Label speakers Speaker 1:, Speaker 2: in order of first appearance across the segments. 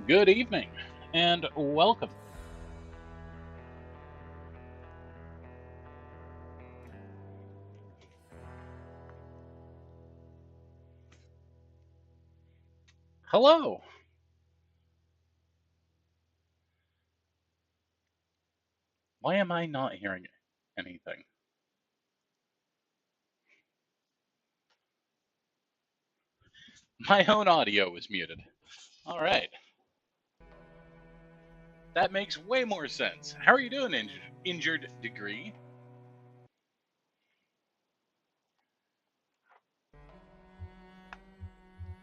Speaker 1: Good evening and welcome. Hello. Why am I not hearing anything? My own audio is muted. All right. That makes way more sense. How are you doing, injured degree?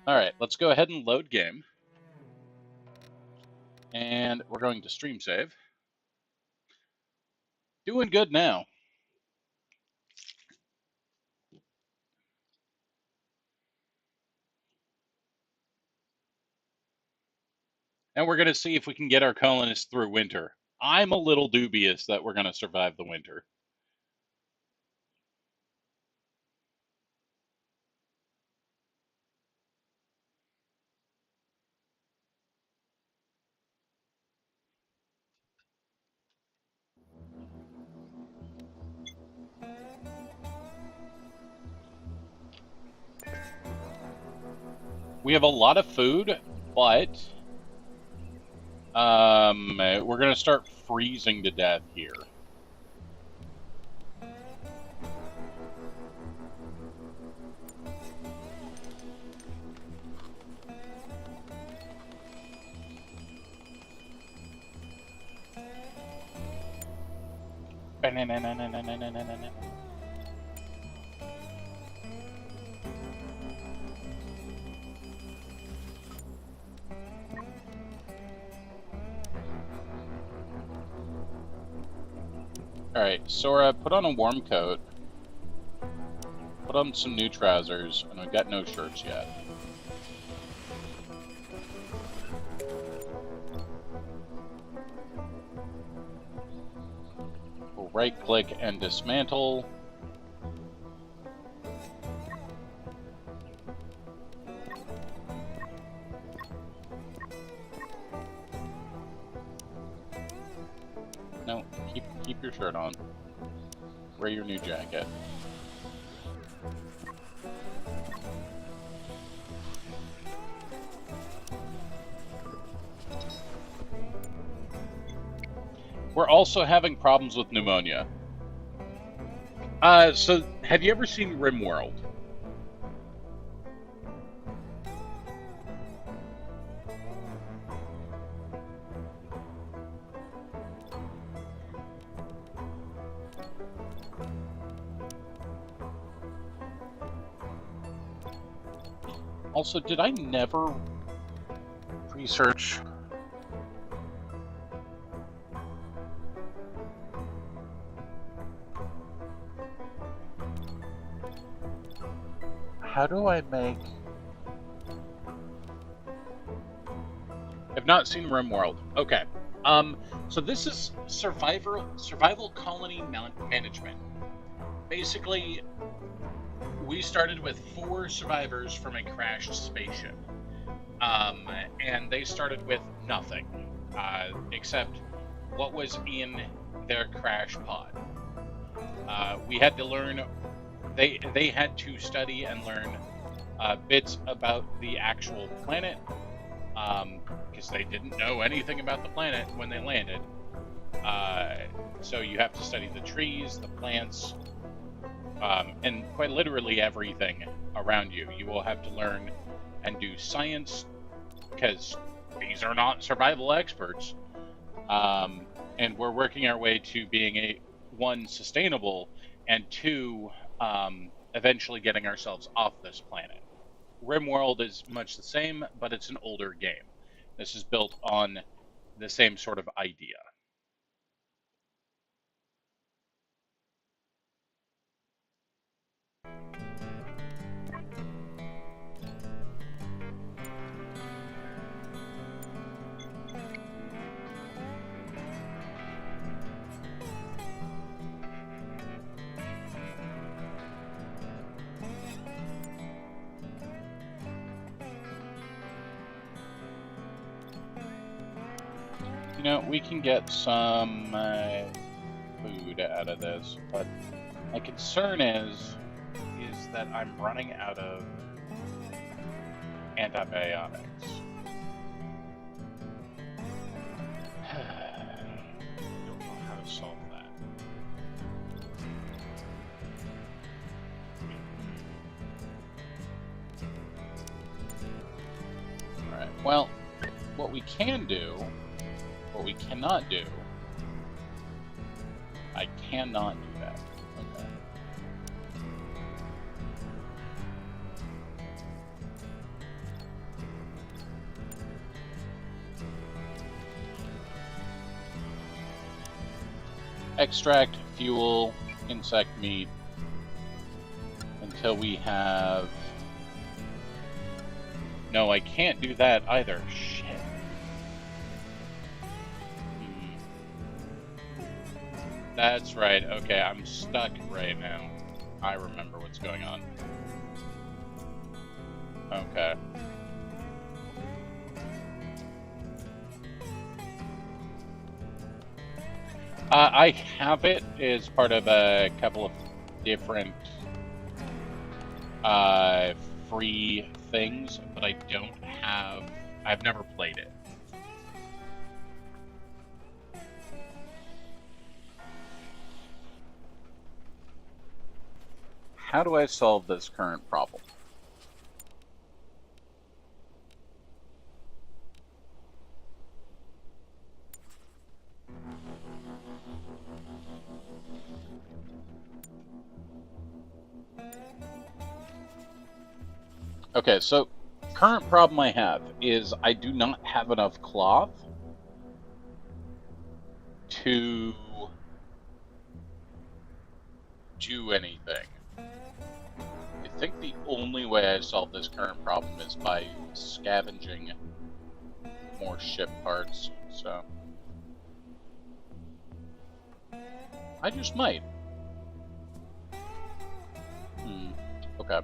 Speaker 1: All right, let's go ahead and load game. And we're going to stream save. Doing good now. And we're going to see if we can get our colonists through winter. I'm a little dubious that we're going to survive the winter. We have a lot of food, but we're going to start freezing to death here. Alright, Sora, put on a warm coat. Put on some new trousers, and we've got no shirts yet. We'll right-click and dismantle. No, keep your shirt on. Wear your new jacket. We're also having problems with pneumonia. So have you ever seen RimWorld? Also, did I never research? How do I make... I've not seen RimWorld. Okay. So this is survival colony management. Basically, we started with 4 survivors from a crashed spaceship. And they started with nothing, except what was in their crash pod. We had to learn, they had to study and learn bits about the actual planet, because they didn't know anything about the planet when they landed. So you have to study the trees, the plants, and quite literally everything around you. You will have to learn and do science, because these are not survival experts. And we're working our way to being one, sustainable, and 2, eventually getting ourselves off this planet. RimWorld is much the same, but it's an older game. This is built on the same sort of idea.
Speaker 2: know, we can get some food out of this, but my concern is that I'm running out of antibiotics. Don't know how to solve that. Alright, well, what we can do, what we cannot do, I cannot do that. Okay. Extract, fuel, insect meat, until we have... No, I can't do that either. Shit. That's right. Okay, I'm stuck right now. I remember what's going on. Okay. I have it as part of a couple of different free things, but I don't have... I've never played it. How do I solve this current problem? Okay, so current problem I have is I do not have enough cloth to do anything. I think the only way I solve this current problem is by scavenging more ship parts, so... I just might. Okay.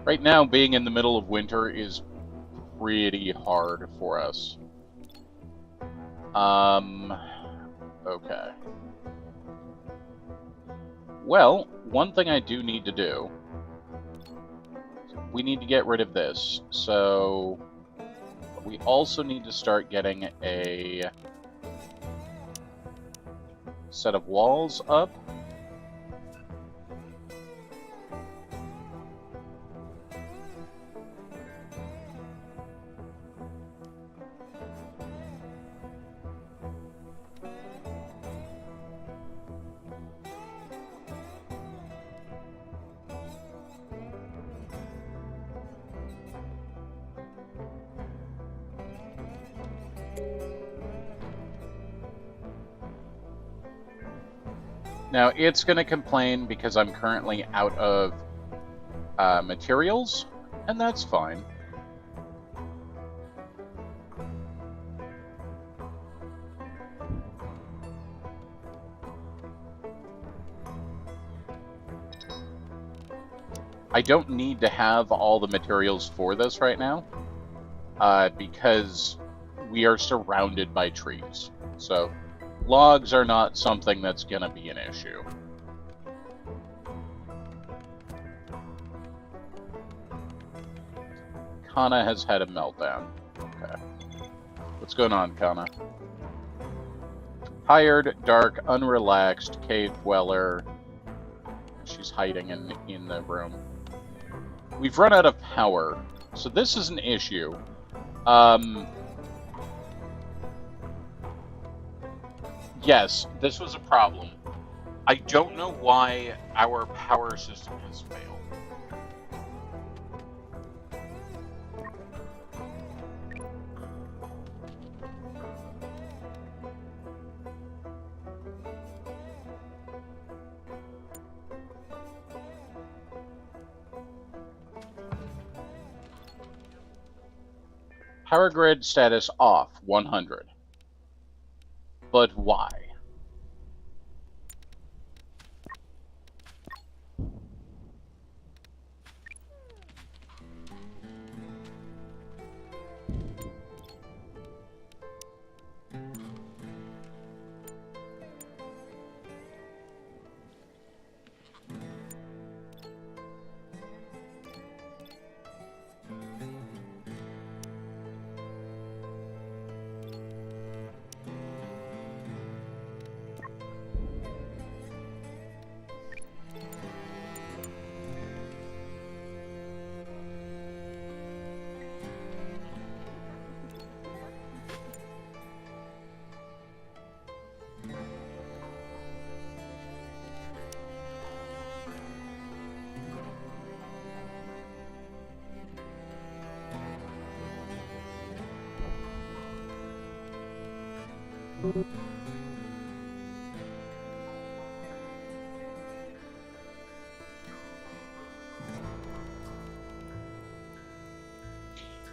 Speaker 2: Right now, being in the middle of winter is pretty hard for us. Okay. Well, one thing I do need to do, we need to get rid of this, so we also need to start getting a set of walls up. Now, it's going to complain because I'm currently out of materials, and that's fine. I don't need to have all the materials for this right now, because we are surrounded by trees, so... Logs are not something that's going to be an issue. Kana has had a meltdown. Okay. What's going on, Kana? Tired, dark, unrelaxed, cave dweller. She's hiding in the room. We've run out of power, so this is an issue. Yes, this was a problem. I don't know why our power system has failed. Power grid status off, 100. But why?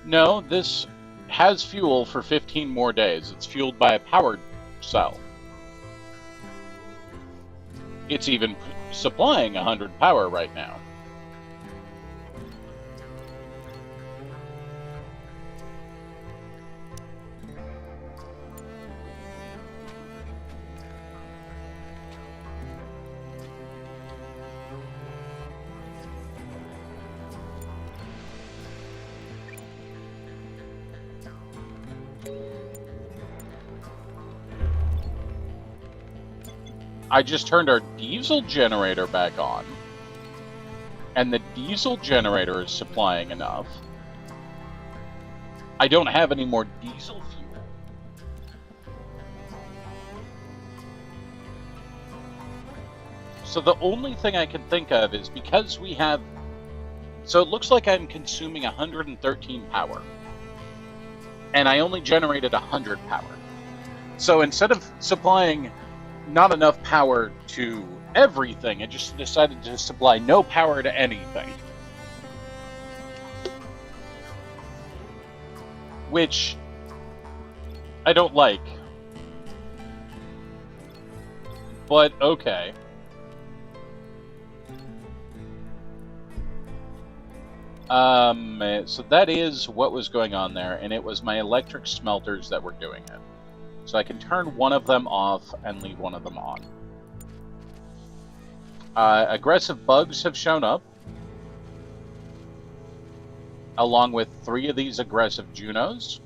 Speaker 2: No, this has fuel for 15 more days. It's fueled by a powered cell. It's even supplying 100 power right now. I just turned our diesel generator back on, and the diesel generator is supplying enough. I don't have any more diesel fuel. So the only thing I can think of is because we have... So it looks like I'm consuming 113 power, and I only generated 100 power. So instead of supplying not enough power to everything, I just decided to supply no power to anything. Which I don't like. But okay. So that is what was going on there, and it was my electric smelters that were doing it. So I can turn one of them off and leave one of them on. Aggressive bugs have shown up, along with 3 of these aggressive Junos.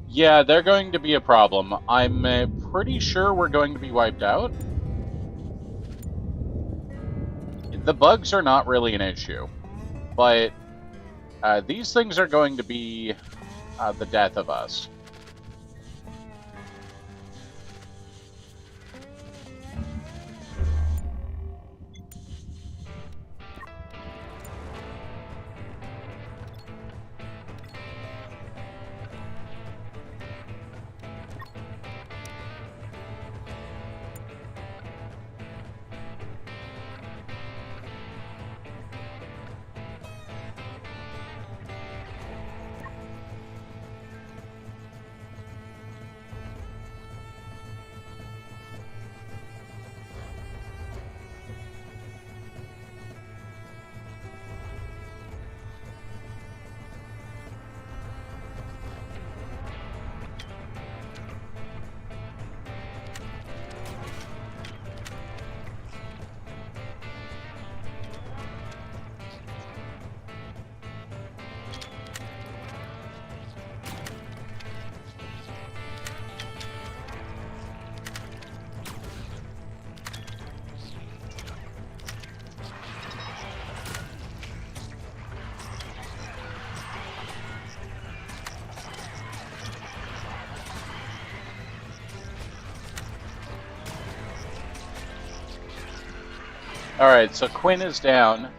Speaker 2: Yeah, they're going to be a problem. I'm pretty sure we're going to be wiped out. The bugs are not really an issue, but these things are going to be the death of us. Alright, so Quinn is down.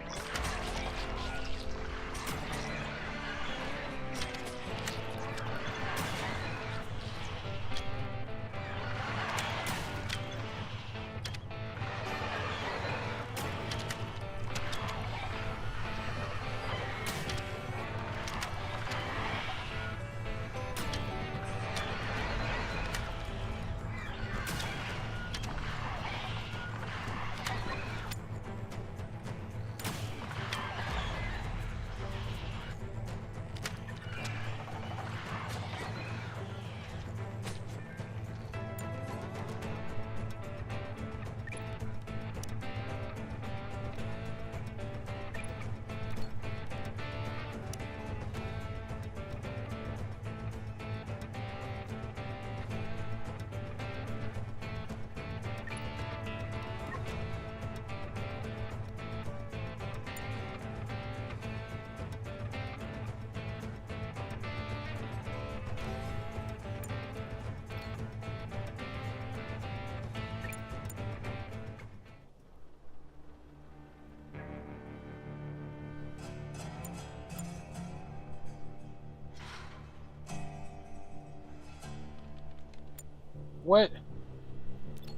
Speaker 2: What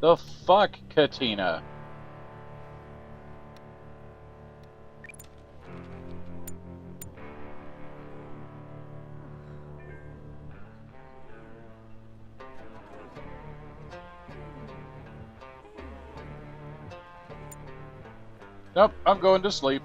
Speaker 2: the fuck, Katina? Nope, I'm going to sleep.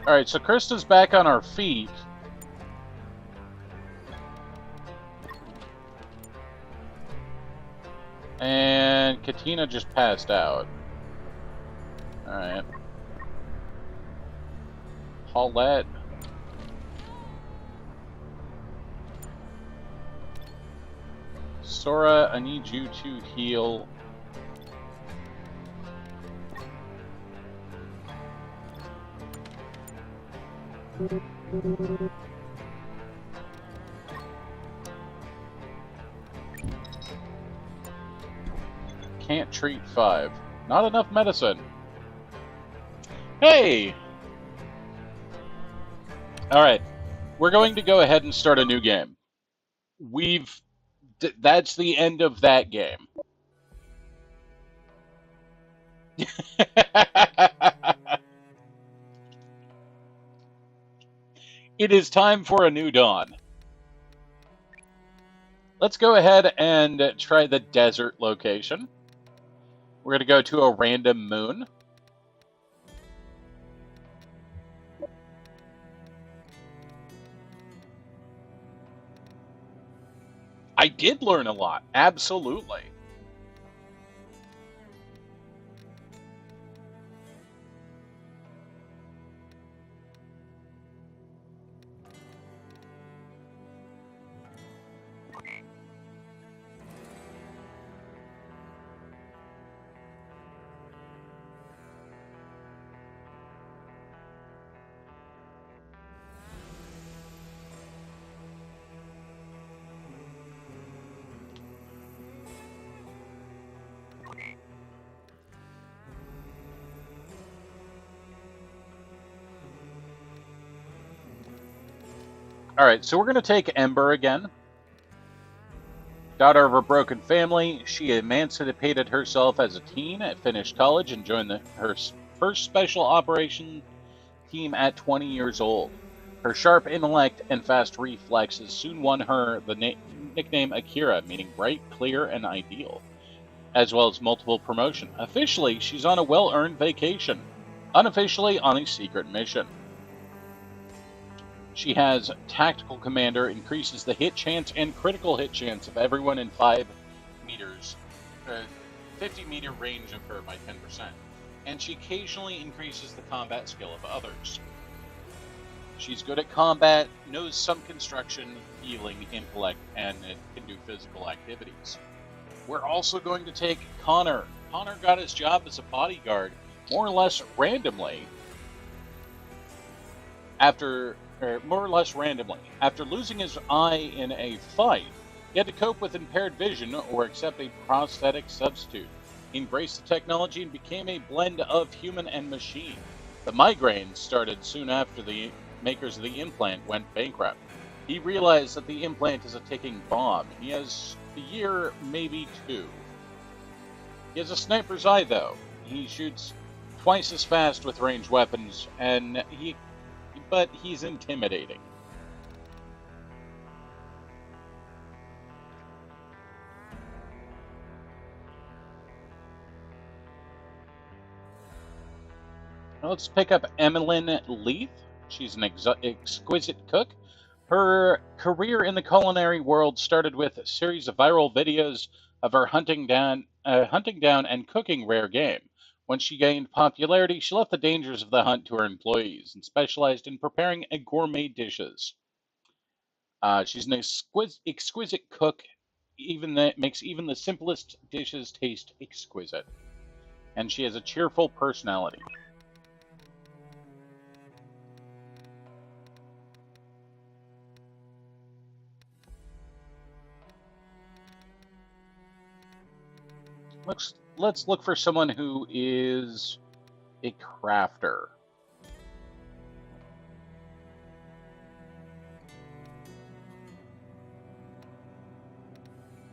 Speaker 2: Alright, so Krista's back on her feet. And Katina just passed out. Alright. Paulette. Sora, I need you to heal. Can't treat 5. Not enough medicine. Hey! Alright. We're going to go ahead and start a new game. That's the end of that game. It is time for a new dawn. Let's go ahead and try the desert location. We're going to go to a random moon. I did learn a lot, absolutely. Alright, so we're going to take Ember again. Daughter of a broken family, she emancipated herself as a teen, finished college, and joined her first special operation team at 20 years old. Her sharp intellect and fast reflexes soon won her the nickname Akira, meaning bright, clear, and ideal, as well as multiple promotion. Officially, she's on a well-earned vacation. Unofficially, on a secret mission. She has Tactical Commander, increases the hit chance and critical hit chance of everyone in 5 meters, 50-meter range of her by 10%. And she occasionally increases the combat skill of others. She's good at combat, knows some construction, healing, intellect, and it can do physical activities. We're also going to take Connor. Connor got his job as a bodyguard, more or less randomly, after losing his eye in a fight. He had to cope with impaired vision or accept a prosthetic substitute. He embraced the technology and became a blend of human and machine. The migraines started soon after the makers of the implant went bankrupt. He realized that the implant is a ticking bomb. He has a year, maybe 2. He has a sniper's eye, though. He shoots twice as fast with ranged weapons, but he's intimidating. Now let's pick up Emmeline Leith. She's an exquisite cook. Her career in the culinary world started with a series of viral videos of her hunting down and cooking rare game. Once she gained popularity, she left the dangers of the hunt to her employees and specialized in preparing gourmet dishes. She's an exquisite cook, even that makes even the simplest dishes taste exquisite. And she has a cheerful personality. Let's look for someone who is a crafter.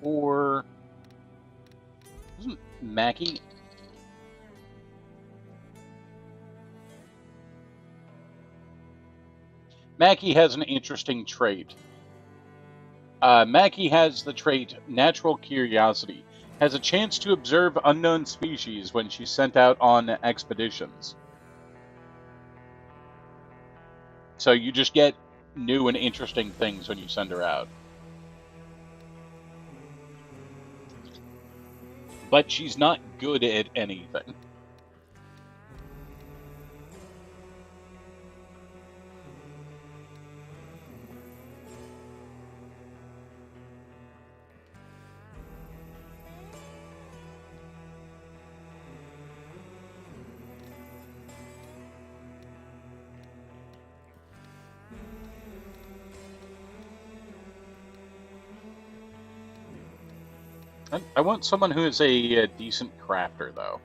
Speaker 2: Or isn't Mackie? Mackie has an interesting trait. Mackie has the trait natural curiosity, has a chance to observe unknown species when she's sent out on expeditions. So you just get new and interesting things when you send her out. But she's not good at anything. I want someone who is a decent crafter, though.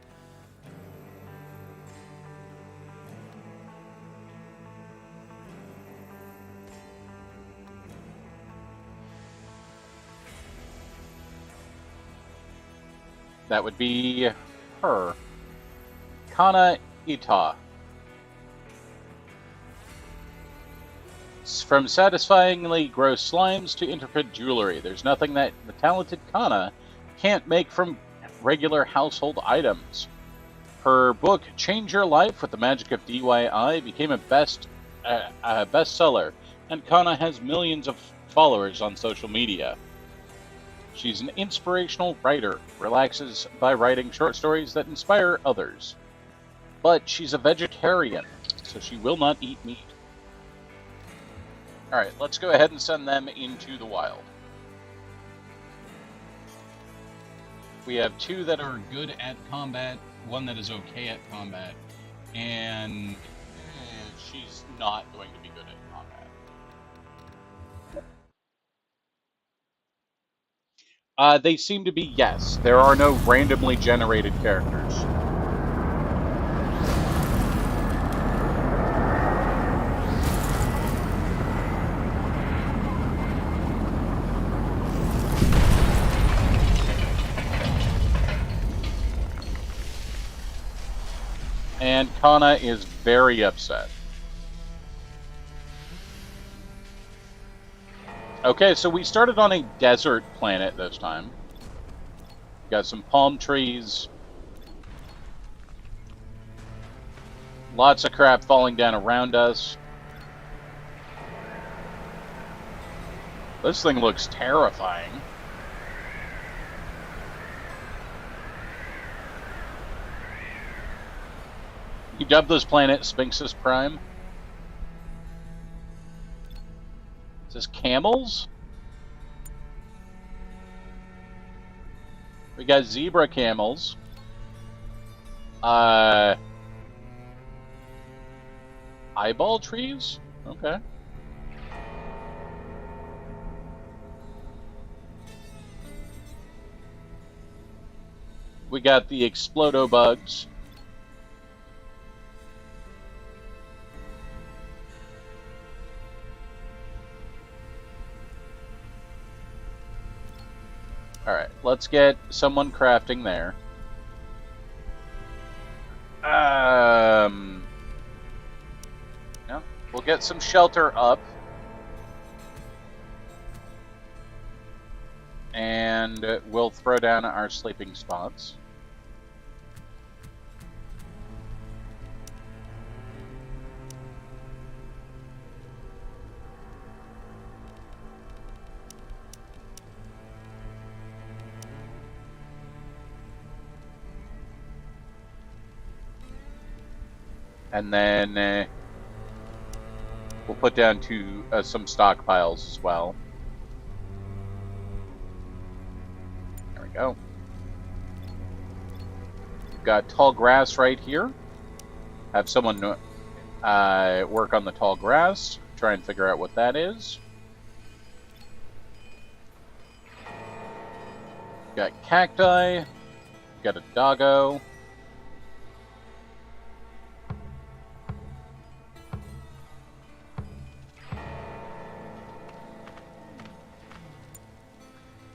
Speaker 2: That would be her. Kana Ita. From satisfyingly gross slimes to intricate jewelry, there's nothing that the talented Kana can't make from regular household items. Her book, Change Your Life with the Magic of DIY, became a bestseller, and Kana has millions of followers on social media. She's an inspirational writer, relaxes by writing short stories that inspire others. But she's a vegetarian, so she will not eat meat. Alright, let's go ahead and send them into the wild. We have two that are good at combat, one that is okay at combat, and she's not going to be good at combat. They seem to be yes. There are no randomly generated characters. And Kana is very upset. Okay, so we started on a desert planet this time. Got some palm trees. Lots of crap falling down around us. This thing looks terrifying. You dubbed this planet Sphinxus Prime? Is this camels? We got zebra camels. Eyeball trees? Okay. We got the Explodo bugs. Alright, let's get someone crafting there. No, we'll get some shelter up. And we'll throw down our sleeping spots. And then we'll put down some stockpiles as well. There we go. We've got tall grass right here. Have someone work on the tall grass. Try and figure out what that is. Got cacti. Got a doggo.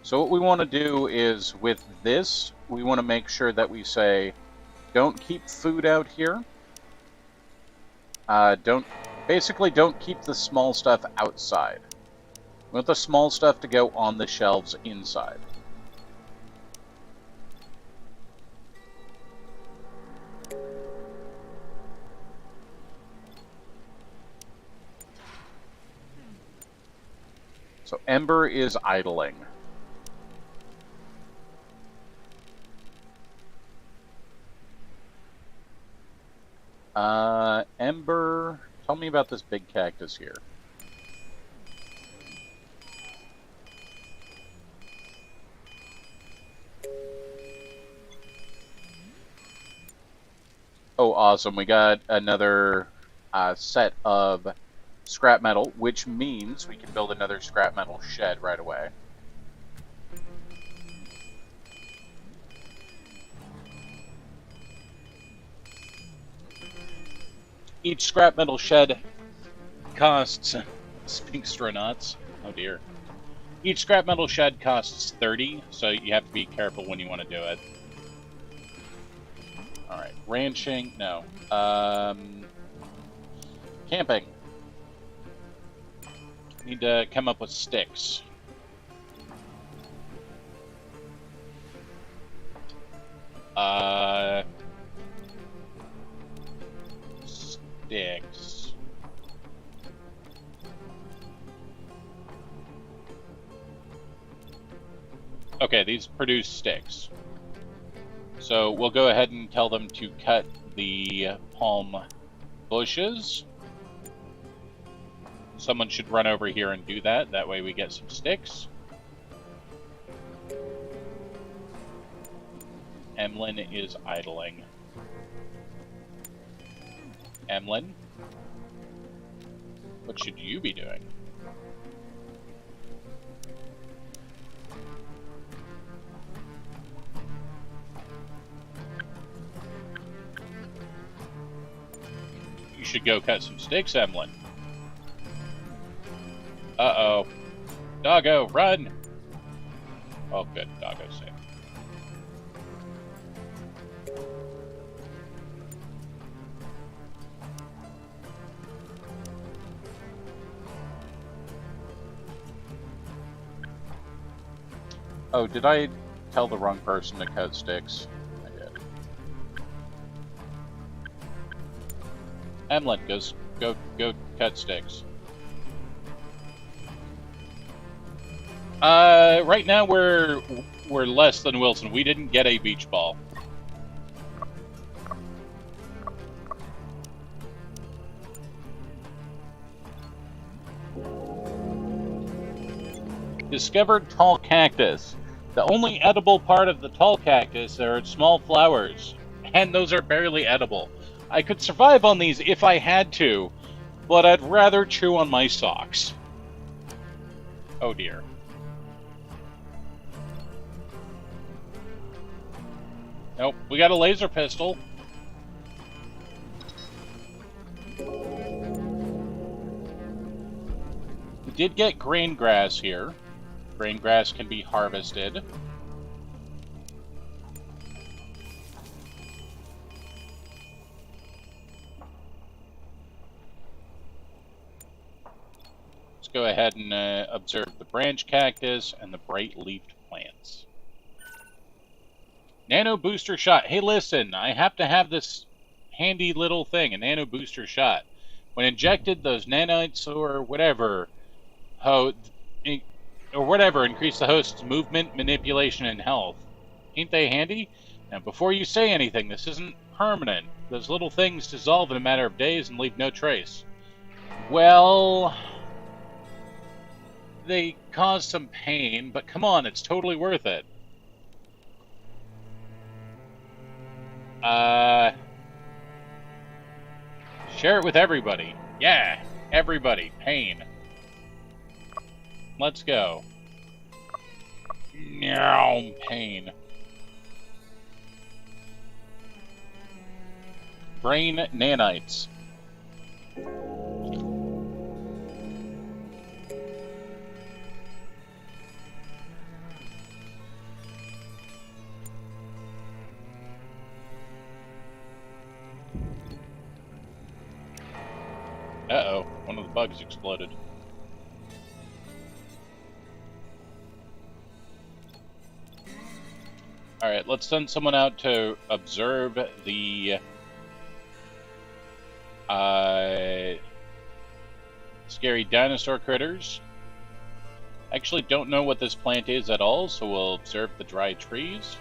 Speaker 2: So what we want to do is, with this, we want to make sure that we say, don't keep food out here. Basically don't keep the small stuff outside. We want the small stuff to go on the shelves inside. So Ember is idling. Ember, tell me about this big cactus here. Oh, awesome. We got another set of scrap metal, which means we can build another scrap metal shed right away. Each scrap metal shed costs Sphinxtronauts. Oh dear. Each scrap metal shed costs 30, so you have to be careful when you want to do it. Alright, ranching, no. Camping. Need to come up with sticks. Sticks. Okay, these produce sticks. So we'll go ahead and tell them to cut the palm bushes. Someone should run over here and do that. That way we get some sticks. Emlyn is idling. Emlyn? What should you be doing? You should go cut some sticks, Emlyn. Uh-oh. Doggo, run! Oh, good. Doggo's safe. Oh, did I tell the wrong person to cut sticks? I did. Emlyn, go cut sticks. Right now we're less than Wilson. We didn't get a beach ball. Discovered tall cactus. The only edible part of the tall cactus are its small flowers, and those are barely edible. I could survive on these if I had to, but I'd rather chew on my socks. Oh dear. Nope, we got a laser pistol. We did get grain grass here. Grain grass can be harvested. Let's go ahead and observe the branch cactus and the bright-leafed plants. Nano booster shot. Hey, listen, I have to have this handy little thing, a nano booster shot. When injected, those nanites or whatever, increase the host's movement, manipulation, and health. Ain't they handy? Now, before you say anything, this isn't permanent. Those little things dissolve in a matter of days and leave no trace. Well, they cause some pain, but come on, it's totally worth it. Share it with everybody. Yeah, everybody. Pain. Let's go. Meow, pain. Brain nanites. Uh-oh, one of the bugs exploded. Alright, let's send someone out to observe the scary dinosaur critters. Actually don't know what this plant is at all, so we'll observe the dry trees.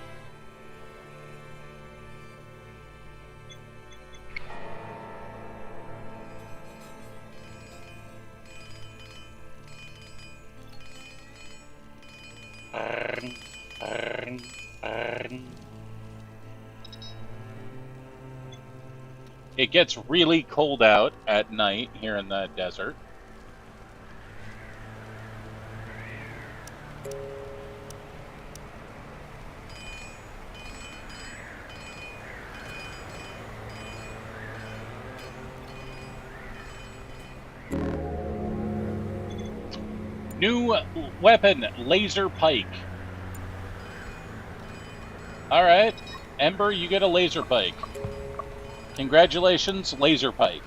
Speaker 2: It gets really cold out at night here in the desert. New weapon, laser pike. Alright, Ember, you get a laser pike. Congratulations, laser pike.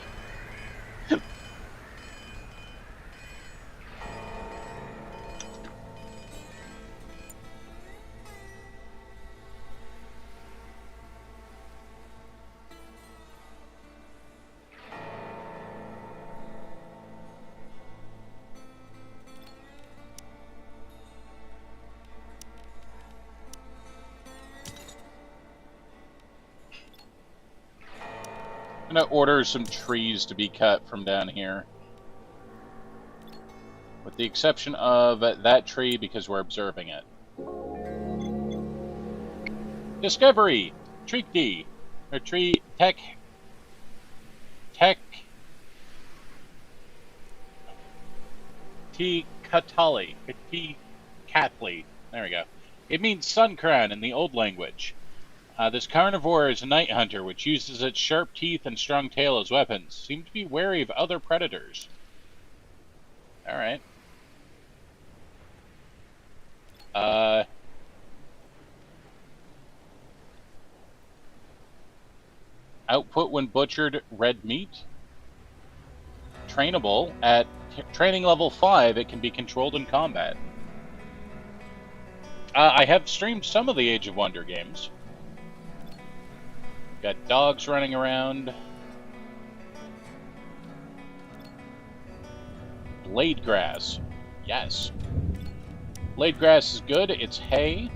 Speaker 2: I'm gonna order some trees to be cut from down here. With the exception of that tree because we're observing it. Discovery! Tree key. Or tree tech. T. Katali. T. Cathly. There we go. It means sun crown in the old language. This carnivore is a night hunter, which uses its sharp teeth and strong tail as weapons. Seem to be wary of other predators. Alright. Output when butchered red meat. Trainable. At training level 5, it can be controlled in combat. I have streamed some of the Age of Wonder games. Got dogs running around. Blade grass. Yes. Blade grass is good. It's hay.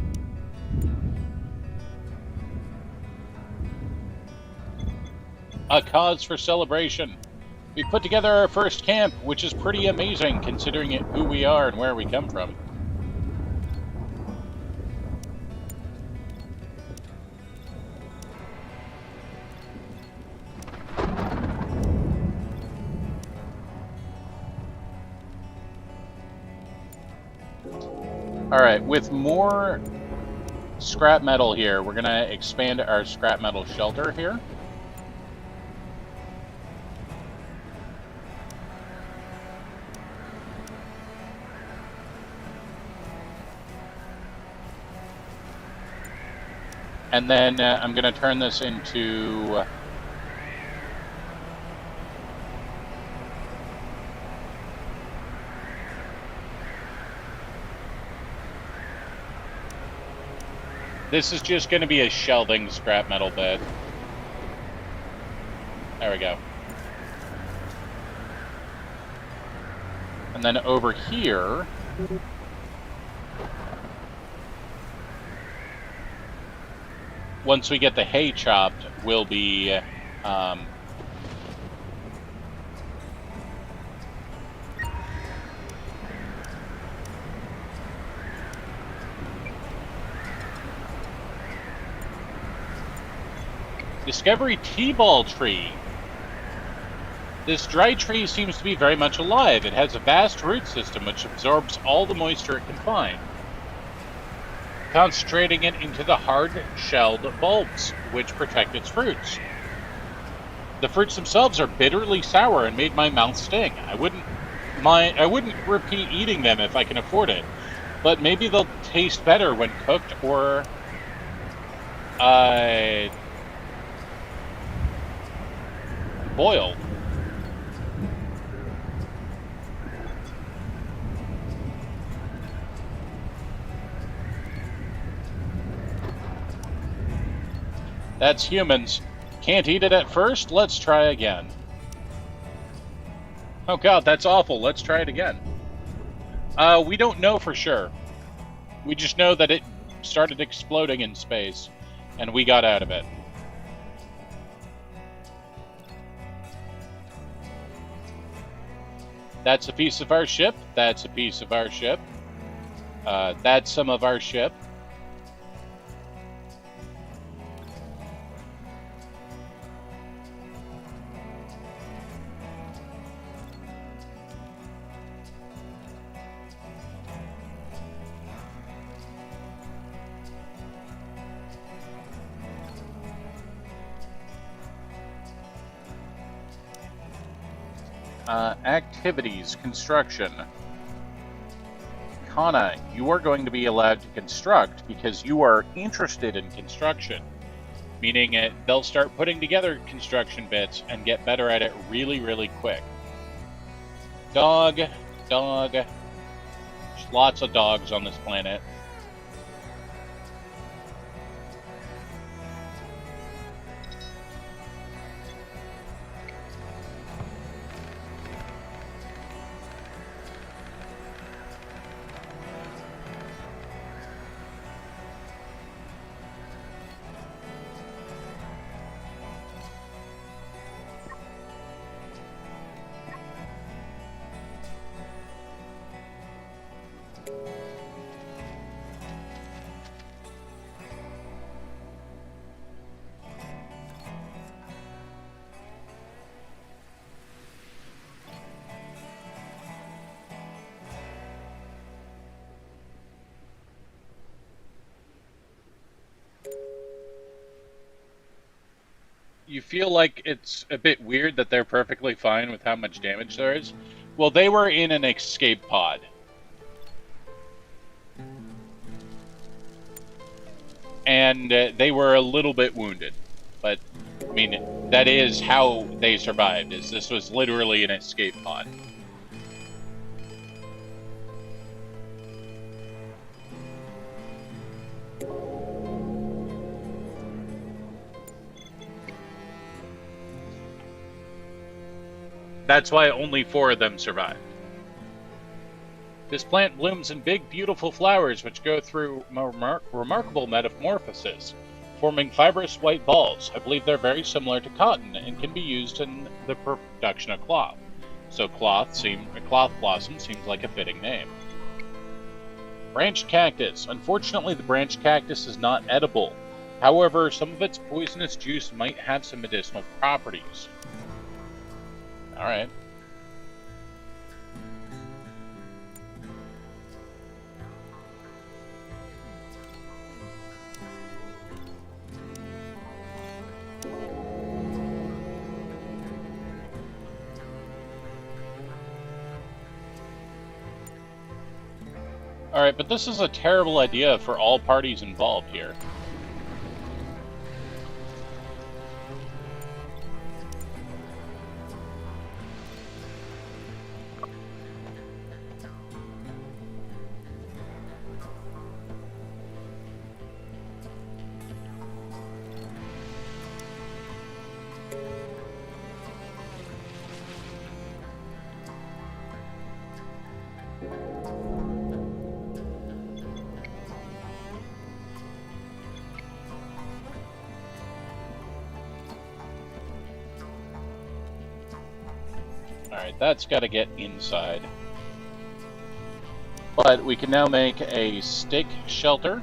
Speaker 2: A cause for celebration. We put together our first camp, which is pretty amazing considering who we are and where we come from. Alright, with more scrap metal here, we're going to expand our scrap metal shelter here. And then I'm going to turn this into... This is just going to be a shelving scrap metal bed. There we go. And then over here... Once we get the hay chopped, we'll be Discovery T-ball tree. This dry tree seems to be very much alive. It has a vast root system which absorbs all the moisture it can find, concentrating it into the hard-shelled bulbs, which protect its fruits. The fruits themselves are bitterly sour and made my mouth sting. I wouldn't repeat eating them if I can afford it, but maybe they'll taste better when cooked or boiled. That's humans. Can't eat it at first? Let's try again. Oh god, that's awful. Let's try it again. We don't know for sure. We just know that it started exploding in space, and we got out of it. That's a piece of our ship. That's a piece of our ship. That's some of our ship. Activities, construction. Kana, you are going to be allowed to construct because you are interested in construction. Meaning they'll start putting together construction bits and get better at it really, really quick. Dog. There's lots of dogs on this planet. You feel like it's a bit weird that they're perfectly fine with how much damage there is. Well, they were in an escape pod. And they were a little bit wounded. But, I mean, that is how they survived, is this was literally an escape pod. That's why only 4 of them survived. This plant blooms in big, beautiful flowers which go through remarkable metamorphosis, forming fibrous white balls. I believe they're very similar to cotton and can be used in the production of cloth. So cloth blossom seems like a fitting name. Branched cactus. Unfortunately, the branched cactus is not edible. However, some of its poisonous juice might have some medicinal properties. Alright. Alright, but this is a terrible idea for all parties involved here. Alright, that's got to get inside. But we can now make a stick shelter.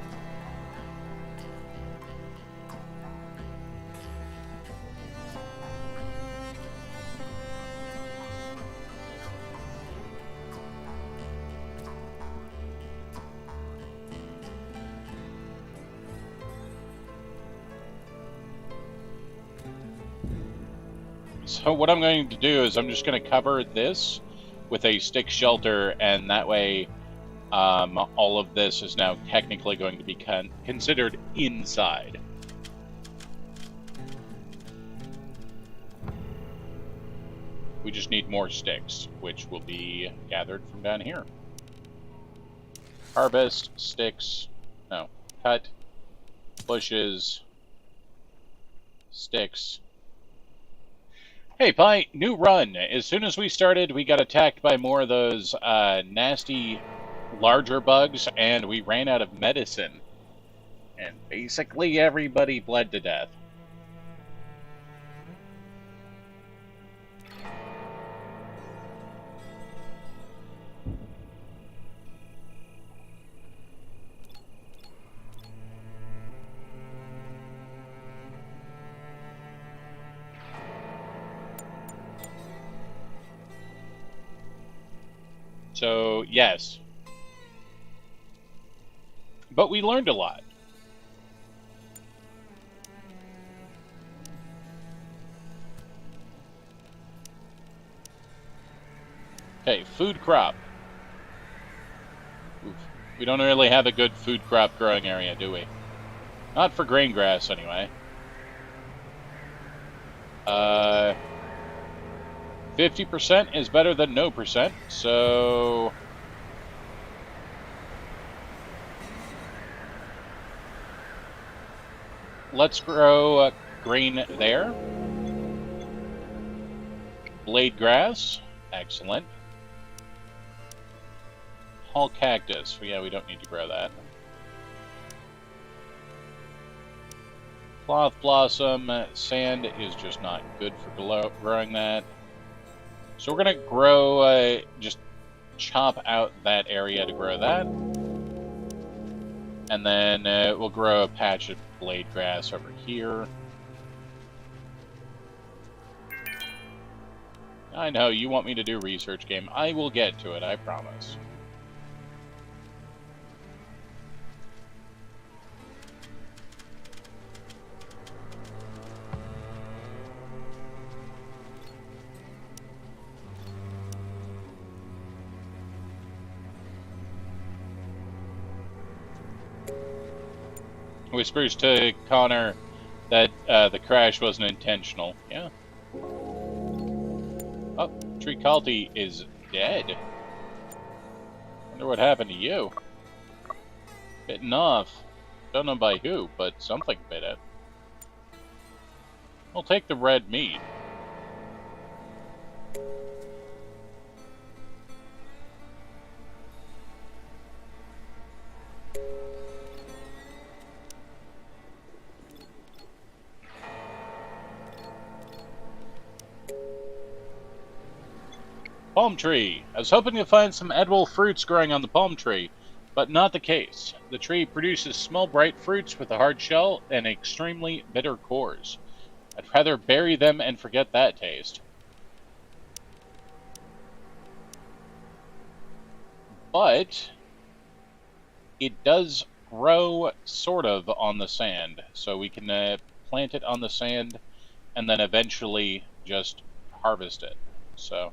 Speaker 2: So what I'm going to do is I'm just going to cover this with a stick shelter, and that way all of this is now technically going to be considered inside. We just need more sticks, which will be gathered from down here. Harvest, sticks, no, cut, bushes, sticks. Hey, Pi, new run. As soon as we started, we got attacked by more of those nasty, larger bugs, and we ran out of medicine. And basically everybody bled to death. So, yes. But we learned a lot. Okay, food crop. Oof. We don't really have a good food crop growing area, do we? Not for grain grass, anyway. 50% is better than no percent, so... let's grow grain there. Blade grass, excellent. Hall cactus, yeah, we don't need to grow that. Cloth blossom, sand is just not good for growing that. So we're going to grow, just chop out that area to grow that. And then we'll grow a patch of blade grass over here. I know, you want me to do research game. I will get to it, I promise. Whispers to Connor that the crash wasn't intentional. Yeah. Oh, Tricalti is dead. Wonder what happened to you. Bitten off. Don't know by who, but something bit it. We'll take the red meat. Palm tree. I was hoping to find some edible fruits growing on the palm tree, but not the case. The tree produces small bright fruits with a hard shell and extremely bitter cores. I'd rather bury them and forget that taste. But it does grow sort of on the sand, so we can plant it on the sand and then eventually just harvest it. So...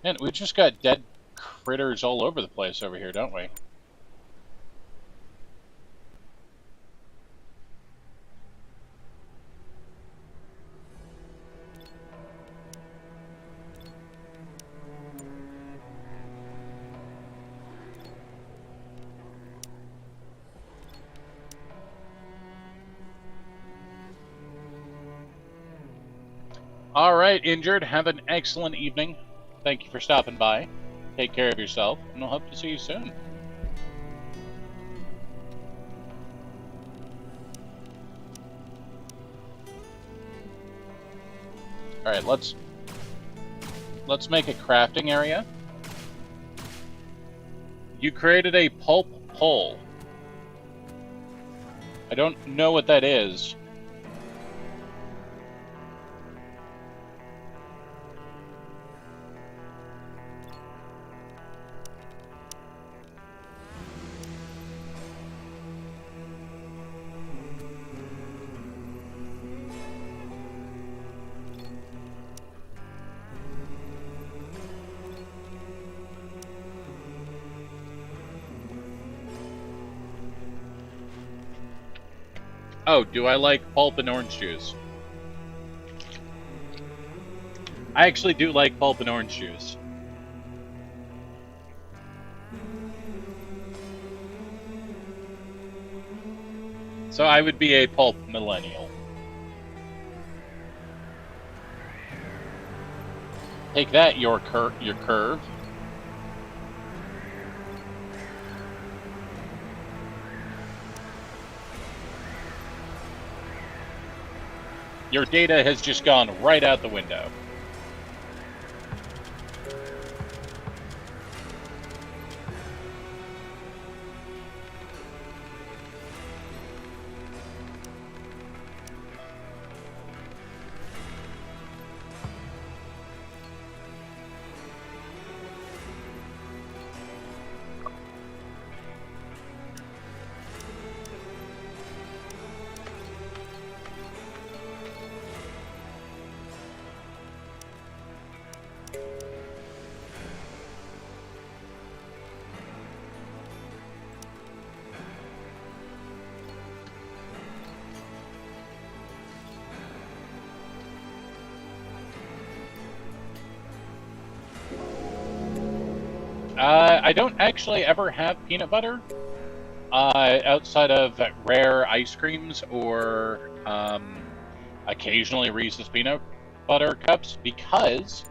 Speaker 2: man, we just got dead critters all over the place over here, don't we? All right, Injured, have an excellent evening. Thank you for stopping by. Take care of yourself, and we'll hope to see you soon. Alright, let's make a crafting area. You created a pulp pole. I don't know what that is. Oh, do I like pulp and orange juice? I actually do like pulp and orange juice. So I would be a pulp millennial. Take that, your curve. Your data has just gone right out the window. I don't actually ever have peanut butter outside of rare ice creams or occasionally Reese's peanut butter cups because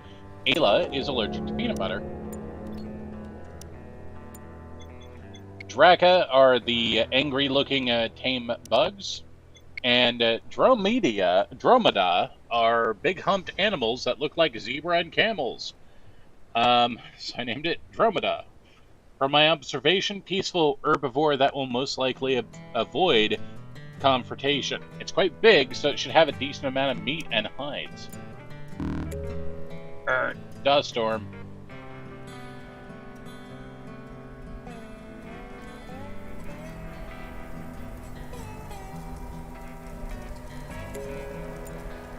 Speaker 2: Ayla is allergic to peanut butter. Draca are the angry-looking tame bugs, and Dromeda are big-humped animals that look like zebra and camels. So I named it Dromeda. From my observation, peaceful herbivore that will most likely avoid confrontation. It's quite big, so it should have a decent amount of meat and hides. Dust storm.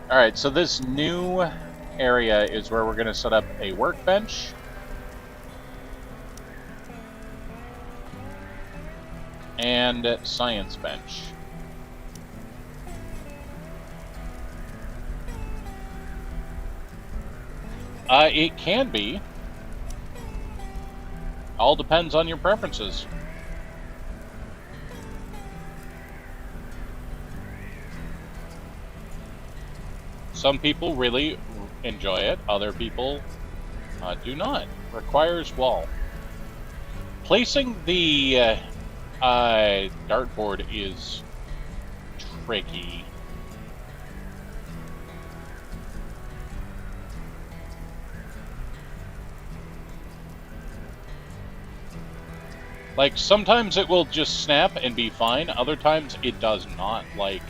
Speaker 2: Alright, so this new area is where we're going to set up a workbench. And science bench. It can be. All depends on your preferences. Some people really enjoy it, other people do not. Requires wall. Placing the dartboard is tricky. Like, sometimes it will just snap and be fine, other times it does not like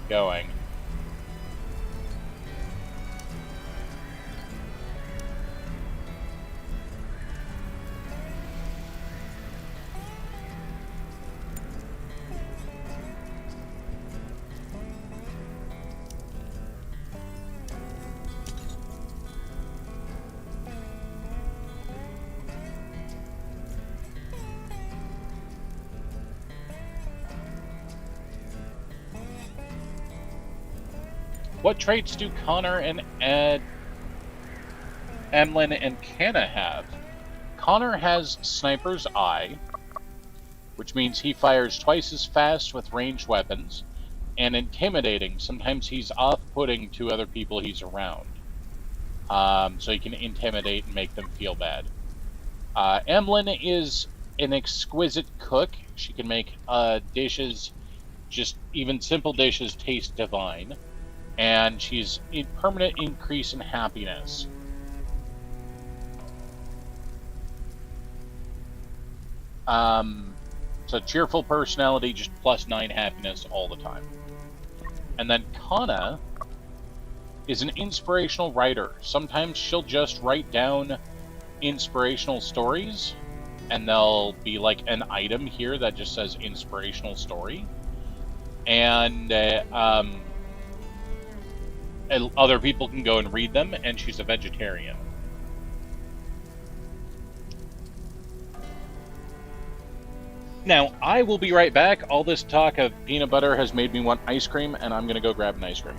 Speaker 2: going. What traits do Connor and Emlyn and Canna have? Connor has Sniper's Eye, which means he fires twice as fast with ranged weapons, and Intimidating. Sometimes he's off-putting to other people he's around. So he can intimidate and make them feel bad. Emlyn is an exquisite cook. She can make dishes, just even simple dishes, taste divine. and she's in permanent increase in happiness. So cheerful personality, just +9 happiness all the time. And then Kana is an inspirational writer. Sometimes she'll just write down inspirational stories, and there'll be like an item here that just says inspirational story. And other people can go and read them, and she's a vegetarian. Now, I will be right back. All this talk of peanut butter has made me want ice cream, and I'm going to go grab an ice cream.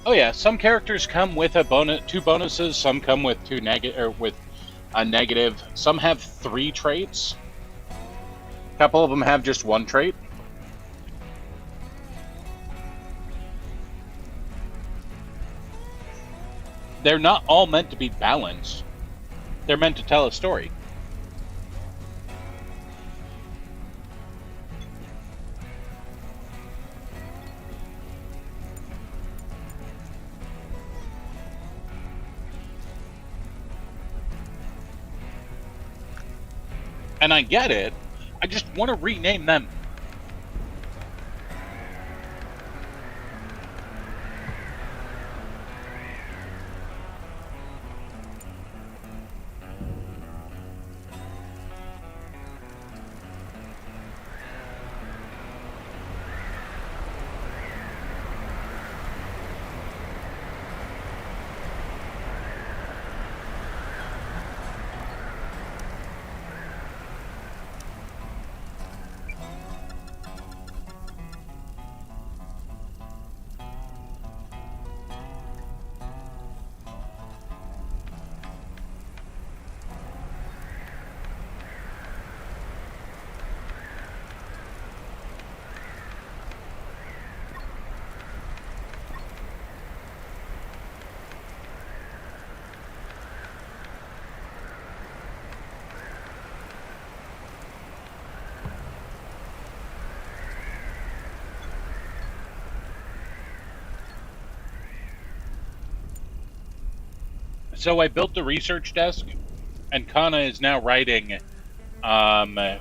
Speaker 2: Oh yeah, some characters come with two bonuses. Some come with with a negative. Some have 3 traits. A couple of them have just 1 trait. They're not all meant to be balanced. They're meant to tell a story. And I get it. I just want to rename them. So I built the research desk, and Kana is now writing one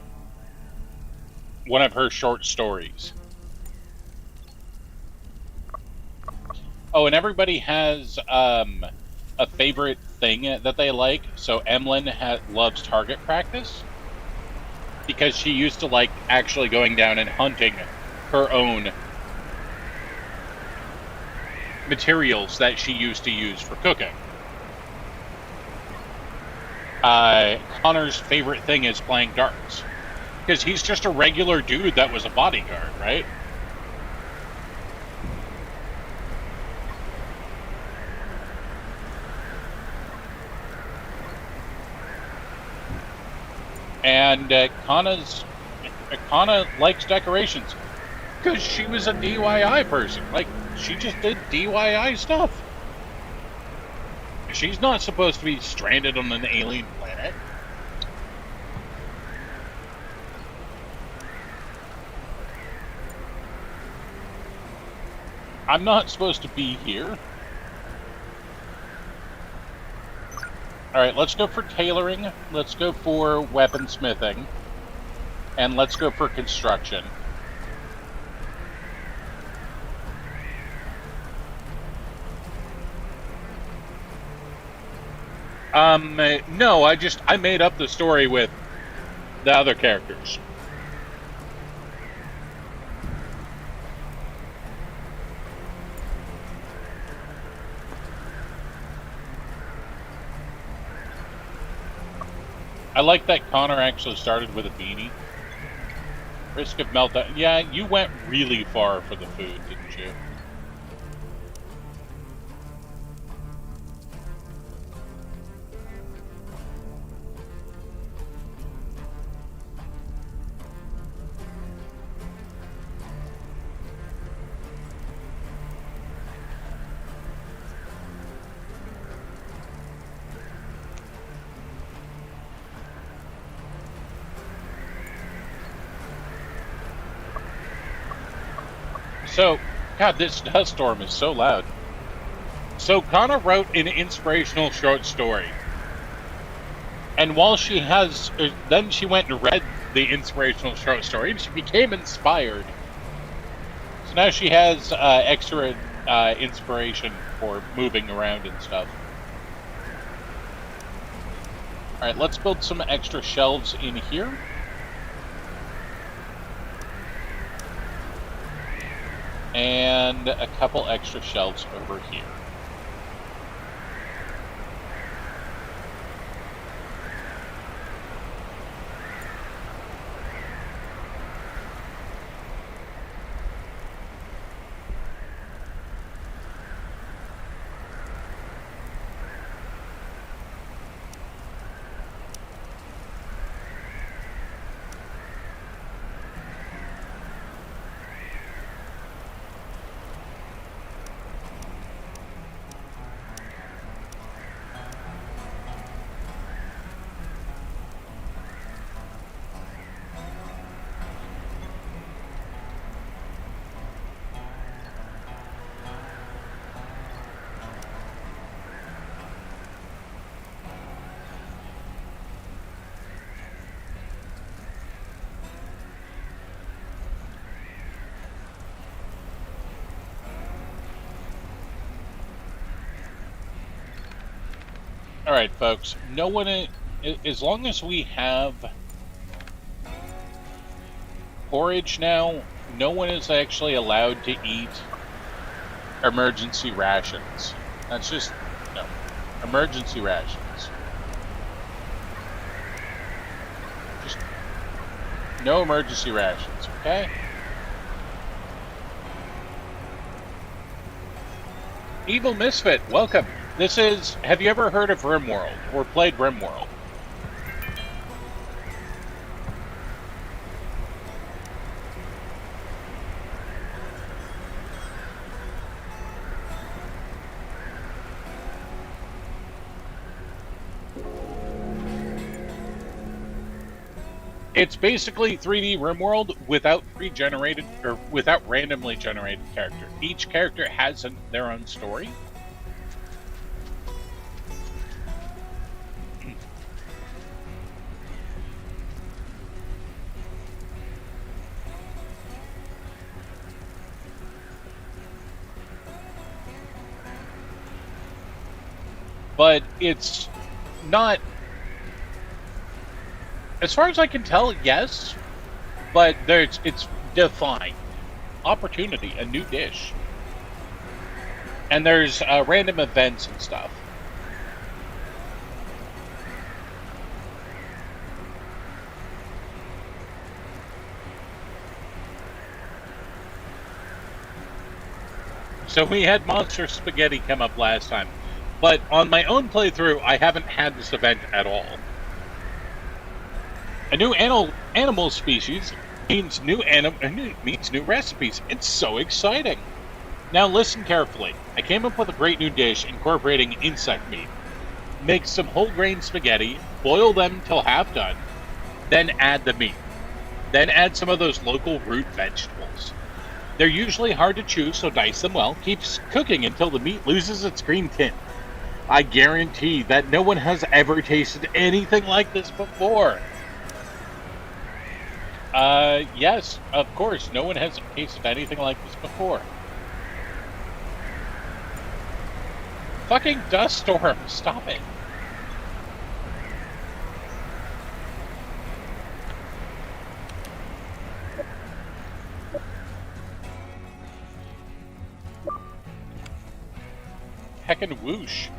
Speaker 2: of her short stories. Oh, and everybody has a favorite thing that they like. So Emlyn loves target practice because she used to like actually going down and hunting her own materials that she used to use for cooking. Connor's favorite thing is playing darts because he's just a regular dude that was a bodyguard, right? And Kana likes decorations because she was a DIY person. Like, she just did DIY stuff. She's not supposed to be stranded on an alien planet. I'm not supposed to be here. Alright, let's go for tailoring. Let's go for weaponsmithing. And let's go for construction. No, I made up the story with the other characters. I like that Connor actually started with a beanie. Risk of meltdown. Yeah, you went really far for the food, didn't you? So, God, this dust storm is so loud. So, Kana wrote an inspirational short story. And while she has... then she went and read the inspirational short story, and she became inspired. So now she has extra inspiration for moving around and stuff. Alright, let's build some extra shelves in here. And a couple extra shelves over here. All right, folks. No one, as long as we have porridge now, no one is actually allowed to eat emergency rations. That's just no emergency rations. Just no emergency rations, okay? Evil Misfit, welcome. This is, have you ever heard of RimWorld or played RimWorld? It's basically 3D RimWorld without pre-generated or without randomly generated character. Each character has their own story. But it's not, as far as I can tell, yes, but it's defined. Opportunity, a new dish. And there's random events and stuff. So we had Monster Spaghetti come up last time. But on my own playthrough, I haven't had this event at all. A new animal species means new recipes. It's so exciting. Now listen carefully. I came up with a great new dish incorporating insect meat. Make some whole grain spaghetti, boil them till half done, then add the meat. Then add some of those local root vegetables. They're usually hard to chew, so dice them well. Keep cooking until the meat loses its green tint. I guarantee that no one has ever tasted anything like this before. Yes, of course, no one has tasted anything like this before. Fucking dust storm, stop it. Heckin' whoosh.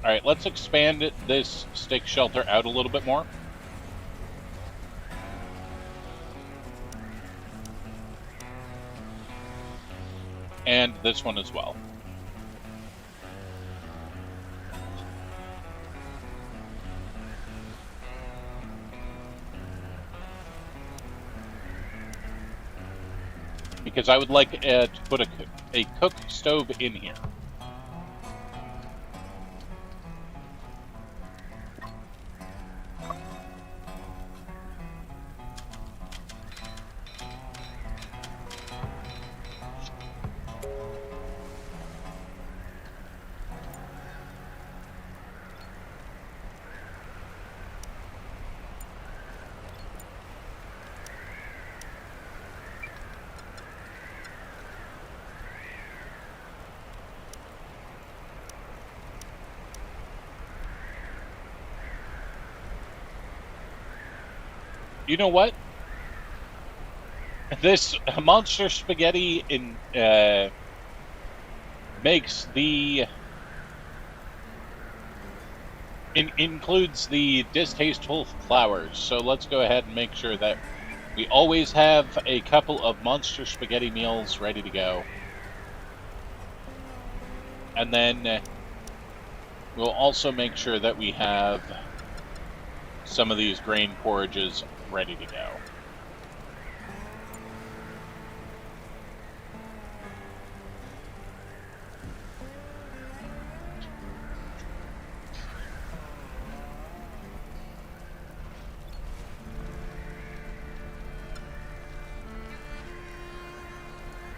Speaker 2: Alright, let's expand this stick shelter out a little bit more. And this one as well. Because I would like to put a cook stove in here. You know what? This Monster Spaghetti makes the includes the distasteful flowers. So let's go ahead and make sure that we always have a couple of Monster Spaghetti meals ready to go. And then we'll also make sure that we have some of these grain porridges ready to go.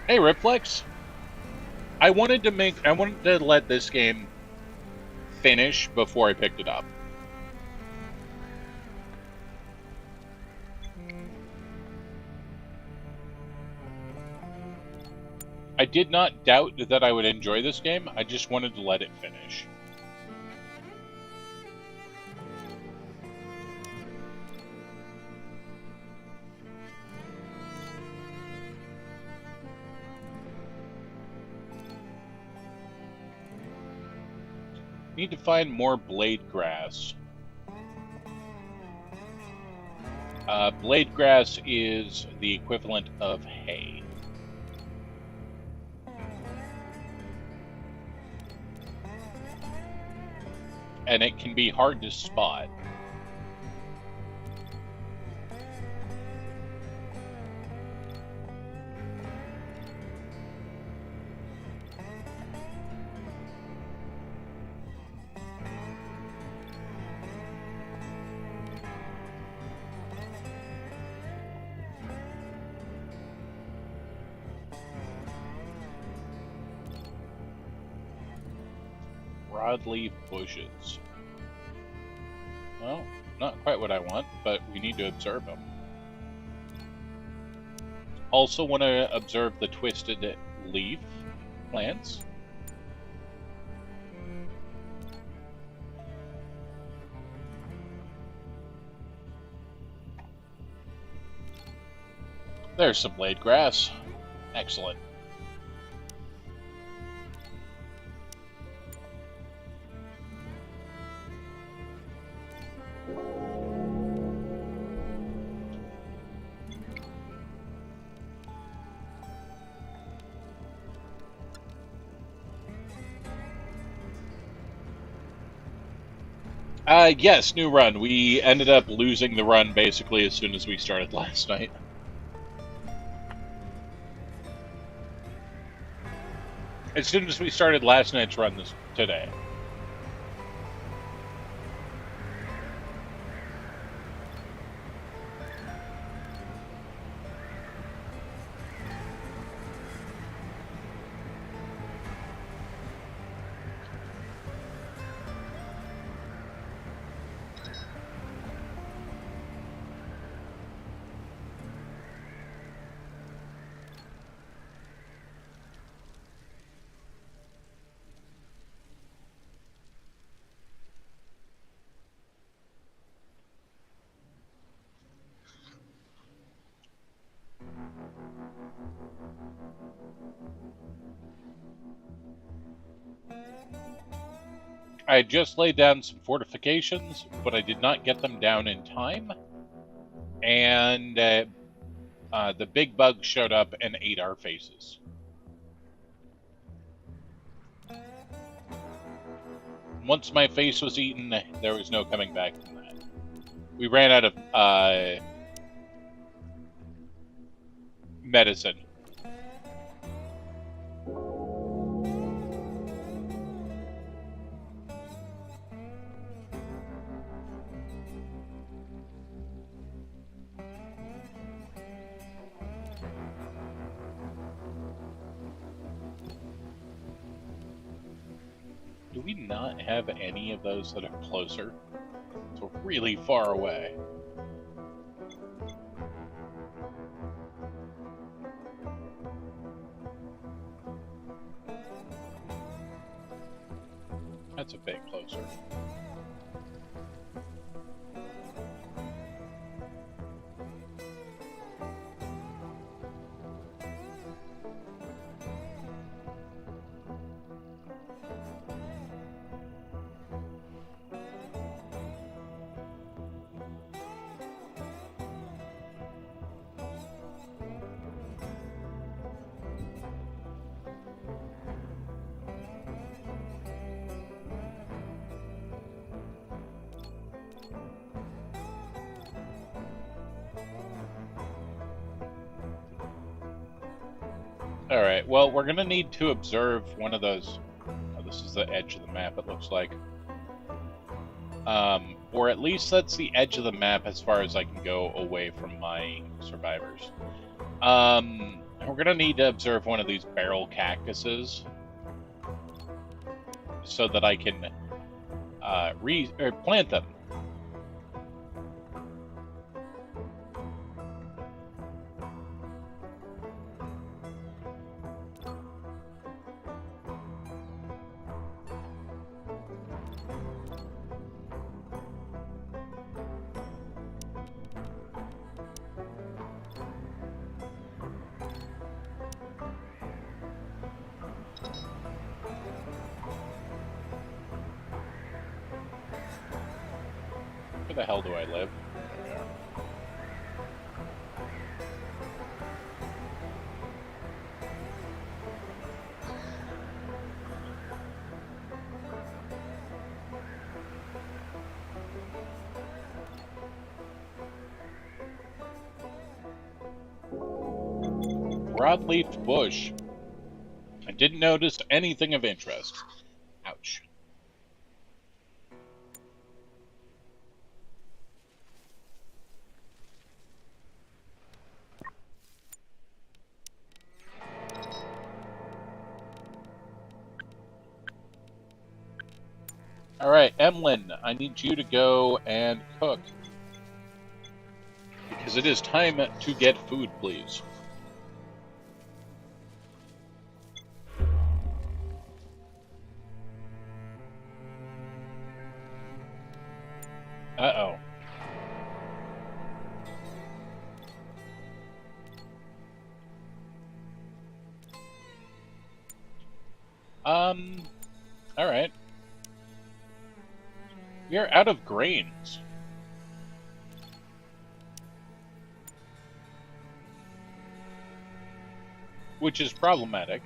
Speaker 2: Hey, Ripflex. I wanted to let this game finish before I picked it up. I did not doubt that I would enjoy this game. I just wanted to let it finish. Need to find more blade grass. Blade grass is the equivalent of hay. And it can be hard to spot. Broadleaf bushes. Well, not quite what I want, but we need to observe them. Also want to observe the twisted leaf plants. There's some blade grass. Excellent. Yes, new run. We ended up losing the run basically as soon as we started last night. As soon as we started last night's run today. I just laid down some fortifications, but I did not get them down in time. And the big bug showed up and ate our faces. Once my face was eaten, there was no coming back from that. We ran out of medicine. Do we not have any of those that are closer? So really far away. That's a bit closer. Alright, well, we're going to need to observe one of those. Oh, this is the edge of the map, it looks like. Or at least that's the edge of the map as far as I can go away from my survivors. We're going to need to observe one of these barrel cactuses so that I can plant them. Where the hell do I live? There we are. Broadleaf bush. I didn't notice anything of interest. Ouch. Alright, Emlyn, I need you to go and cook. Because it is time to get food, please. Uh-oh. Alright. We are out of grains. Which is problematic.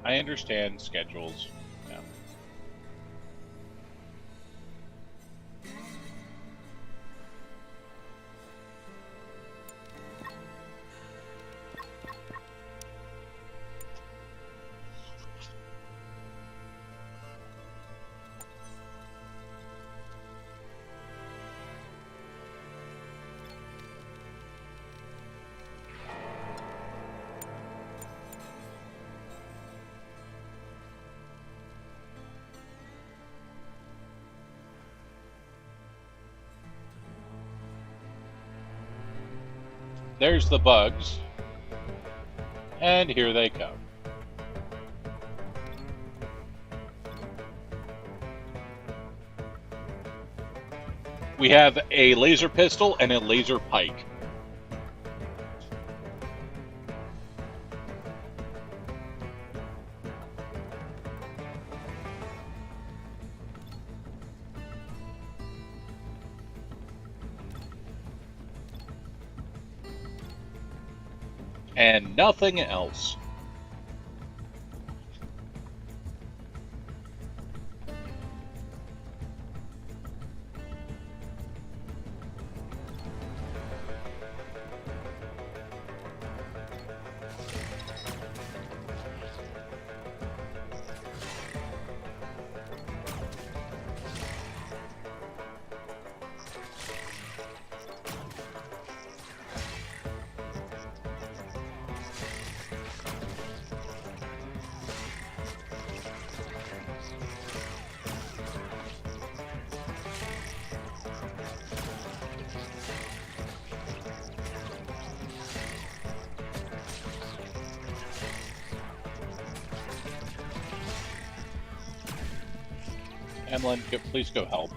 Speaker 2: I understand schedules. Yeah. There's the bugs. And here they come. We have a laser pistol and a laser pike. And nothing else. Emlyn, please go help.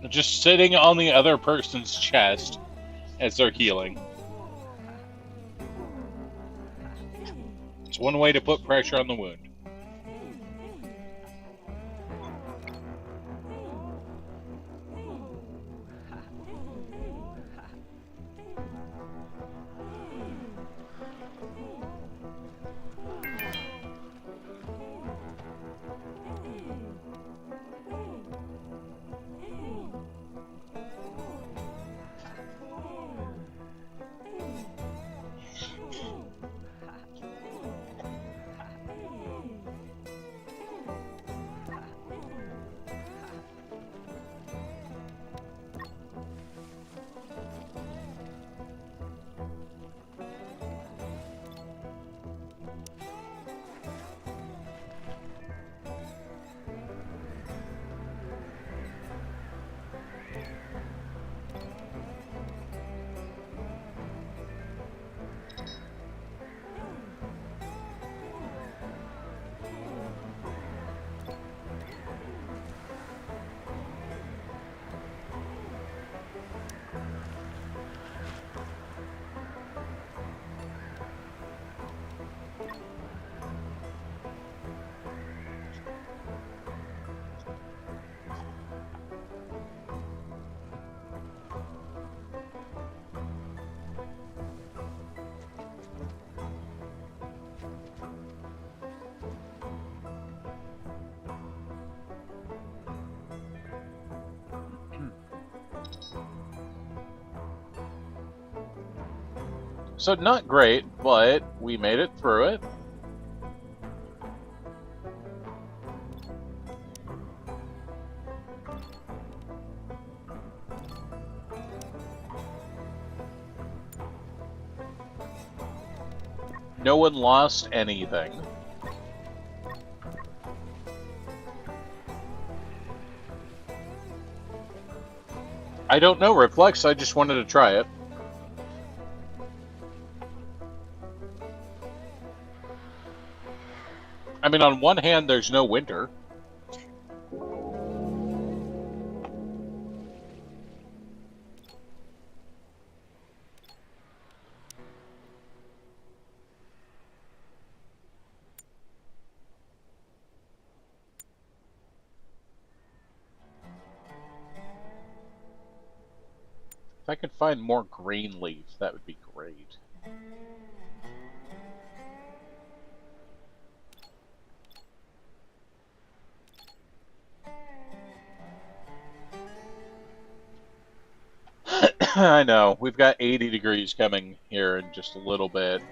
Speaker 2: Just sitting on the other person's chest as they're healing. It's one way to put pressure on the wound. So not great, but we made it through it. No one lost anything. I don't know, Reflex. I just wanted to try it. I mean, on one hand, there's no winter. If I could find more green leaf, that would be great. I know. We've got 80 degrees coming here in just a little bit.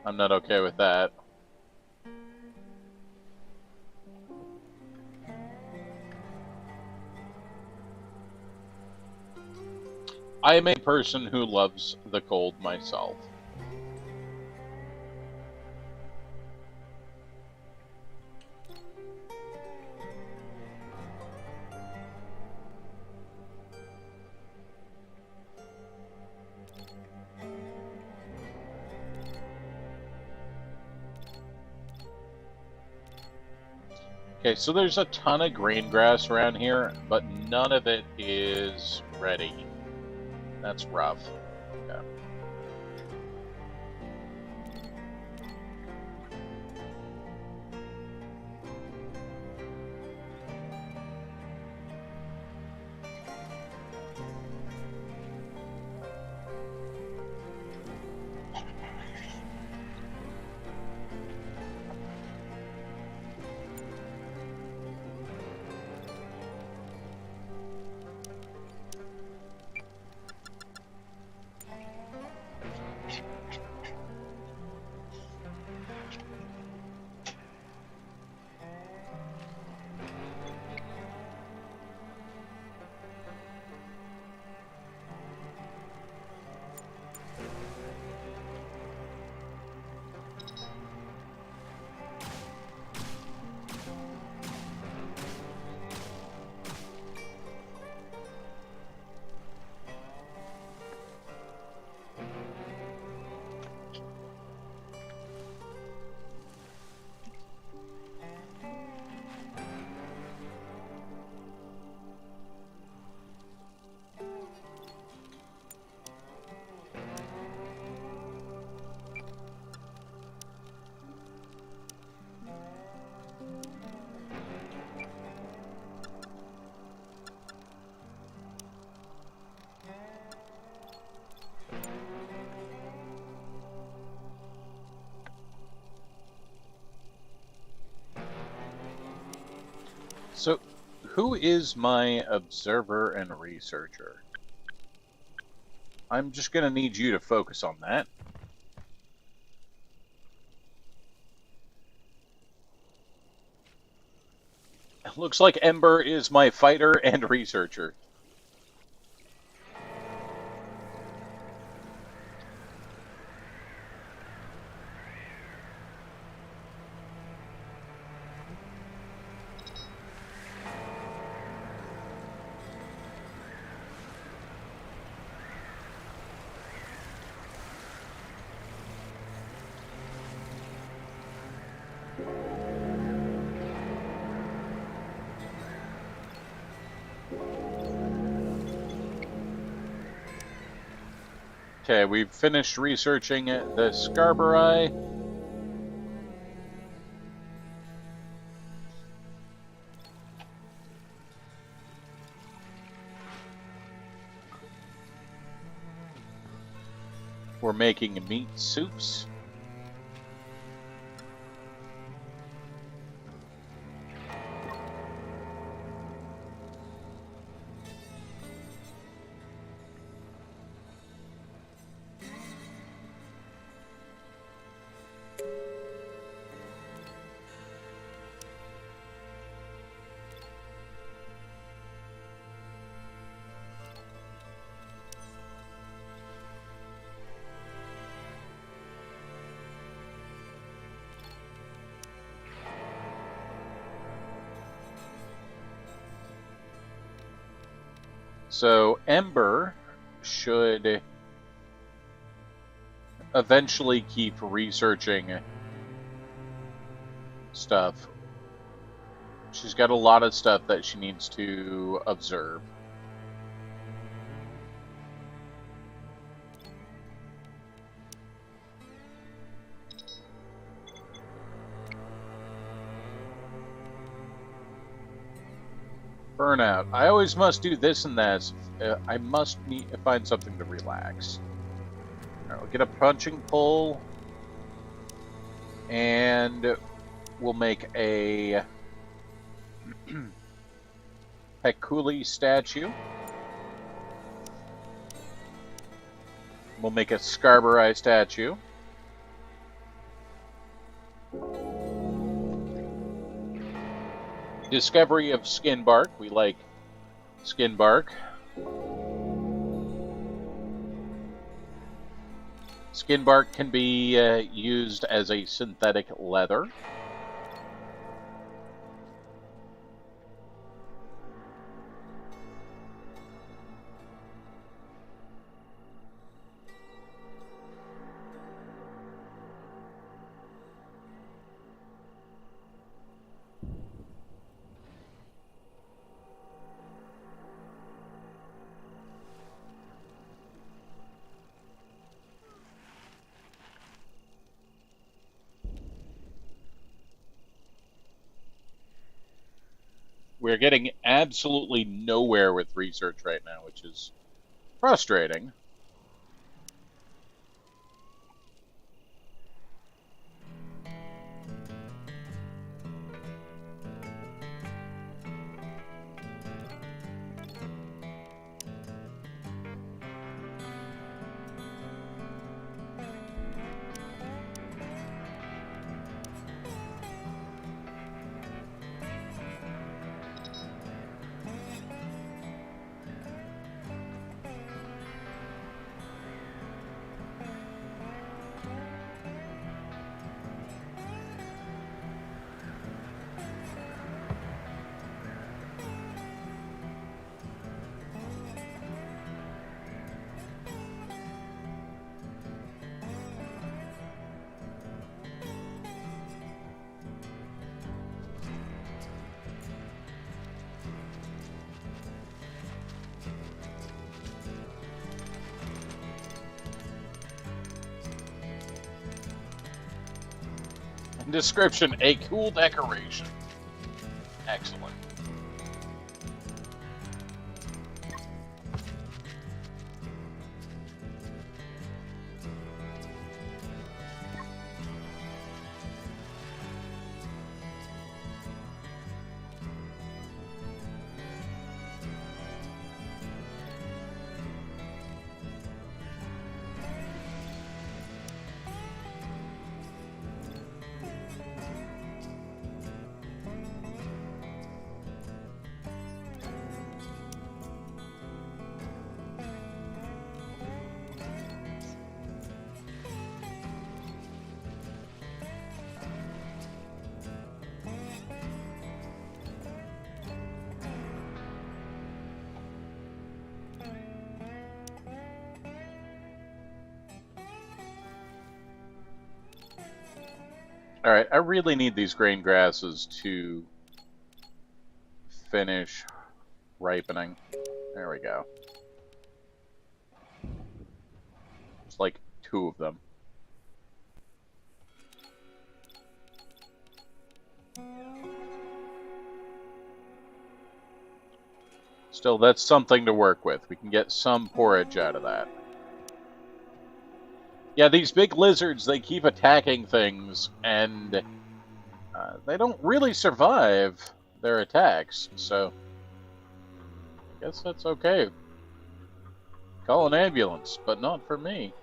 Speaker 2: I'm not okay with that. I am a person who loves the cold myself. Okay, so there's a ton of green grass around here, but none of it is ready. That's rough. Okay. So, who is my observer and researcher? I'm just going to need you to focus on that. It looks like Ember is my fighter and researcher. Okay, we've finished researching the Scarborough. We're making meat soups. So Ember should eventually keep researching stuff. She's got a lot of stuff that she needs to observe. Burnout. I always must do this and that. I must find something to relax. Alright, we'll get a punching pole. And we'll make a Hekuli statue. We'll make a Scarberai statue. Discovery of skin bark. We like skin bark. Skin bark can be used as a synthetic leather. We're getting absolutely nowhere with research right now, which is frustrating. Description: a cool decoration. Excellent. Alright, I really need these grain grasses to finish ripening. There we go. It's like 2 of them. Still, that's something to work with. We can get some porridge out of that. Yeah, these big lizards, they keep attacking things, and they don't really survive their attacks, so I guess that's okay. Call an ambulance, but not for me.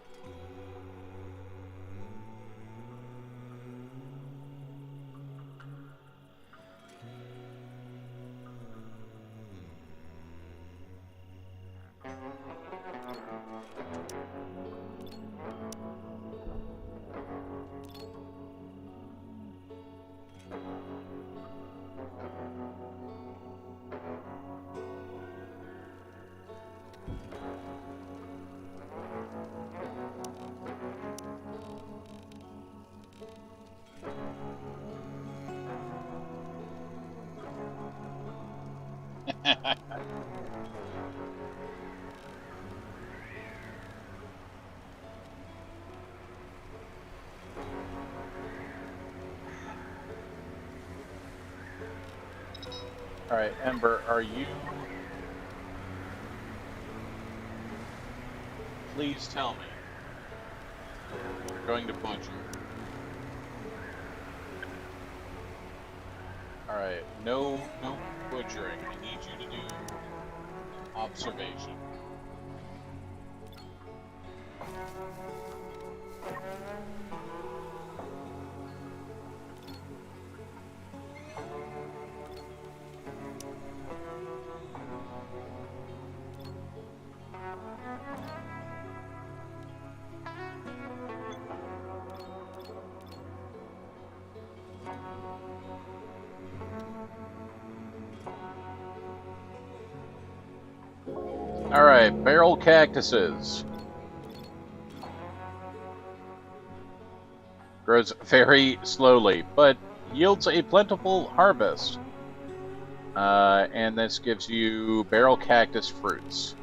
Speaker 2: Alright, Ember, are you... Please tell me. You're going to butcher. Alright, no butchering. I need you to do observation. Alright, barrel cactuses. Grows very slowly, but yields a plentiful harvest. And this gives you barrel cactus fruits.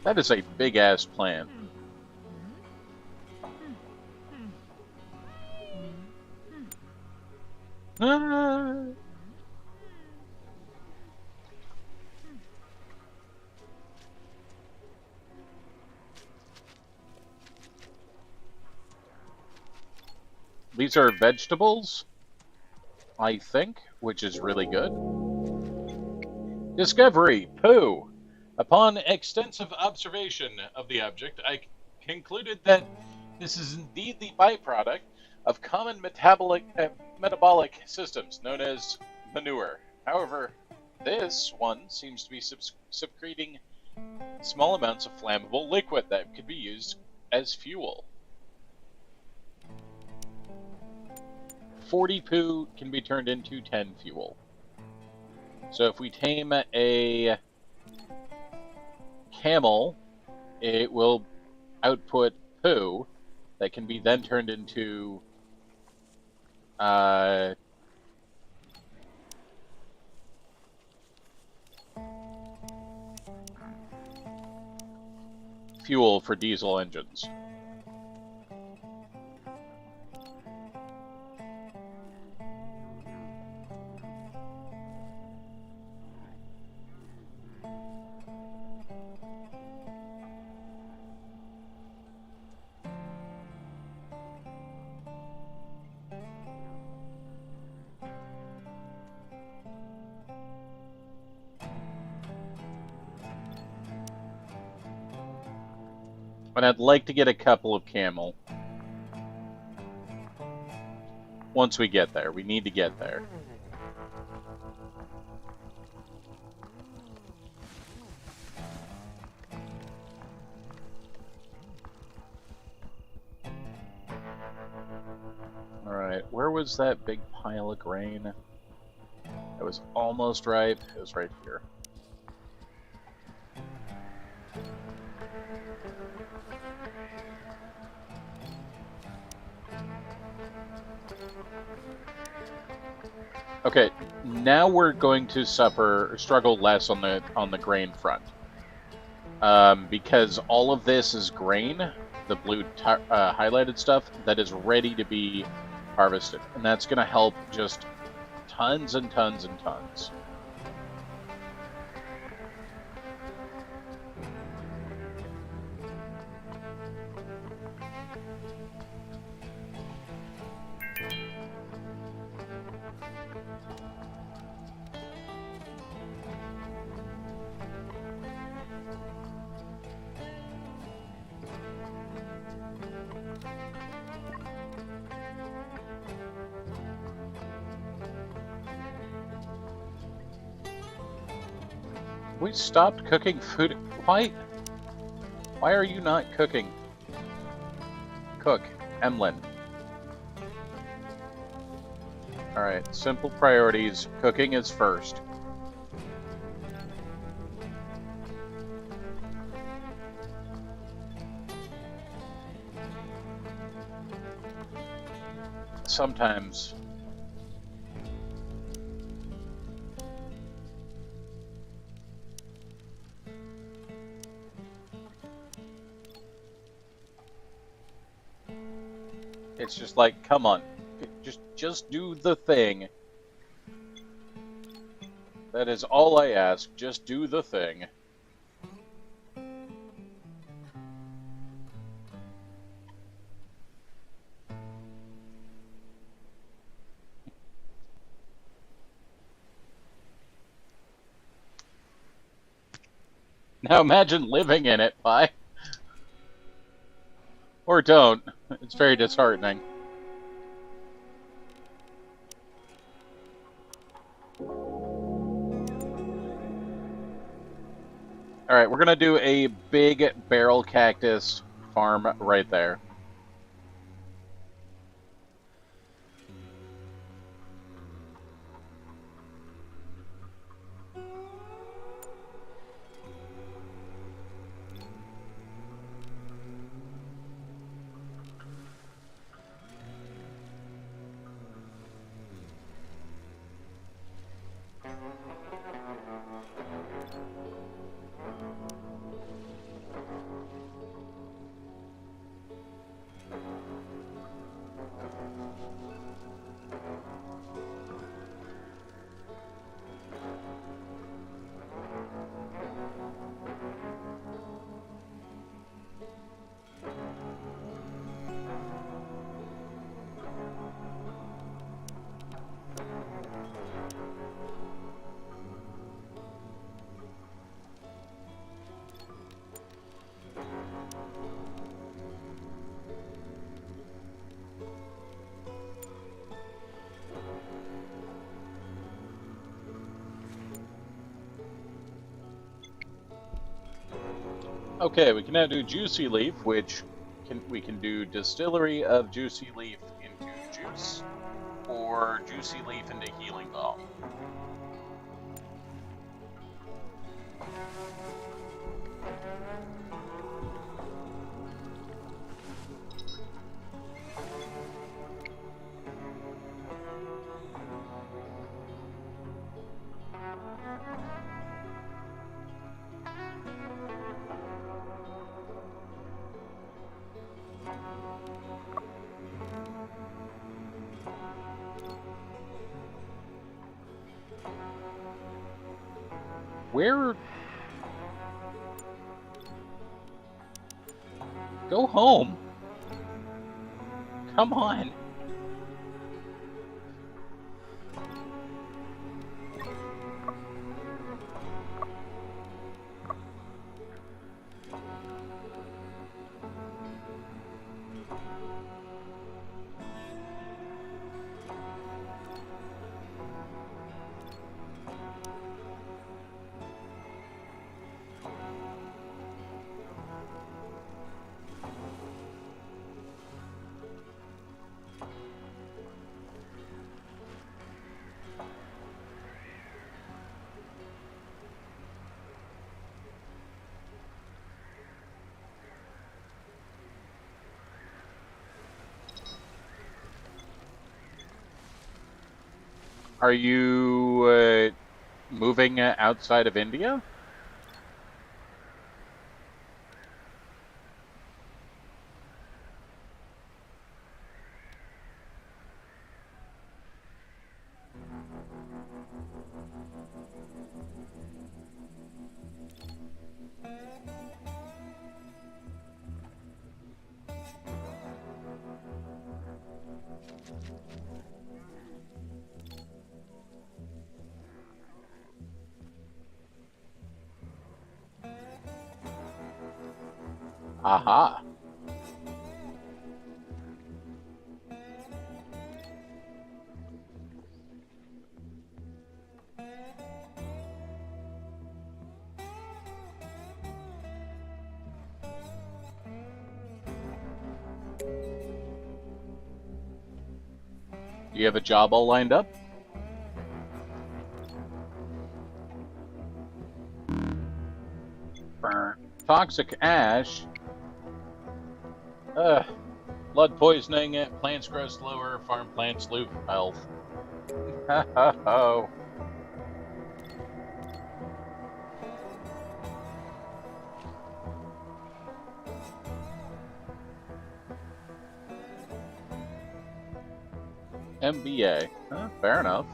Speaker 2: That is a big-ass plant. Ah. These are vegetables, I think, which is really good. Discovery, poo. Upon extensive observation of the object, I concluded that this is indeed the byproduct of common metabolic systems known as manure. However, this one seems to be secreting small amounts of flammable liquid that could be used as fuel. 40 poo can be turned into 10 fuel. So if we tame a camel, it will output poo that can be then turned into fuel for diesel engines. But I'd like to get a couple of camel. Once we get there. We need to get there. Alright, where was that big pile of grain? It was almost ripe. It was right here. Okay, now we're going to struggle less on the grain front, because all of this is grain, the blue highlighted stuff that is ready to be harvested, and that's going to help just tons and tons and tons. We stopped cooking food. Why are you not cooking? Emlyn. Alright, simple priorities. Cooking is first. Sometimes. It's just like, come on. Just do the thing. That is all I ask. Just do the thing. Now imagine living in it, Pi. Or don't. It's very disheartening. Alright, we're gonna do a big barrel cactus farm right there. Okay, we can now do Juicy Leaf, which we can do Distillery of Juicy Leaf into Juice, or Juicy Leaf into Healing Balm. Where? Go home. Come on. Are you moving outside of India? Aha. Do you have a job all lined up? Toxic ash. Blood poisoning. Plants grow slower. Farm plants lose health. Oh. MBA. Fair enough.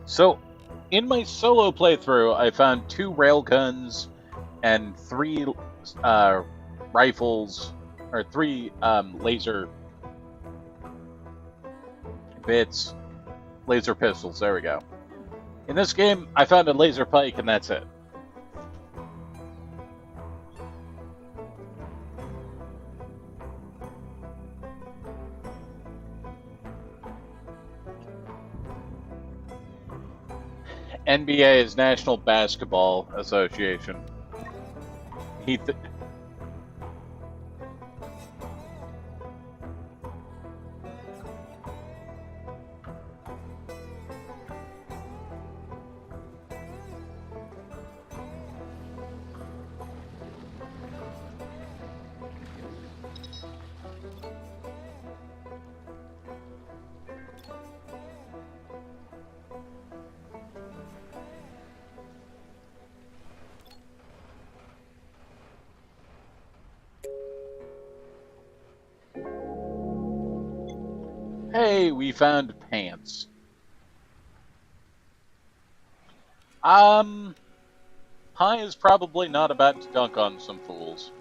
Speaker 2: So, in my solo playthrough, I found 2 railguns and 3 rifles, or 3 laser bits, laser pistols. There we go. In this game, I found a laser pike, and that's it. NBA is National Basketball Association. Hey, we found pants. Pi is probably not about to dunk on some fools.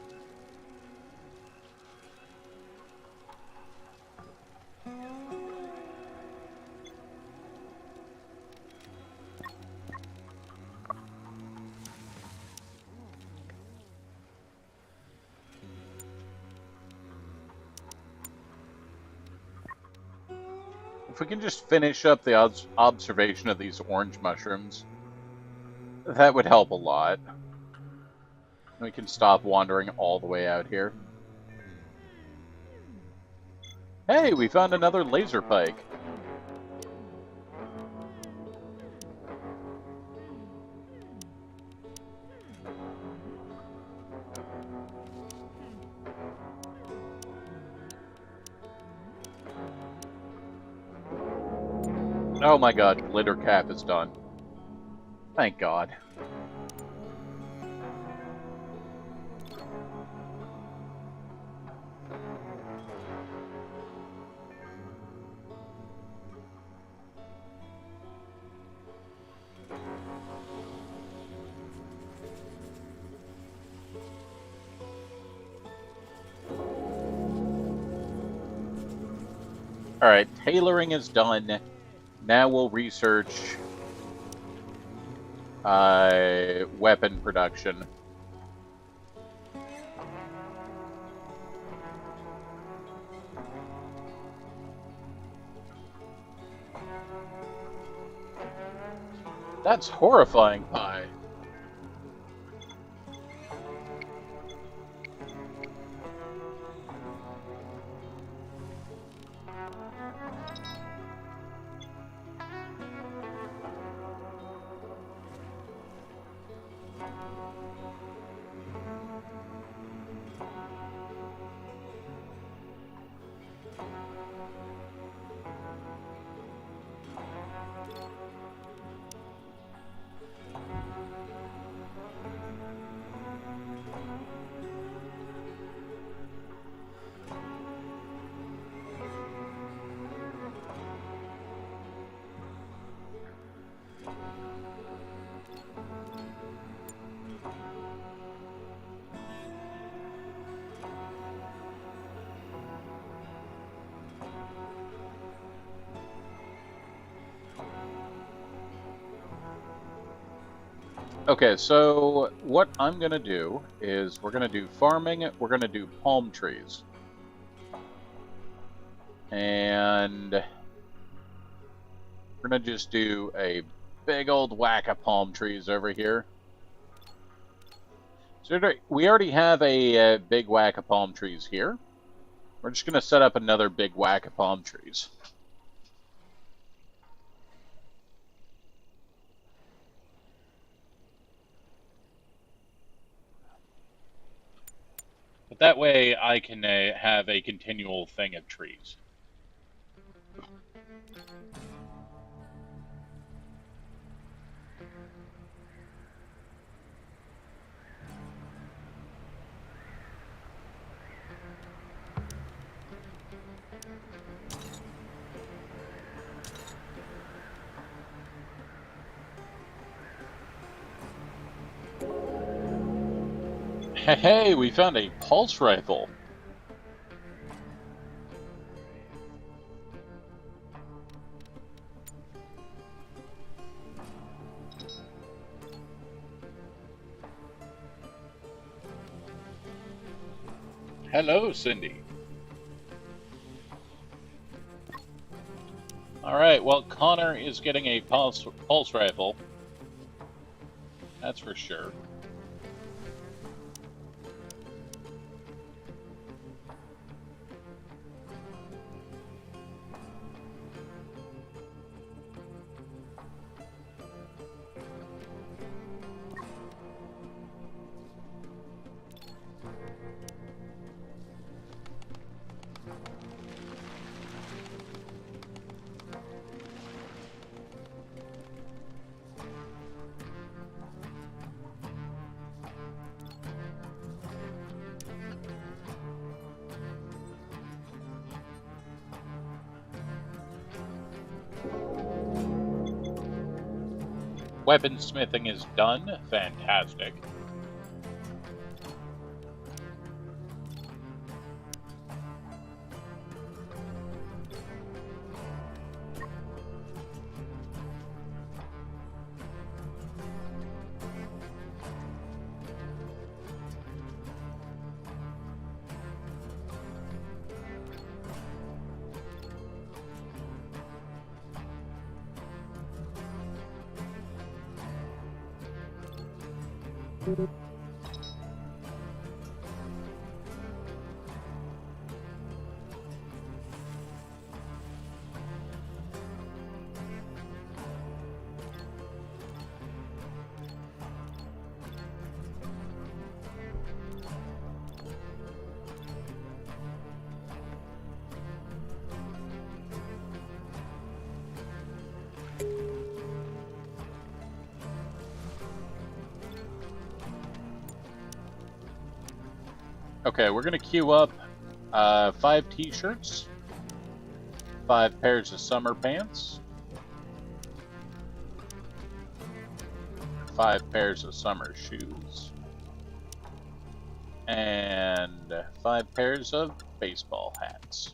Speaker 2: If we can just finish up the observation of these orange mushrooms, that would help a lot. We can stop wandering all the way out here. Hey, we found another laser pike. Oh my god, glitter cap is done. Thank God. Alright, tailoring is done. Now we'll research weapon production. That's horrifying, Pi. Okay, so what I'm going to do is we're going to do farming, we're going to do palm trees. And we're going to just do a big old whack of palm trees over here. So we already have a big whack of palm trees here. We're just going to set up another big whack of palm trees.
Speaker 1: But that way I can have a continual thing of trees.
Speaker 2: Hey, we found a pulse rifle.
Speaker 1: Hello, Cindy. Alright, well, Connor is getting a pulse rifle. That's for sure. Weaponsmithing is done. Fantastic.
Speaker 2: Okay, we're going to queue up 5 t-shirts, 5 pairs of summer pants, 5 pairs of summer shoes, and 5 pairs of baseball hats.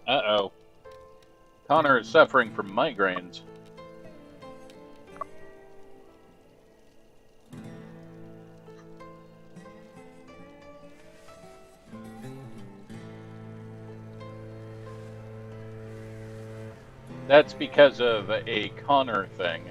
Speaker 2: Uh-oh. Connor is suffering from migraines. That's because of a Connor thing.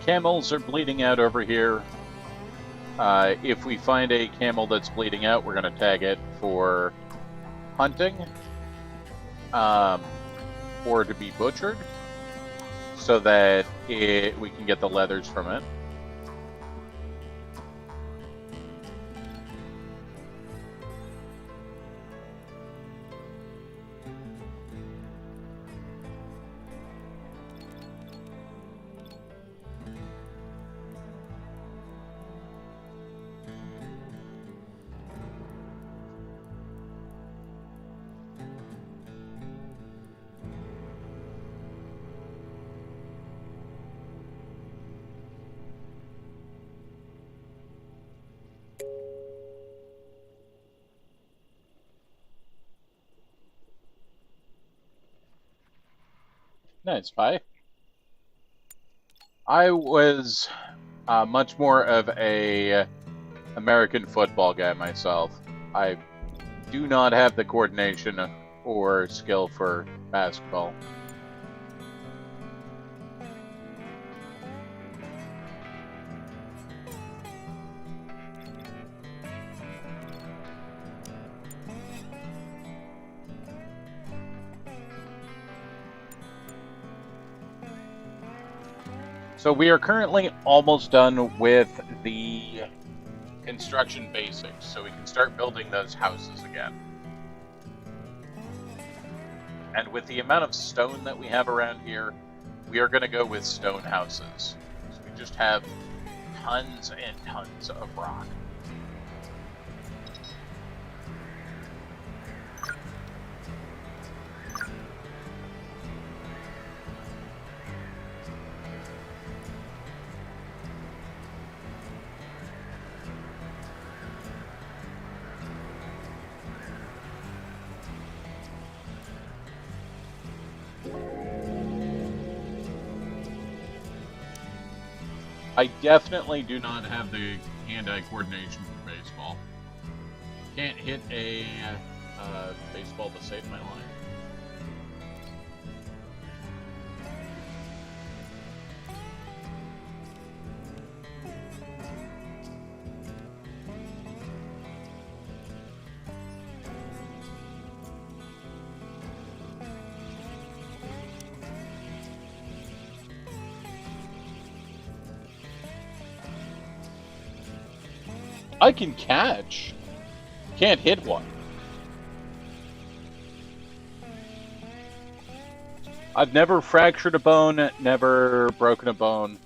Speaker 2: camels are bleeding out over here. If we find a camel that's bleeding out, we're going to tag it for hunting, or to be butchered, so that we can get the leathers from it. Nice, Pi. I was much more of a American football guy myself. I do not have the coordination or skill for basketball. So we are currently almost done with the construction basics, so we can start building those houses again. And with the amount of stone that we have around here, we are going to go with stone houses. So we just have tons and tons of rock. I definitely do not have the hand-eye coordination for baseball. Can't hit a baseball to save my life. I can catch. Can't hit one. I've never fractured a bone, never broken a bone.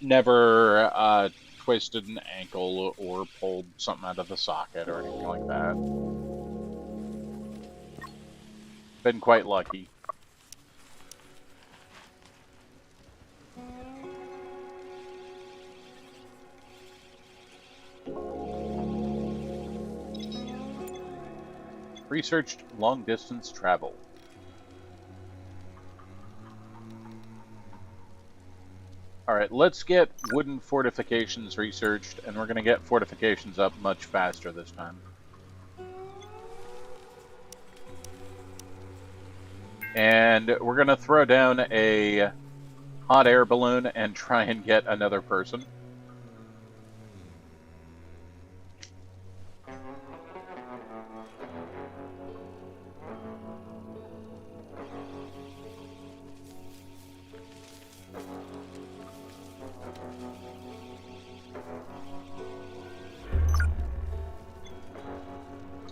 Speaker 2: Never twisted an ankle or pulled something out of the socket or anything like that. Been quite lucky. Researched long-distance travel. Alright, let's get wooden fortifications researched, and we're going to get fortifications up much faster this time. And we're going to throw down a hot air balloon and try and get another person.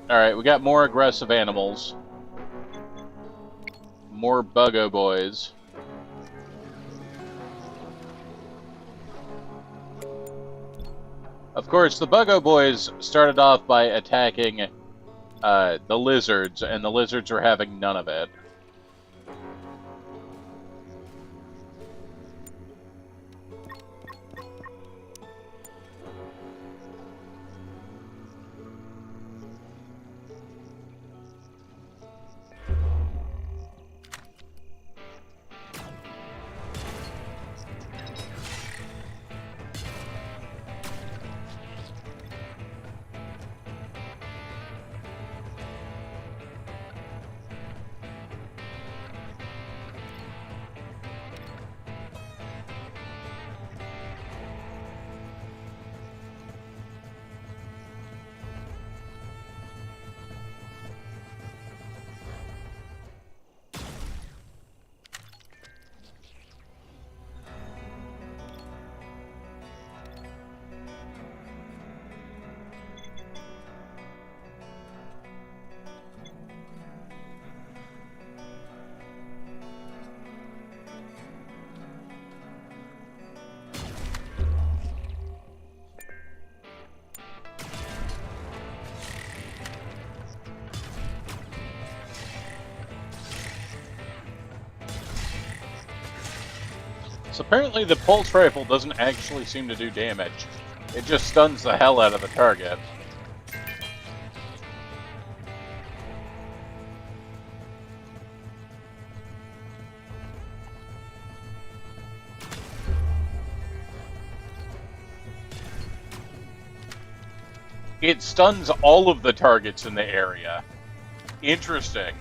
Speaker 2: Alright, we got more aggressive animals. More buggo boys. Of course, the buggo boys started off by attacking the lizards, and the lizards were having none of it. So apparently the pulse rifle doesn't actually seem to do damage. It just stuns the hell out of the target. It stuns all of the targets in the area. Interesting.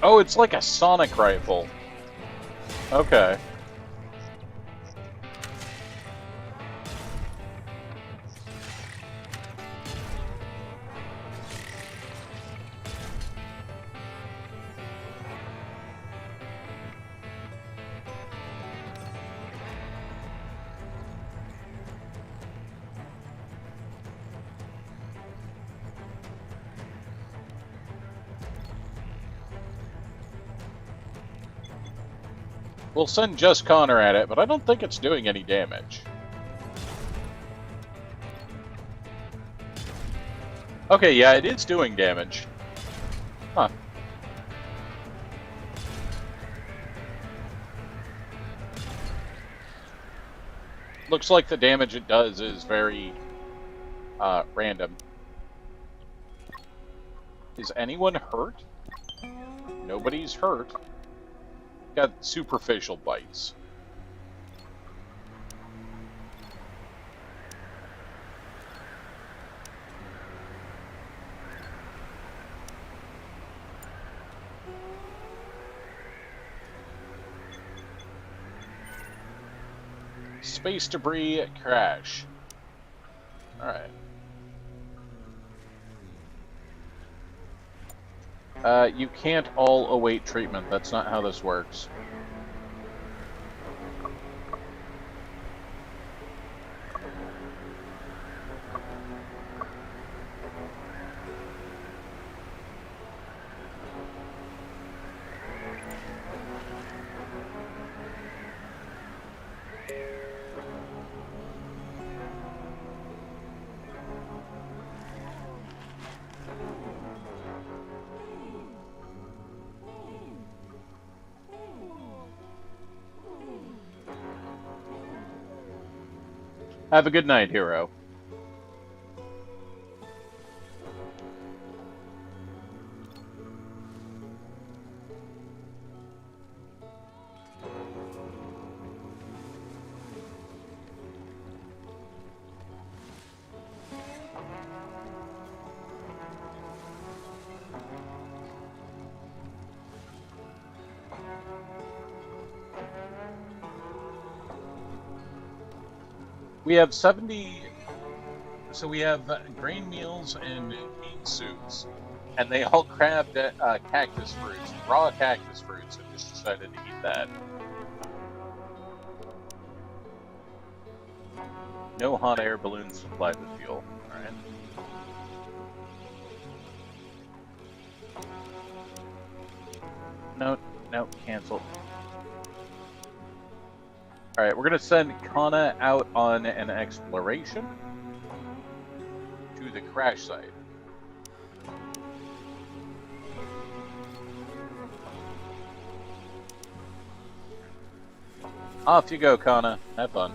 Speaker 2: Oh, it's like a sonic rifle. Okay. We'll send Just Connor at it, but I don't think it's doing any damage. Okay, yeah, it is doing damage. Huh. Looks like the damage it does is very random. Is anyone hurt? Nobody's hurt. Got superficial bites. Space debris crash. Alright. You can't all await treatment. That's not how this works. Have a good night, hero. We have 70... So we have grain meals and meat soups. And they all grabbed cactus fruits, raw cactus fruits, and just decided to eat that. No hot air balloons supplied with fuel. Alright. No, cancel. Alright, we're going to send Kana out on an exploration to the crash site. Off you go, Kana. Have fun.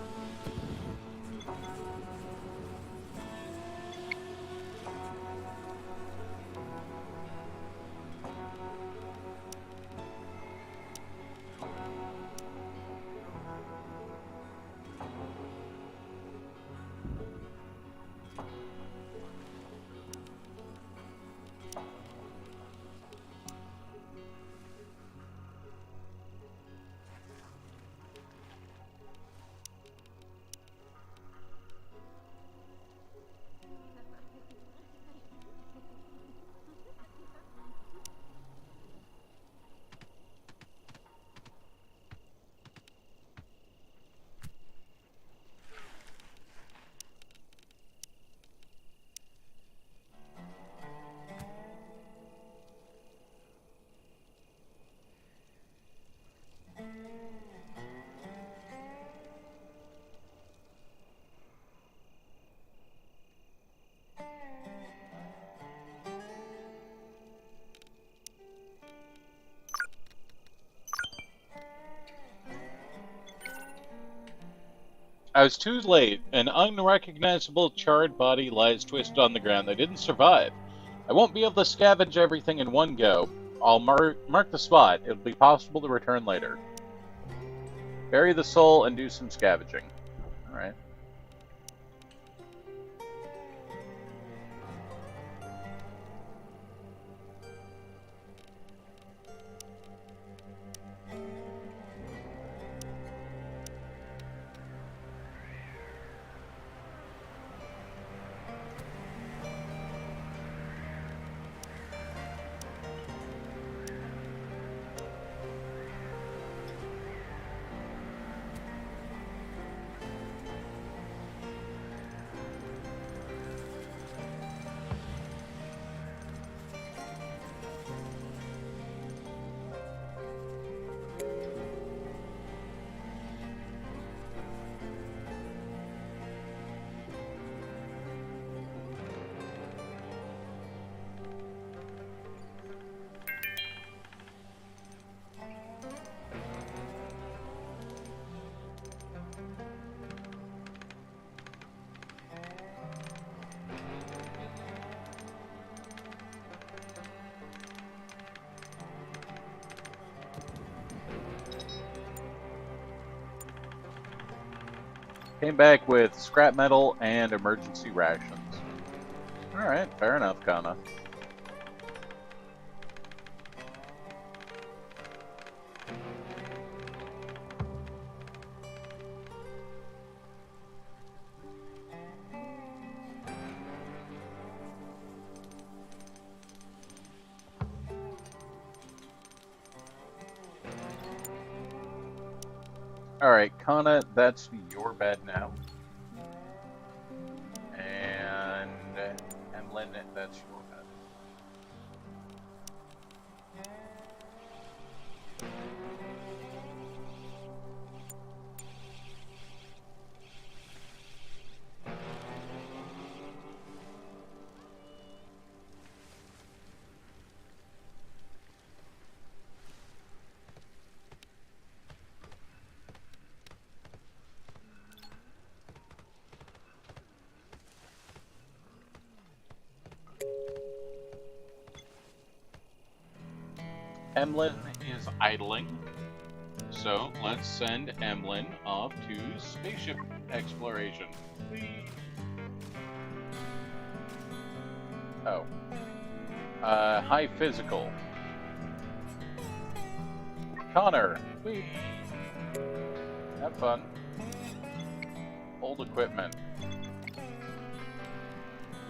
Speaker 2: I was too late. An unrecognizable charred body lies twisted on the ground. They didn't survive. I won't be able to scavenge everything in one go. I'll mark the spot. It'll be possible to return later. Bury the soul and do some scavenging. Alright. Came back with scrap metal and emergency rations. Alright, fair enough, Kana. Alright, Kana, that's your bed now. And Emlyn, that's your bed. Emlyn is idling, so let's send Emlyn off to spaceship exploration. Whee! Oh. High physical. Connor. Whee! Have fun. Old equipment.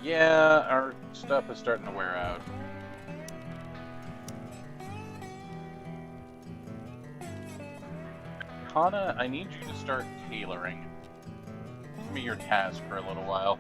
Speaker 2: Yeah, our stuff is starting to wear out. Kana, I need you to start tailoring. Give me your task for a little while.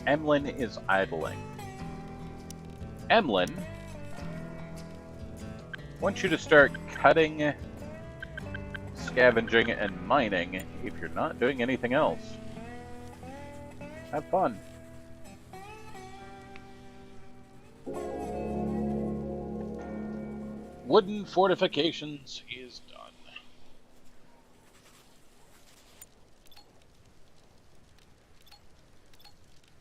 Speaker 2: Emlyn is idling. Emlyn, I want you to start cutting, scavenging, and mining if you're not doing anything else. Have fun. Wooden fortifications is done.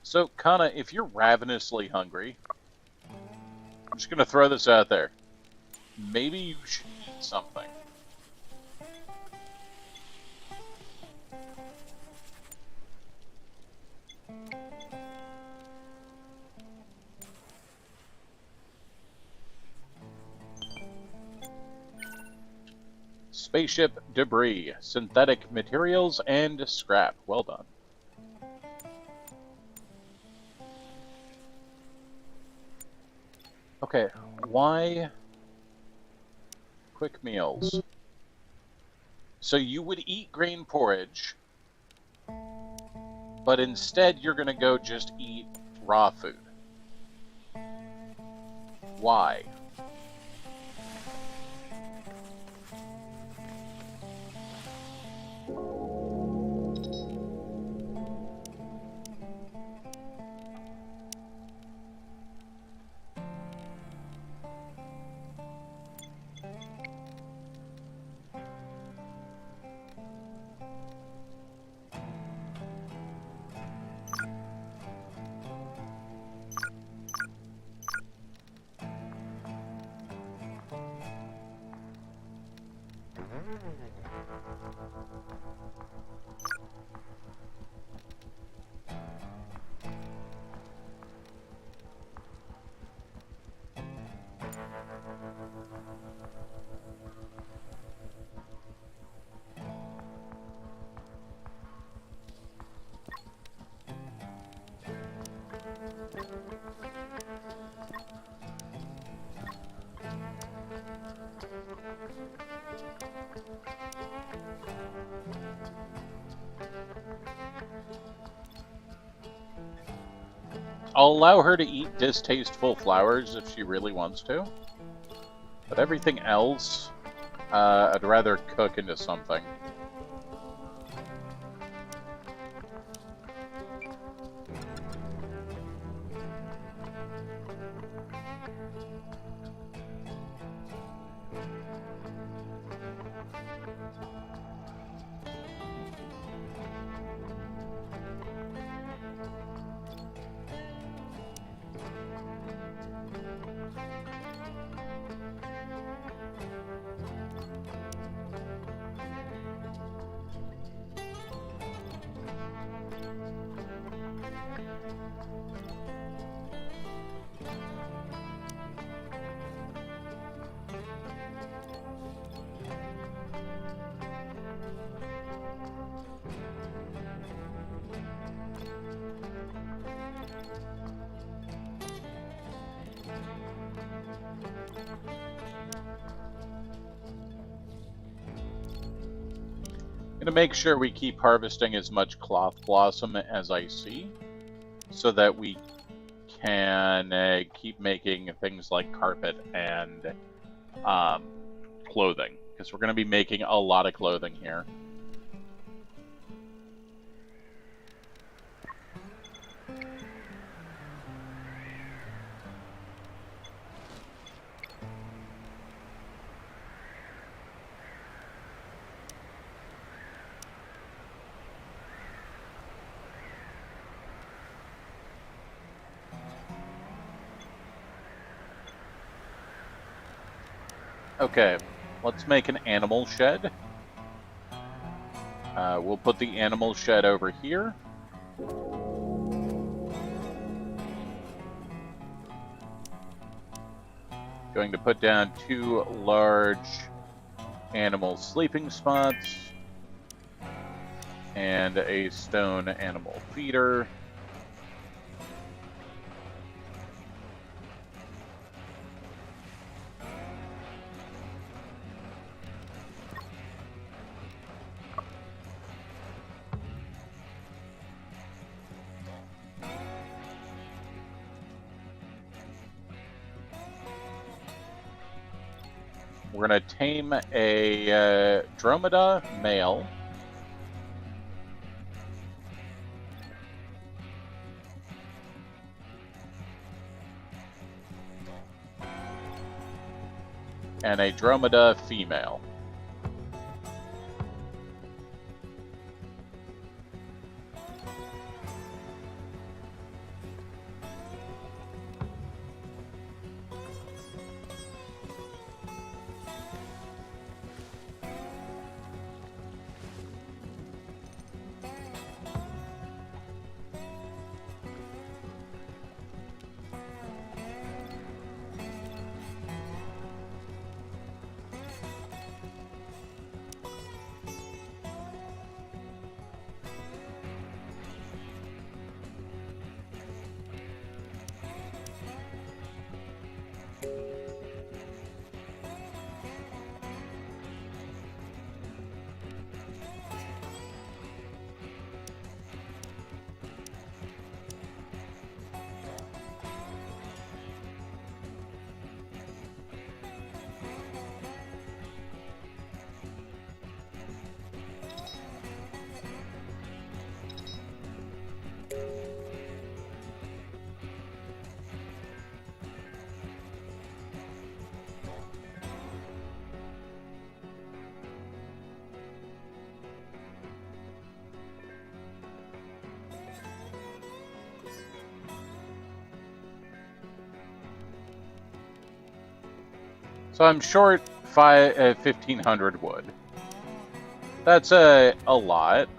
Speaker 2: So, Kana, if you're ravenously hungry, I'm just going to throw this out there. Maybe you should eat something. Spaceship debris, synthetic materials, and scrap. Well done. Okay, why quick meals? So you would eat grain porridge, but instead you're going to go just eat raw food. Why? I'll allow her to eat distasteful flowers if she really wants to. But everything else, I'd rather cook into something. I'm going to make sure we keep harvesting as much cloth blossom as I see, so that we can keep making things like carpet and clothing, because we're going to be making a lot of clothing here. Okay, let's make an animal shed. We'll put the animal shed over here. Going to put down 2 large animal sleeping spots and a stone animal feeder. We're going to tame a Dromeda male. And a Dromeda female. So I'm short 1,500 wood. That's a lot.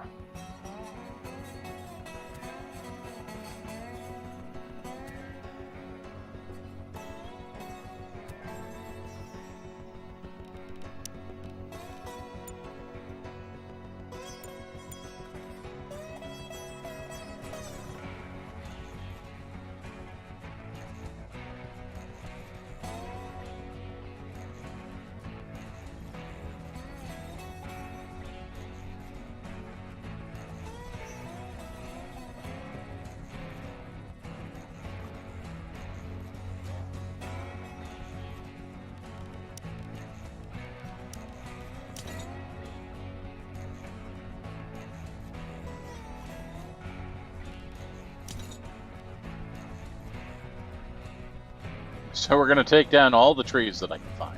Speaker 2: So we're going to take down all the trees that I can find.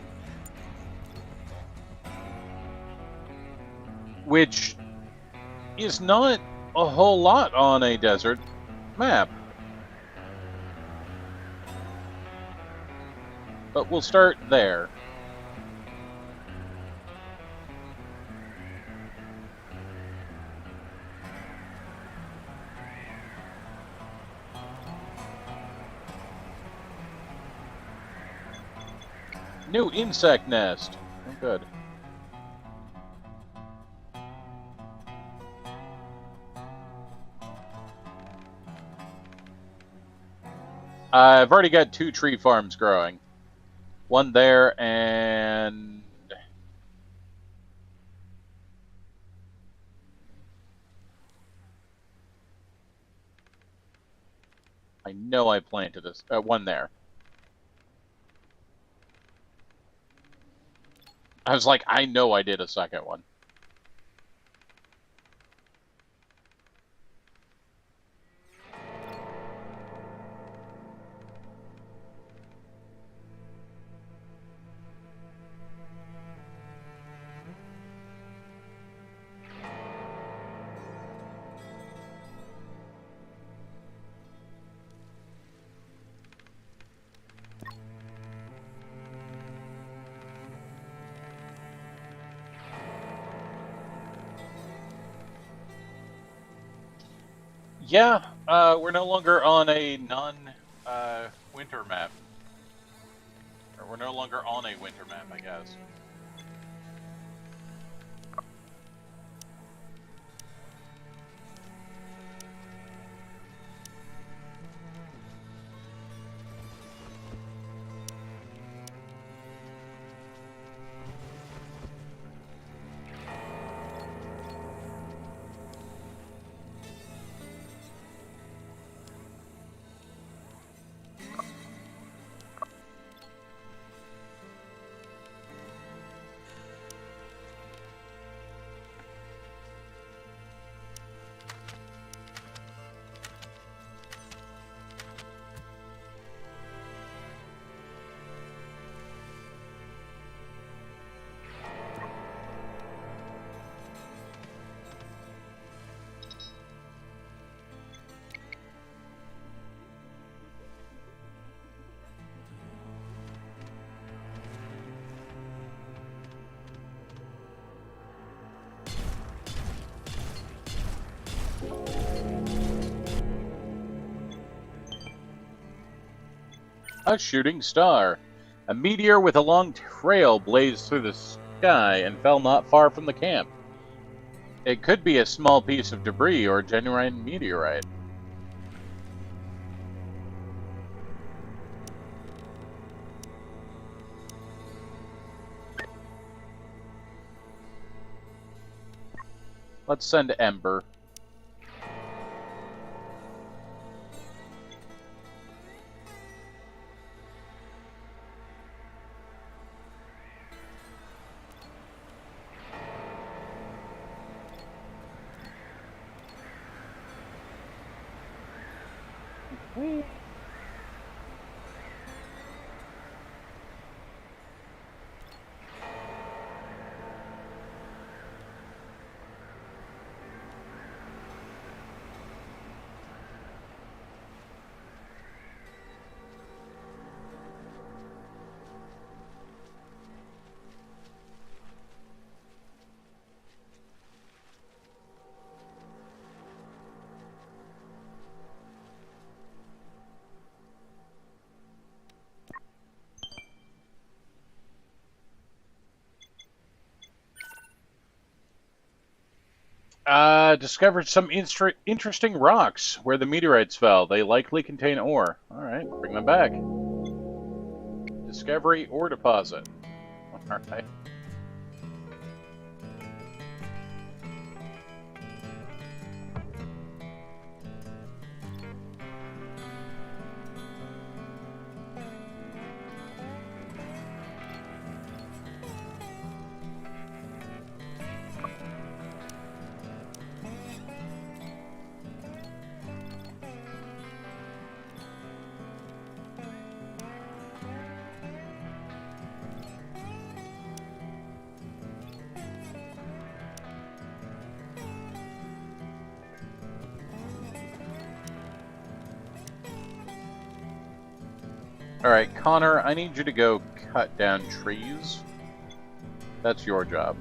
Speaker 2: Which is not a whole lot on a desert map. But we'll start there. New insect nest. Oh, good. I've already got 2 tree farms growing. One there and... I know I planted this. One there. I was like, I know I did a second one. Yeah, we're no longer on a non-winter map. Or we're no longer on a winter map, I guess. A shooting star. A meteor with a long trail blazed through the sky and fell not far from the camp. It could be a small piece of debris or a genuine meteorite. Let's send Ember. Discovered some interesting rocks where the meteorites fell. They likely contain ore. All right, bring them back. Discovery ore deposit. All right. Alright, Connor, I need you to go cut down trees. That's your job.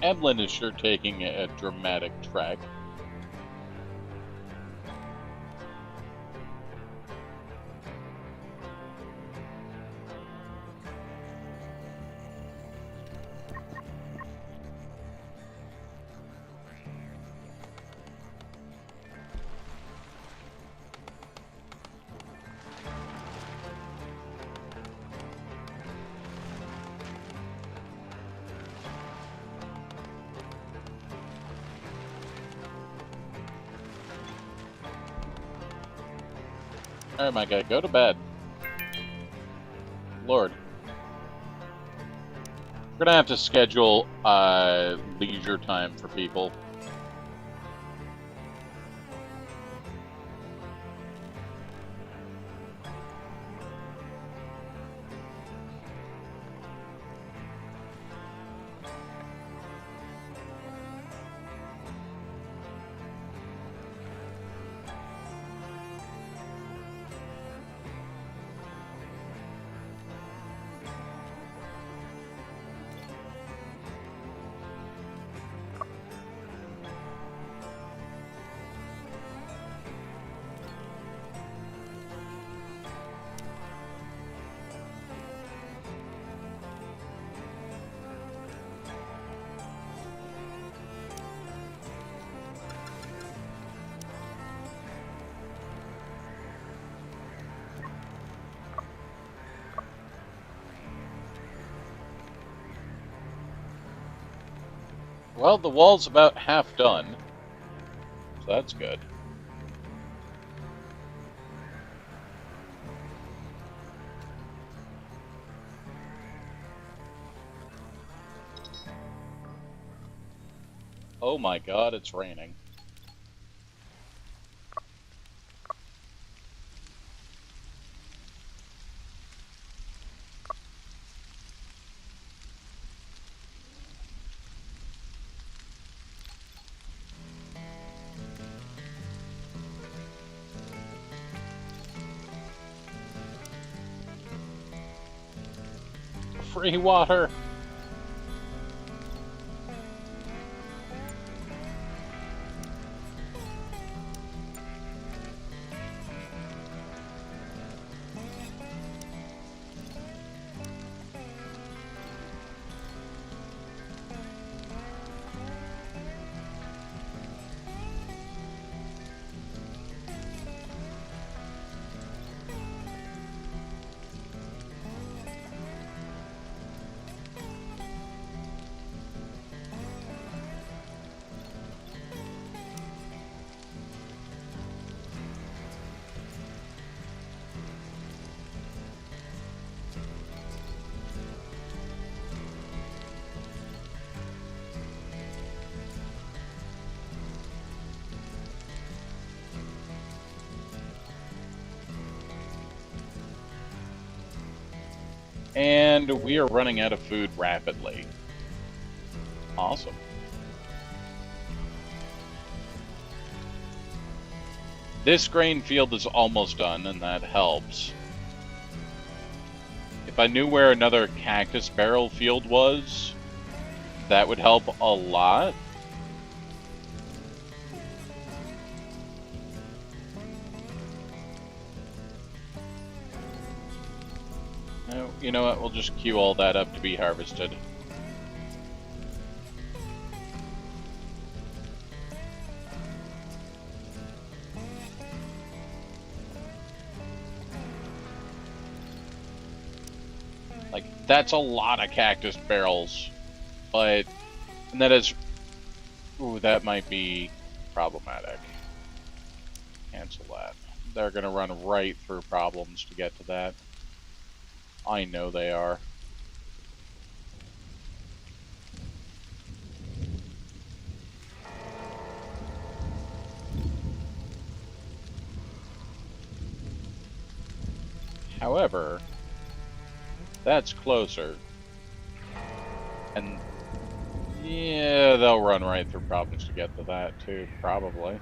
Speaker 2: Emlyn is sure taking a dramatic track. Alright, my guy, go to bed. Lord. We're gonna have to schedule leisure time for people. Well, the wall's about half done, so that's good. Oh my god, it's raining. Free water! And we are running out of food rapidly. Awesome. This grain field is almost done, and that helps. If I knew where another cactus barrel field was, that would help a lot. No, you know what? We'll just queue all that up to be harvested. Like, that's a lot of cactus barrels, but, and that is, ooh, that might be problematic. Cancel that. They're gonna run right through problems to get to that. I know they are. However, that's closer. And yeah, they'll run right through problems to get to that too, probably.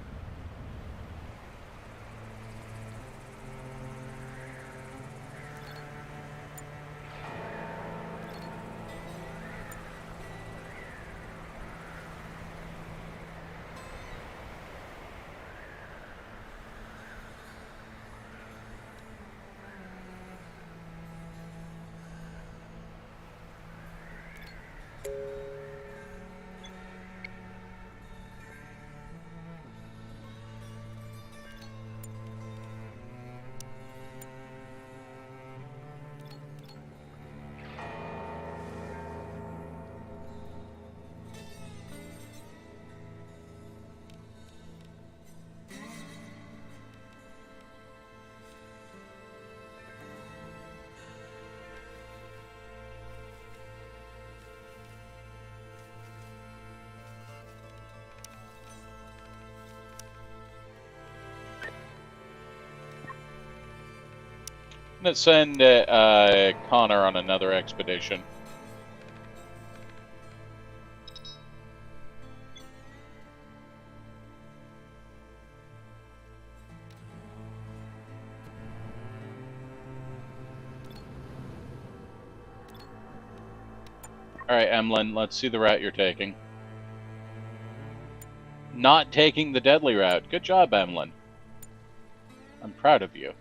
Speaker 2: gonna send Connor on another expedition. Alright, Emlyn, let's see the route you're taking. Not taking the deadly route. Good job, Emlyn. I'm proud of you.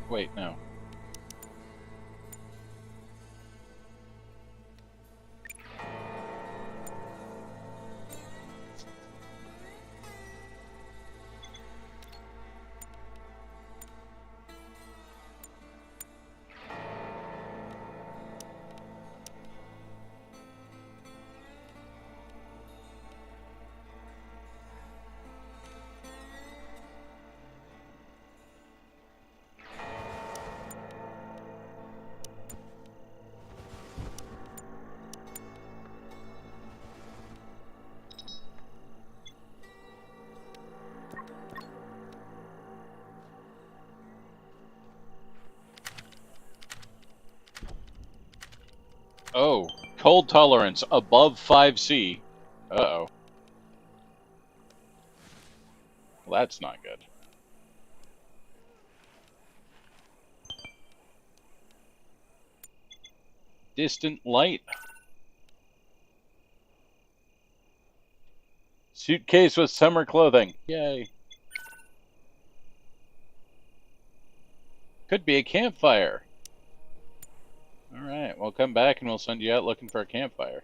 Speaker 2: Wait, no. Oh, cold tolerance above 5C. Uh-oh. Well, that's not good. Distant light. Suitcase with summer clothing. Yay. Could be a campfire. Alright, we'll come back and we'll send you out looking for a campfire.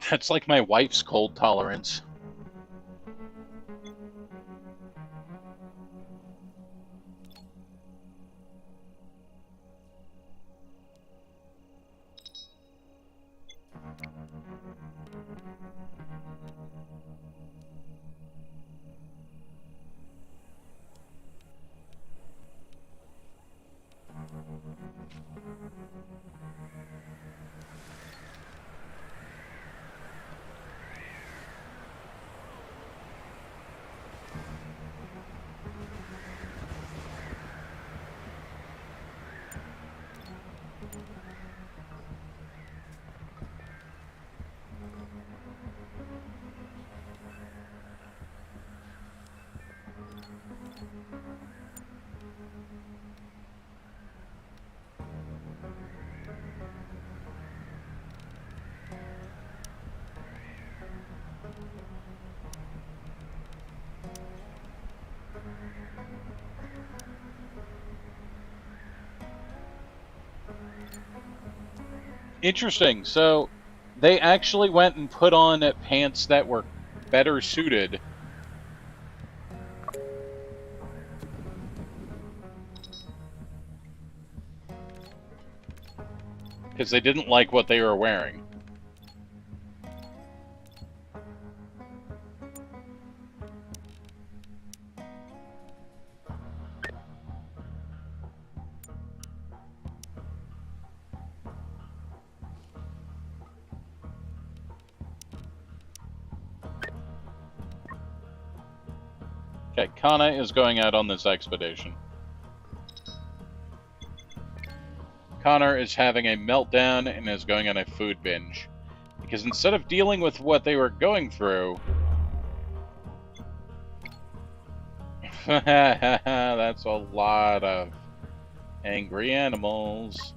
Speaker 2: That's like my wife's cold tolerance. Interesting. So, they actually went and put on pants that were better suited. Because they didn't like what they were wearing. Okay, Kana is going out on this expedition. Connor is having a meltdown and is going on a food binge. Because instead of dealing with what they were going through... That's a lot of angry animals.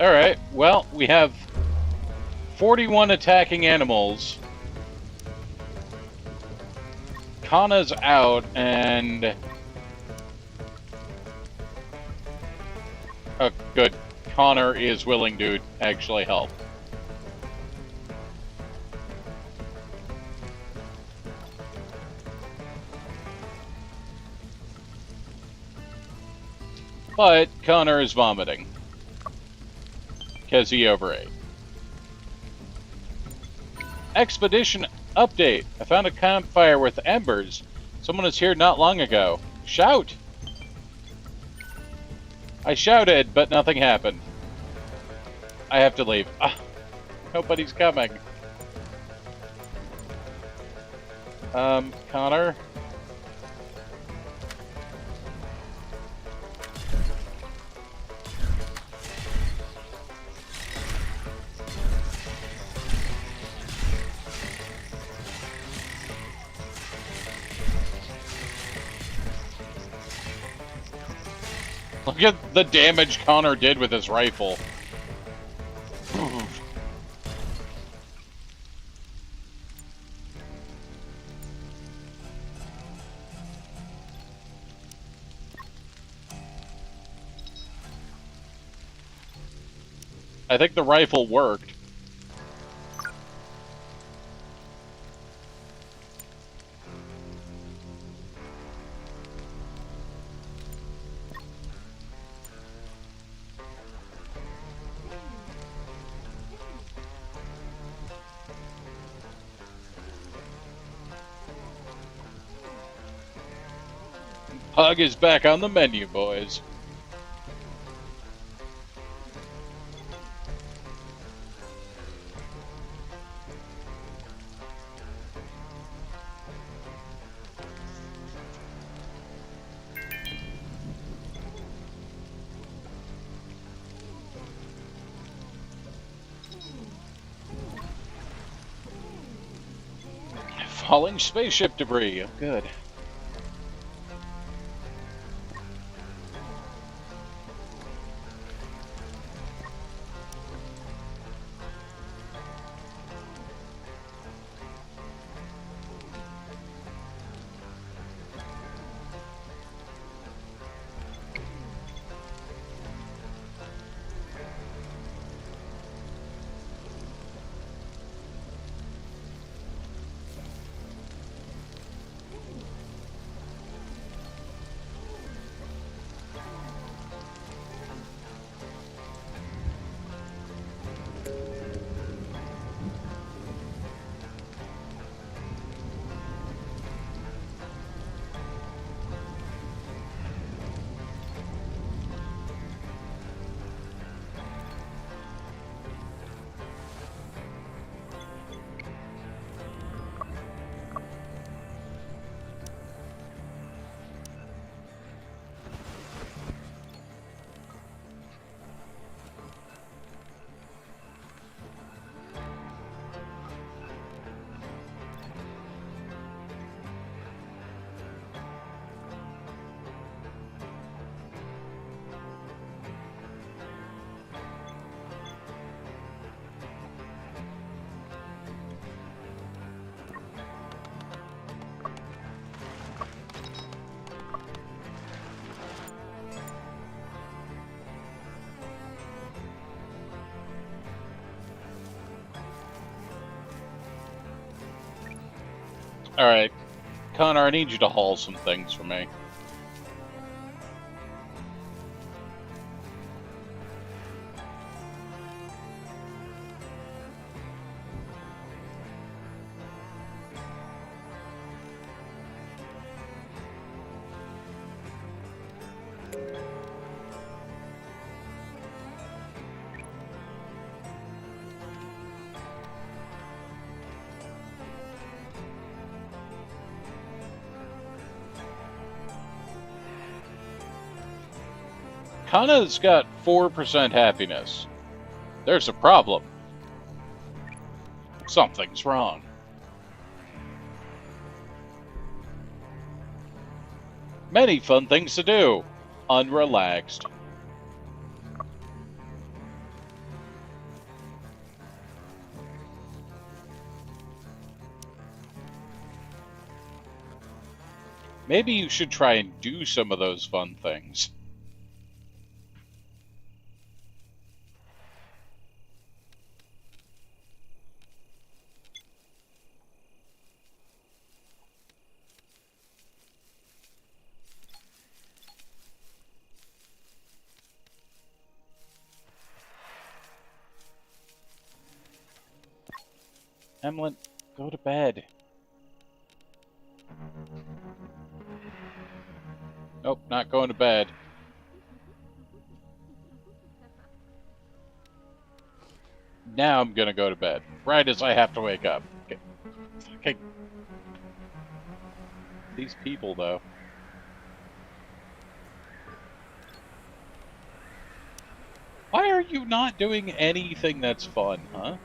Speaker 2: Alright, well, we have 41 attacking animals. Kana's out, and... Oh, good. Connor is willing to actually help. But Connor is vomiting. Because he overate. Expedition update. I found a campfire with embers. Someone was here not long ago. Shout! I shouted, but nothing happened. I have to leave. Ah, nobody's coming. Connor? Look at the damage Connor did with his rifle. I think the rifle worked. Pug is back on the menu, boys. Falling spaceship debris. Oh, good. Alright. Connor, I need you to haul some things for me. Kana's got 4% happiness. There's a problem. Something's wrong. Many fun things to do. Unrelaxed. Maybe you should try and do some of those fun things. Emlyn, go to bed. Nope, not going to bed. Now I'm gonna go to bed, right as I have to wake up. Okay. These people, though. Why are you not doing anything that's fun, huh?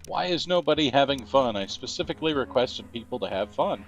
Speaker 2: Why is nobody having fun? I specifically requested people to have fun.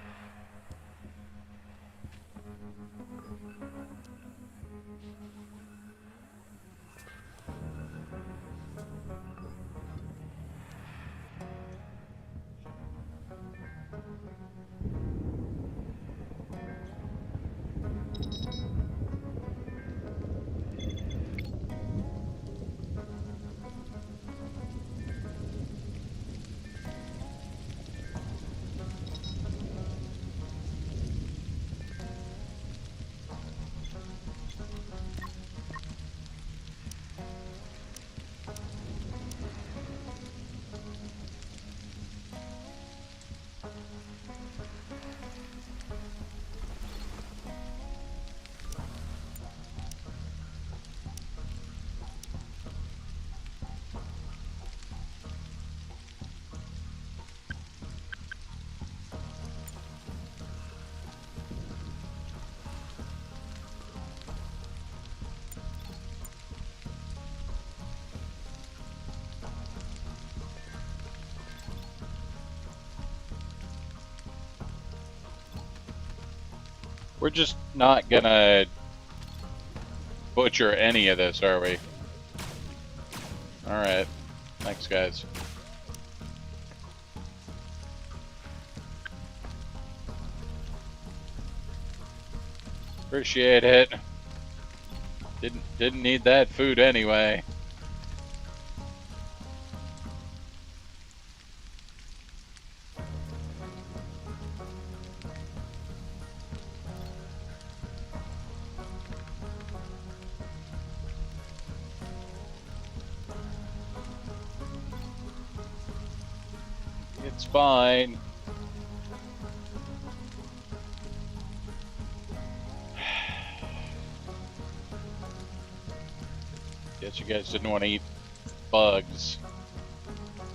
Speaker 2: We're just not gonna butcher any of this, are we? Alright. Thanks, guys. Appreciate it. Didn't need that food anyway. It's fine. Guess you guys didn't want to eat bugs.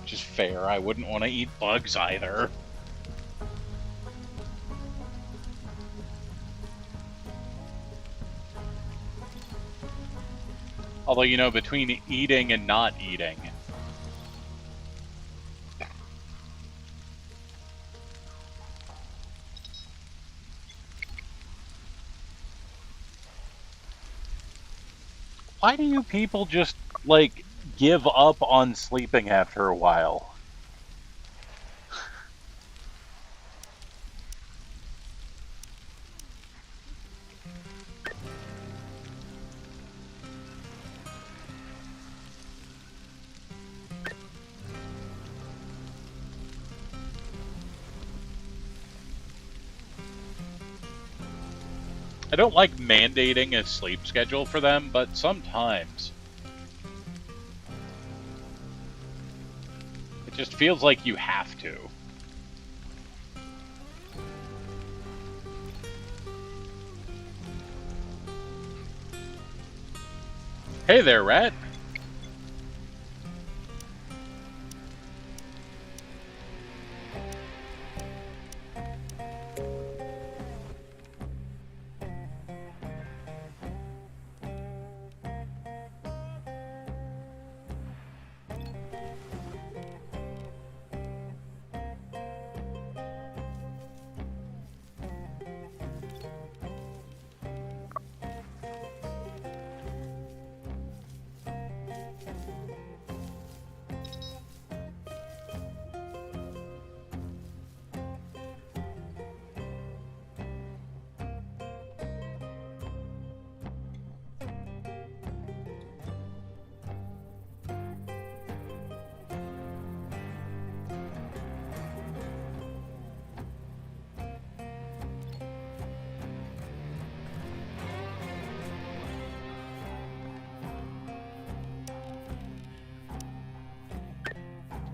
Speaker 2: Which is fair. I wouldn't want to eat bugs either. Although, you know, between eating and not eating. Why do you people just, like, give up on sleeping after a while? I don't like mandating a sleep schedule for them, but sometimes it just feels like you have to. Hey there, rat.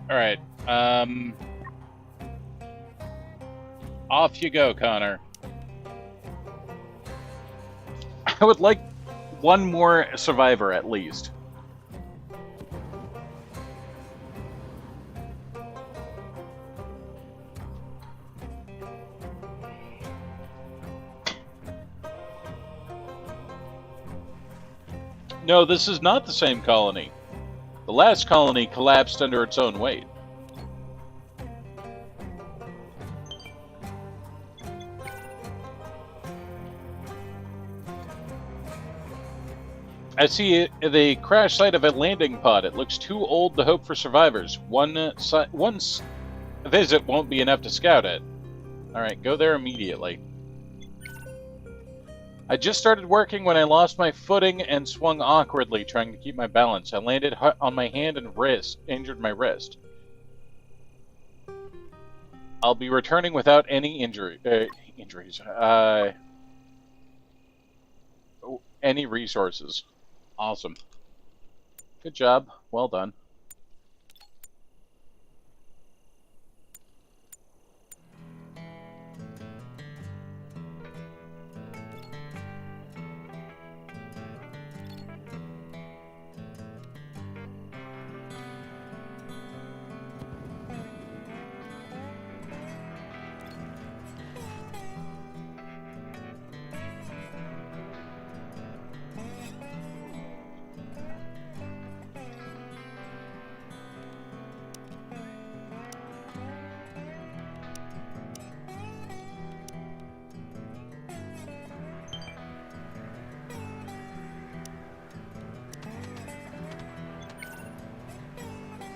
Speaker 2: All right. Off you go, Connor. I would like one more survivor at least. No, this is not the same colony. The last colony collapsed under its own weight. I see the crash site of a landing pod. It looks too old to hope for survivors. One visit won't be enough to scout it. Alright, go there immediately. I just started working when I lost my footing and swung awkwardly, trying to keep my balance. I landed on my hand and injured my wrist. I'll be returning without any injuries. Any resources. Awesome. Good job. Well done.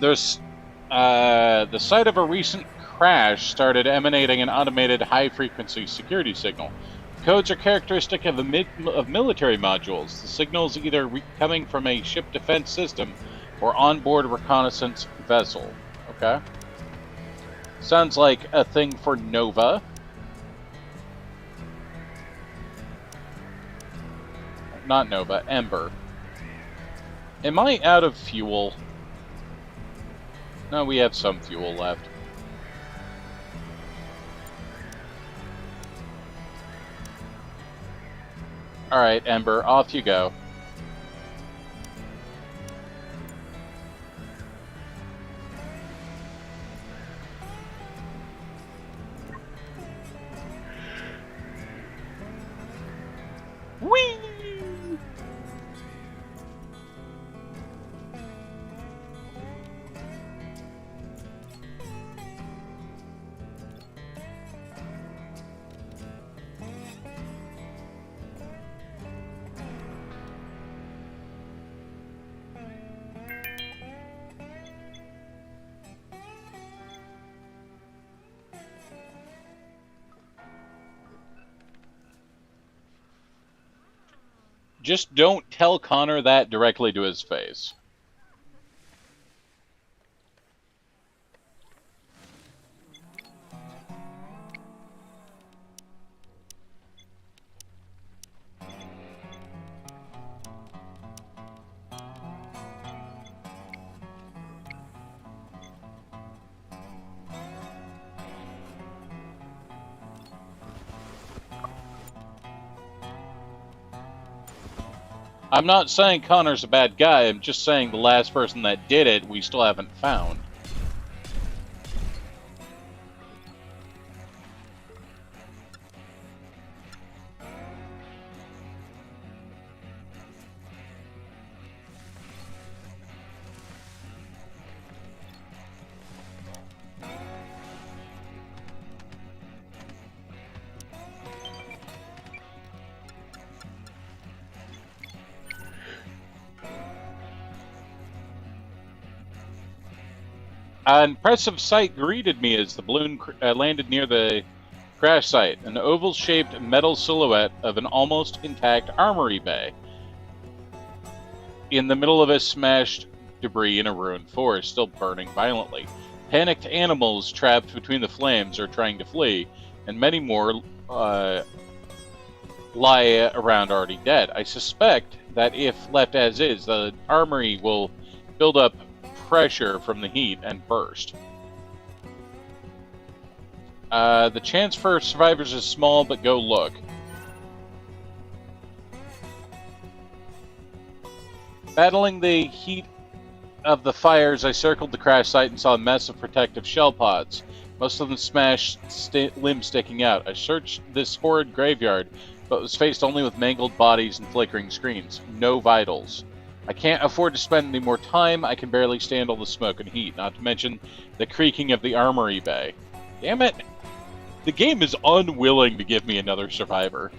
Speaker 2: There's the site of a recent crash started emanating an automated high-frequency security signal. Codes are characteristic of military modules. The signal is either coming from a ship defense system or onboard reconnaissance vessel. Okay. Sounds like a thing for Nova. Not Nova, Ember. Am I out of fuel? No, we have some fuel left. Alright, Ember, off you go. Whee! Just don't tell Connor that directly to his face. I'm not saying Connor's a bad guy, I'm just saying the last person that did it we still haven't found. An impressive sight greeted me as the balloon landed near the crash site, an oval-shaped metal silhouette of an almost intact armory bay. In the middle of a smashed debris in a ruined forest, still burning violently. Panicked animals trapped between the flames are trying to flee, and many more lie around already dead. I suspect that if left as is, the armory will build up pressure from the heat and burst. The chance for survivors is small, but go look. Battling the heat of the fires, I circled the crash site and saw a mess of protective shell pods, most of them smashed, limbs sticking out. I searched this horrid graveyard, but was faced only with mangled bodies and flickering screens. No vitals. I can't afford to spend any more time. I can barely stand all the smoke and heat, not to mention the creaking of the armory bay. Damn it! The game is unwilling to give me another survivor.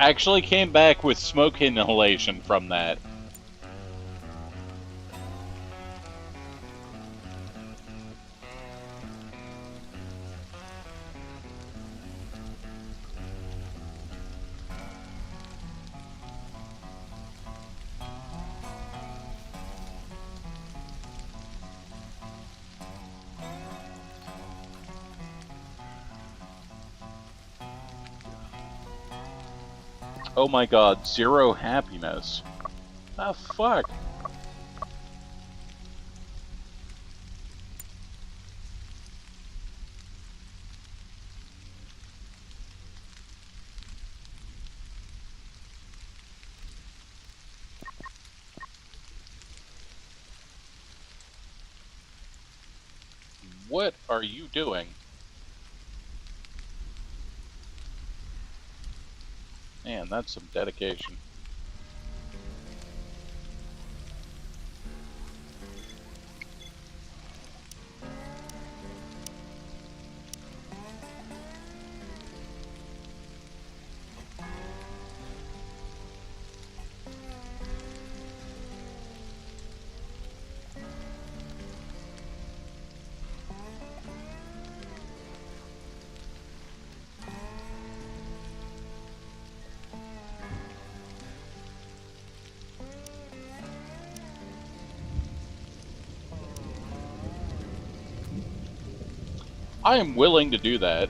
Speaker 2: Actually came back with smoke inhalation from that. Oh my god, 0 happiness. Ah, fuck. What are you doing? Man, that's some dedication. I am willing to do that.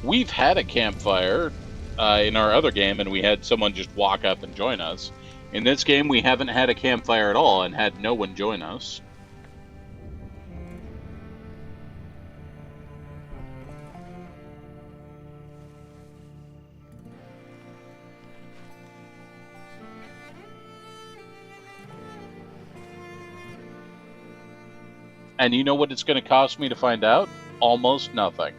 Speaker 2: We've had a campfire in our other game, and we had someone just walk up and join us. In this game, we haven't had a campfire at all and had no one join us. And you know what it's going to cost me to find out? Almost nothing.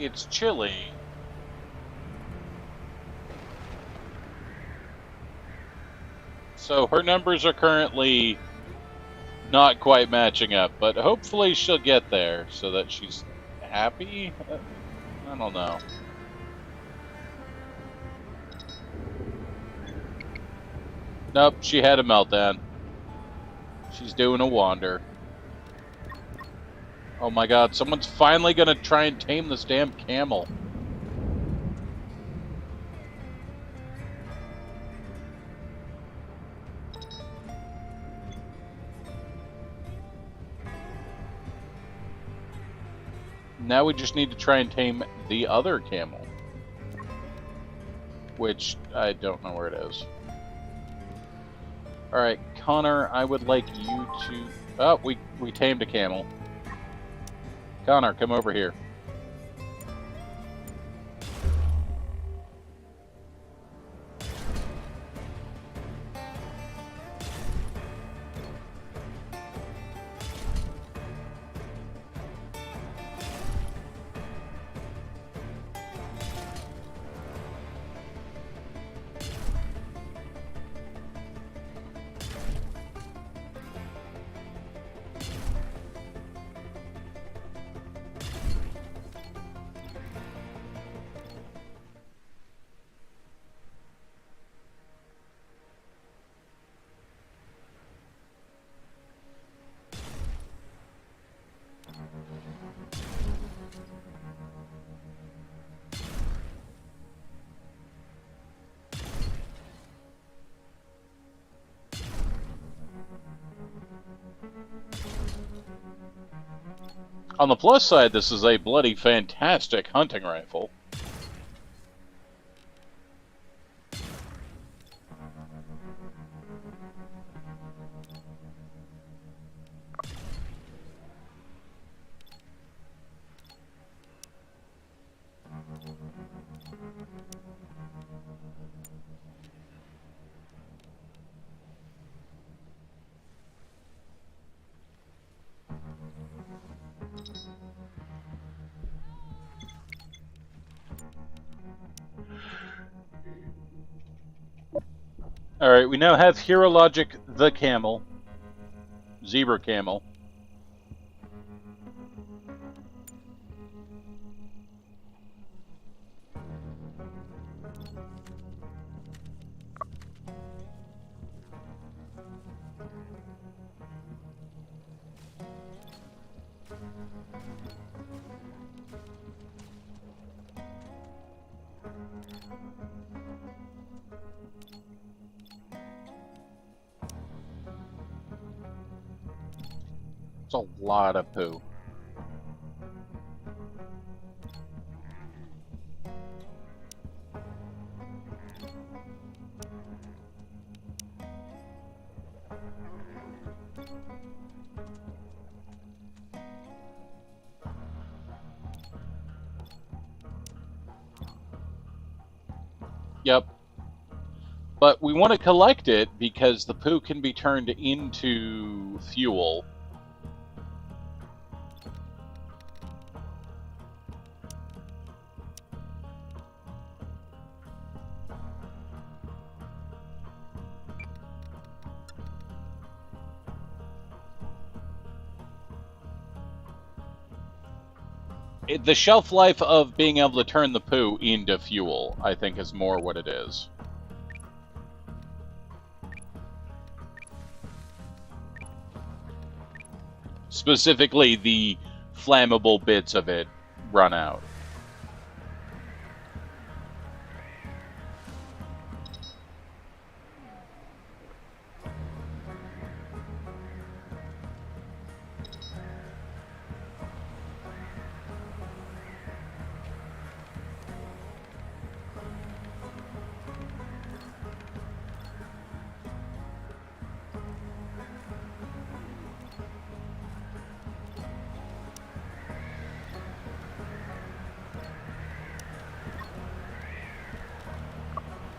Speaker 2: it's chilly. So her numbers are currently not quite matching up, but hopefully she'll get there so that she's happy. I don't know. Nope, she had a meltdown. She's doing a wander. Oh my god, someone's finally gonna try and tame this damn camel. Now we just need to try and tame the other camel. Which, I don't know where it is. Alright, Connor, I would like you to... Oh, we tamed a camel. Connor, come over here. On the plus side, this is a bloody fantastic hunting rifle. Alright, we now have Hero Logic the camel. Zebra camel. It's a lot of poo. Yep. But we want to collect it because the poo can be turned into fuel. The shelf life of being able to turn the poo into fuel, I think, is more what it is. Specifically, the flammable bits of it run out.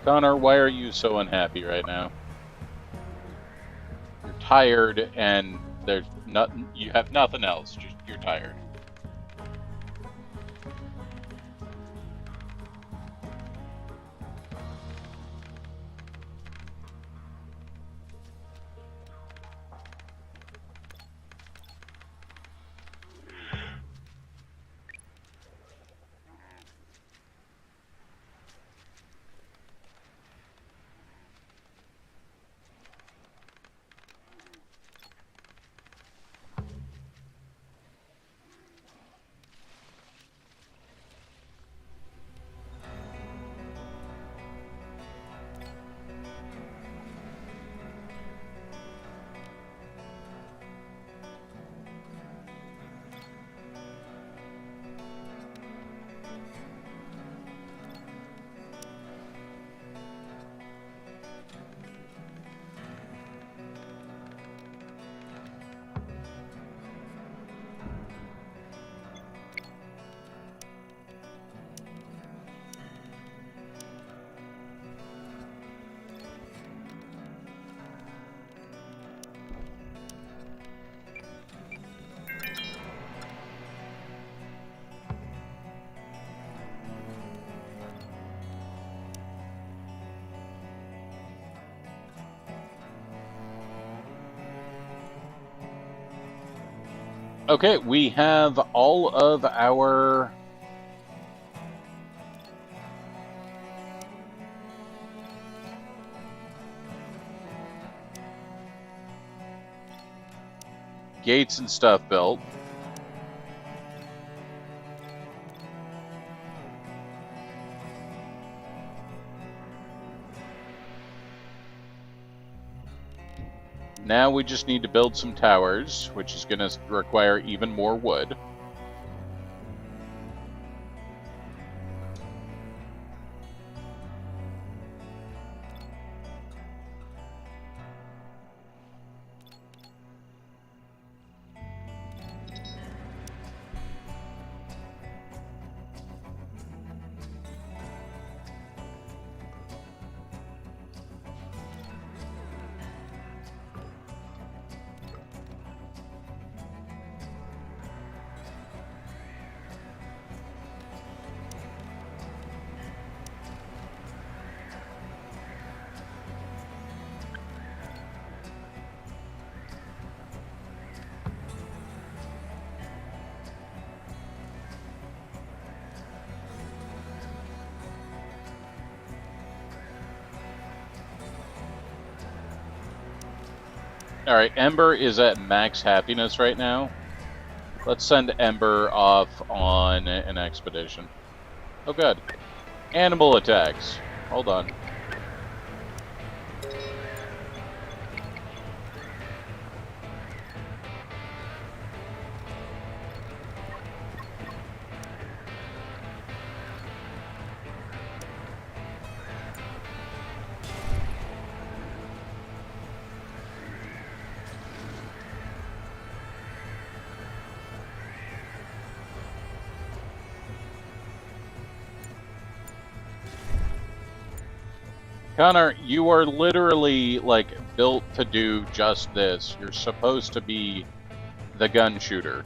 Speaker 2: Connor, why are you so unhappy right now? You're tired, and there's nothing. You have nothing else. Just you're tired. Okay, we have all of our... gates and stuff built. Now we just need to build some towers, which is going to require even more wood. Alright, Ember is at max happiness right now. Let's send Ember off on an expedition. Oh good. Animal attacks. Hold on. Connor, you are literally, like, built to do just this. You're supposed to be the gun shooter.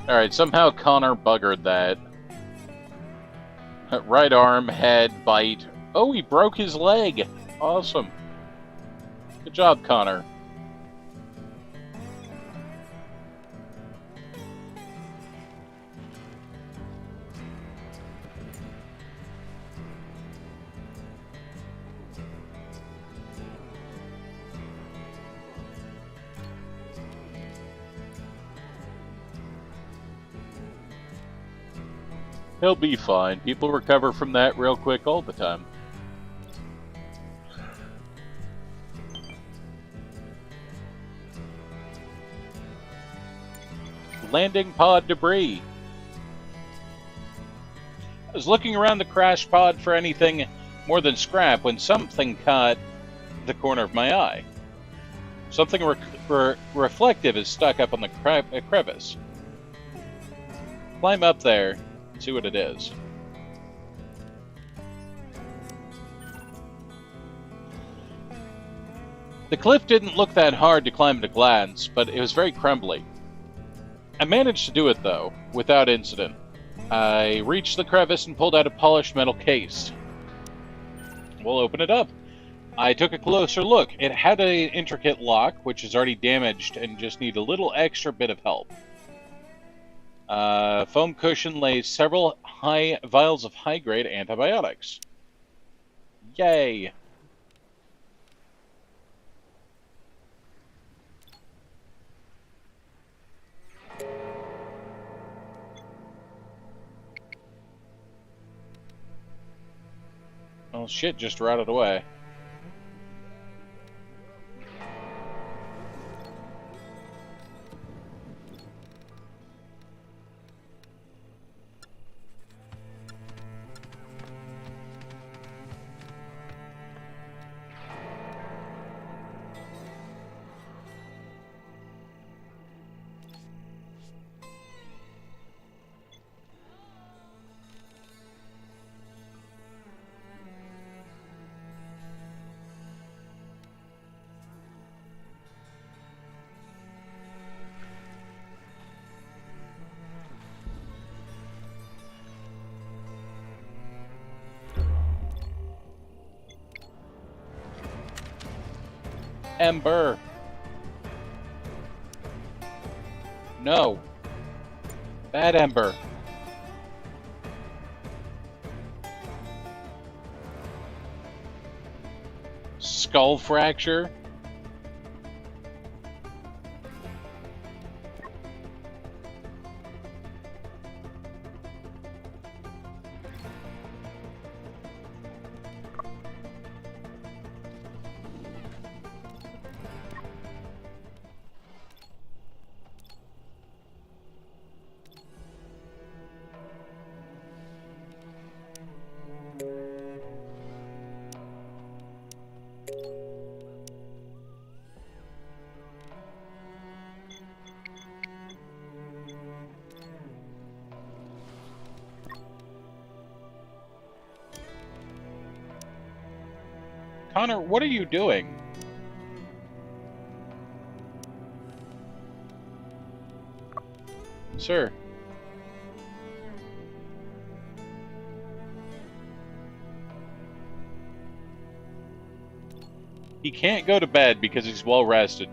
Speaker 2: Alright, somehow Connor buggered that. Right arm, head, bite. Oh, he broke his leg! Awesome. Good job, Connor. He'll be fine. People recover from that real quick all the time. Landing pod debris. I was looking around the crash pod for anything more than scrap when something caught the corner of my eye. Something reflective is stuck up on the crevice. Climb up there. See what it is. The cliff didn't look that hard to climb at a glance, but it was very crumbly. I managed to do it, though, without incident. I reached the crevice and pulled out a polished metal case. We'll open it up. I took a closer look. It had an intricate lock, which is already damaged and just need a little extra bit of help. Foam cushion lays several vials of high-grade antibiotics. Yay! Oh shit, just rotted away. Ember. No. Bad Ember. Skull fracture. Connor, what are you doing? Sir. He can't go to bed because he's well rested,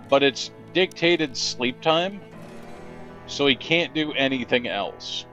Speaker 2: but it's dictated sleep time, so he can't do anything else.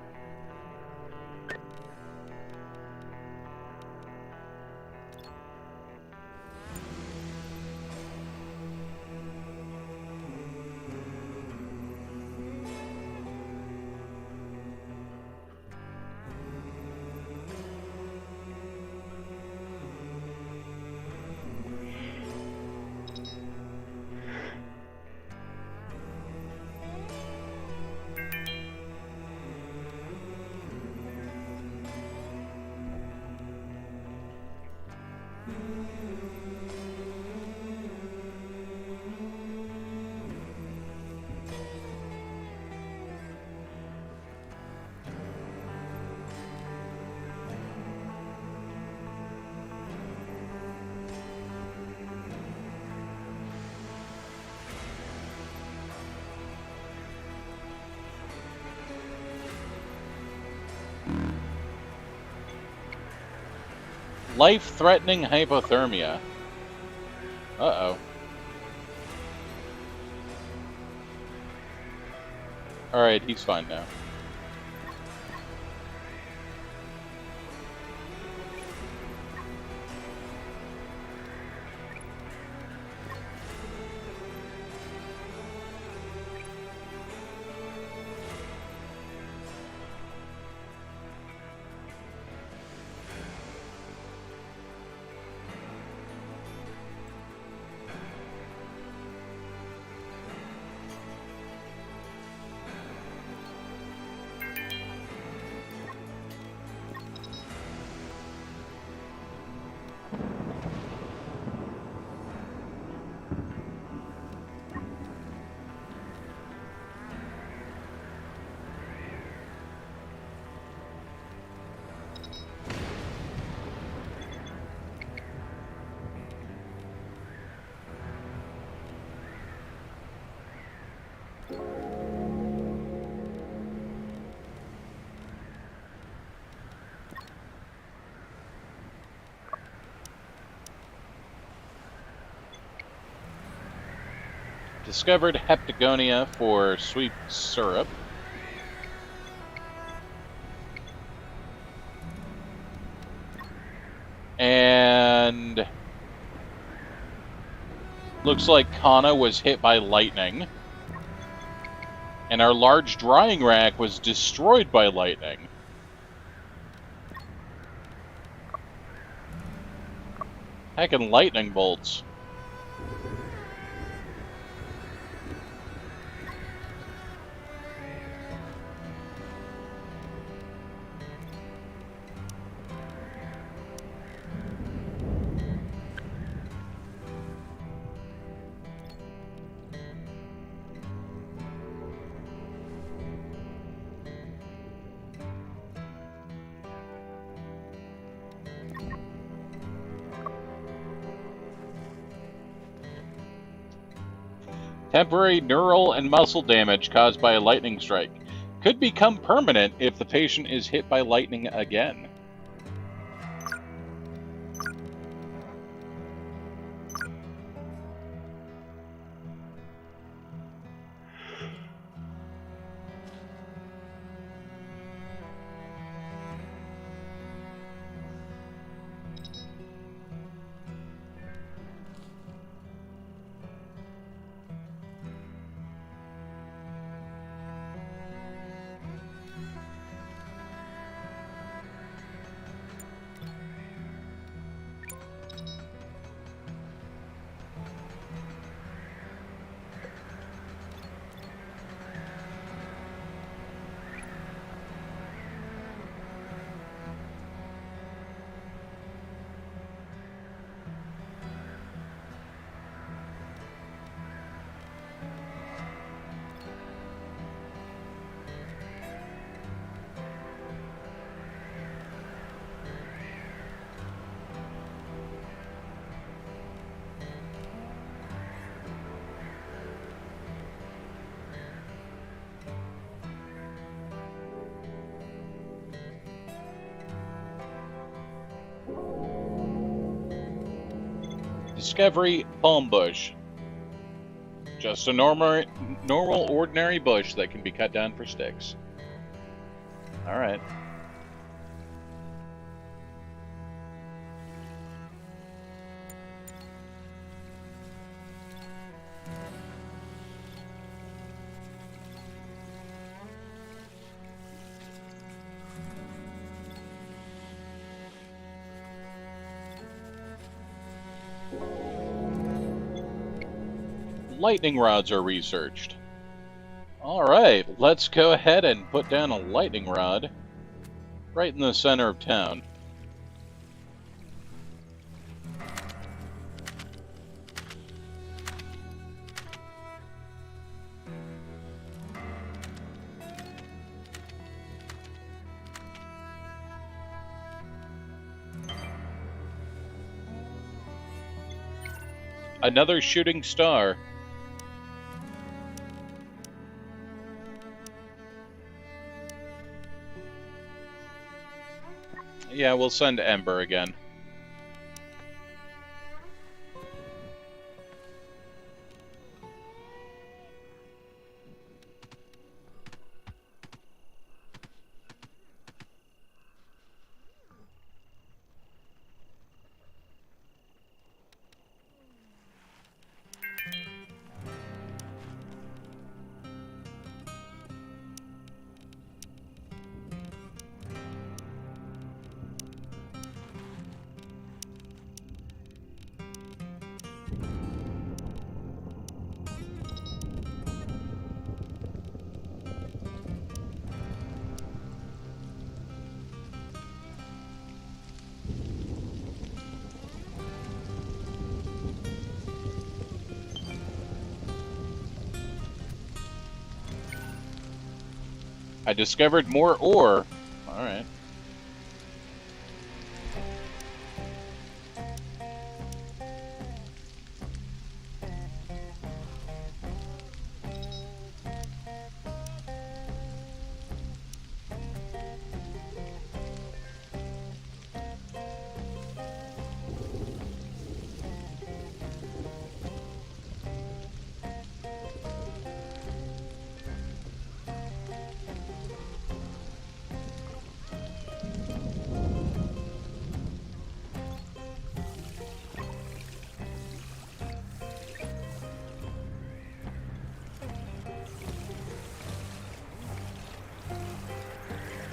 Speaker 2: Life-threatening hypothermia. Uh-oh. Alright, he's fine now. Discovered heptagonia for sweet syrup. And looks like Kana was hit by lightning. And our large drying rack was destroyed by lightning. Heckin' lightning bolts. Temporary neural and muscle damage caused by a lightning strike could become permanent if the patient is hit by lightning again. Discovery palm bush. Just a normal, ordinary bush that can be cut down for sticks. All right. Lightning rods are researched. Alright, let's go ahead and put down a lightning rod right in the center of town. Another shooting star. Yeah, we'll send Ember again. I discovered more ore. Alright.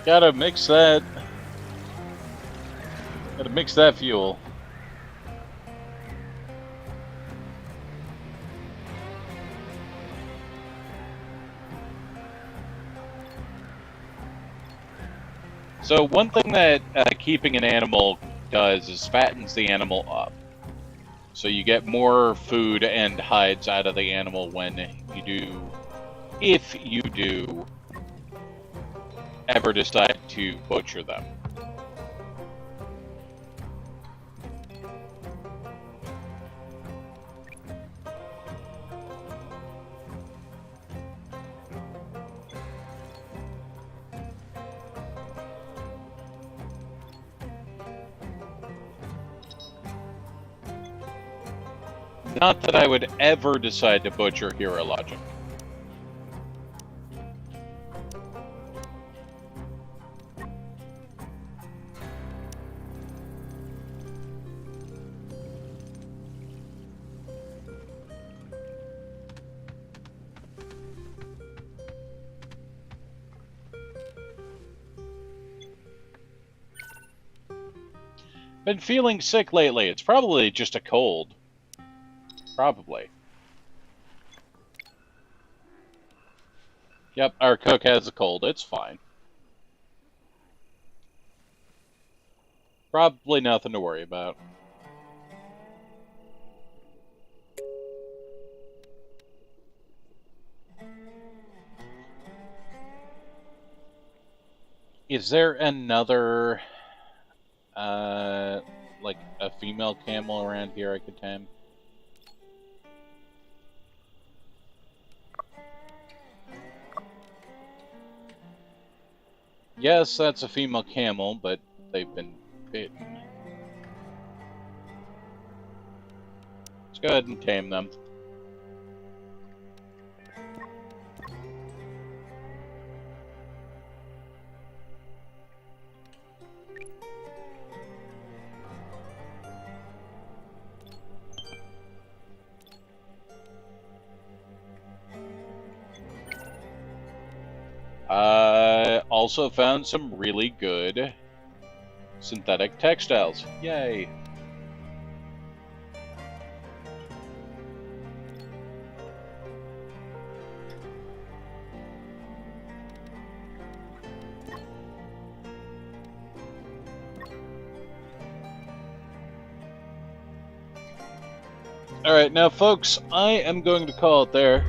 Speaker 2: Gotta mix that. Gotta mix that fuel. So one thing that keeping an animal does is fattens the animal up. So you get more food and hides out of the animal when you do, if you do, ever decide to butcher them. Not that I would ever decide to butcher Hero Logic. Been feeling sick lately. It's probably just a cold. Probably. Yep, our cook has a cold. It's fine. Probably nothing to worry about. Is there another, like a female camel around here I could tame? Yes, that's a female camel, but they've been bitten. go ahead and tame them. I also found some really good synthetic textiles. Yay! Alright, now folks, I am going to call it there.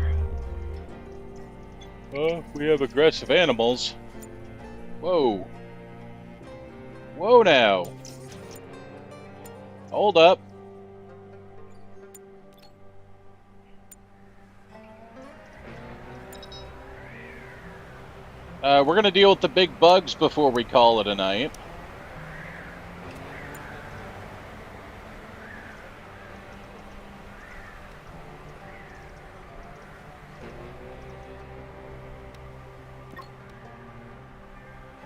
Speaker 2: Oh, we have aggressive animals. Whoa. Whoa now. Hold up. We're going to deal with the big bugs before we call it a night.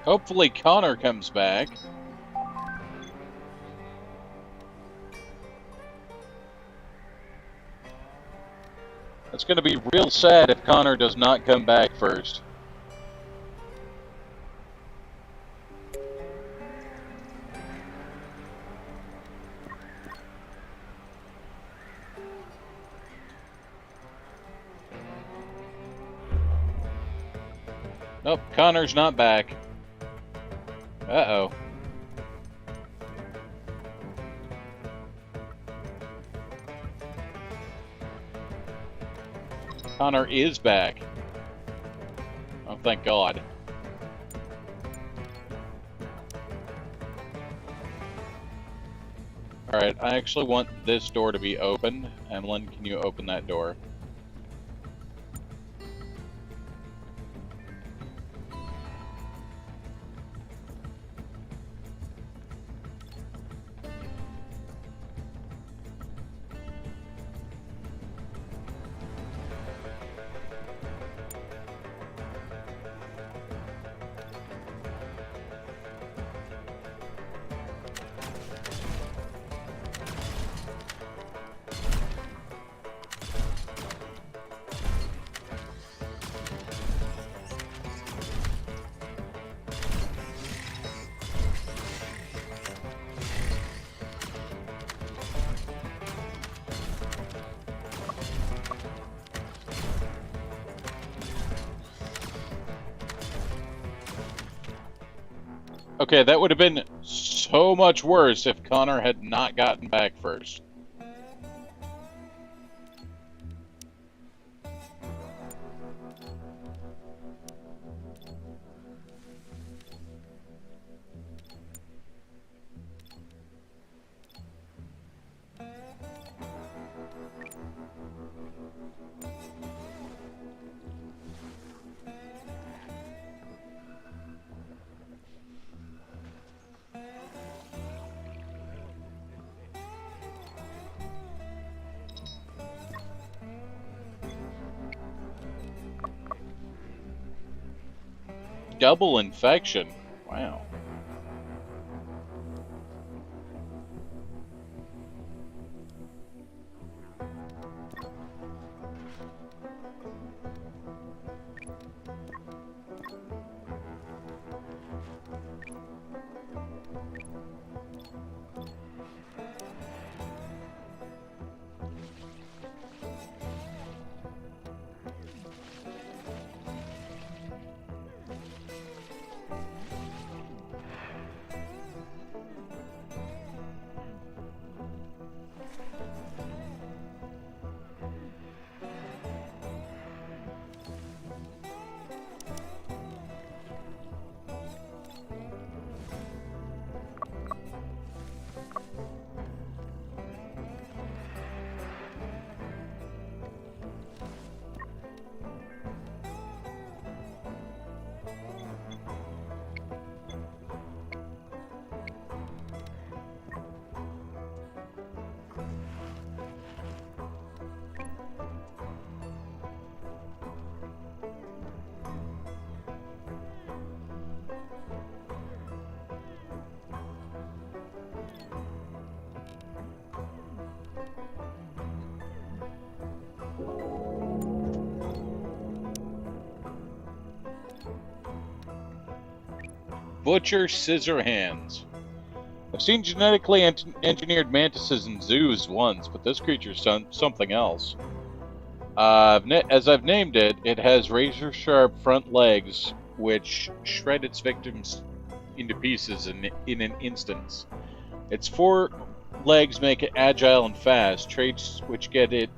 Speaker 2: Hopefully Connor comes back. It's going to be real sad if Connor does not come back first. Nope, Connor's not back. Uh-oh. Connor is back. Oh, thank God. Alright, I actually want this door to be open. Emlyn, can you open that door? Okay, that would have been so much worse if Connor had not gotten back first. Double infection. Wow. Butcher Scissorhands. I've seen genetically engineered mantises in zoos once, but this creature's something else. As I've named it, it has razor-sharp front legs, which shred its victims into pieces in an instant. Its 4 legs make it agile and fast, traits which get it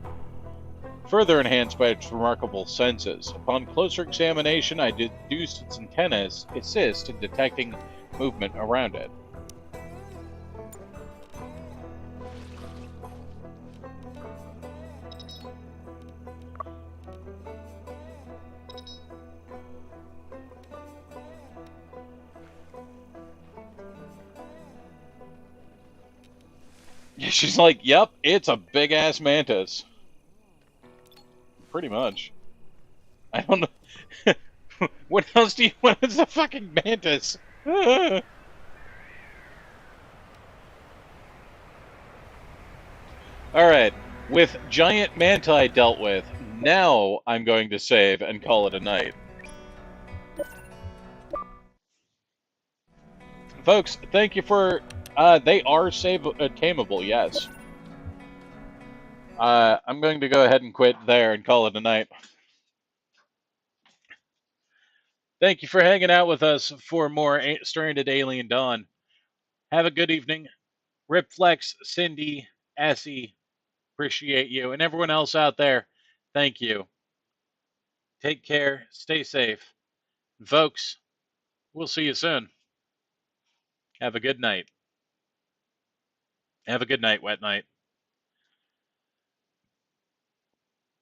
Speaker 2: further enhanced by its remarkable senses. Upon closer examination, I deduced its antennas assist in detecting movement around it. She's like, yep, it's a big-ass mantis. Pretty much. I don't know. What else do you want as a fucking mantis? Alright, with giant manti dealt with, now I'm going to save and call it a night. Folks, thank you for... they are tameable, yes. I'm going to go ahead and quit there and call it a night. Thank you for hanging out with us for more Stranded Alien Dawn. Have a good evening. Ripflex, Cindy, Essie, appreciate you. And everyone else out there, thank you. Take care. Stay safe. And folks, we'll see you soon. Have a good night. Have a good night, Wet Night.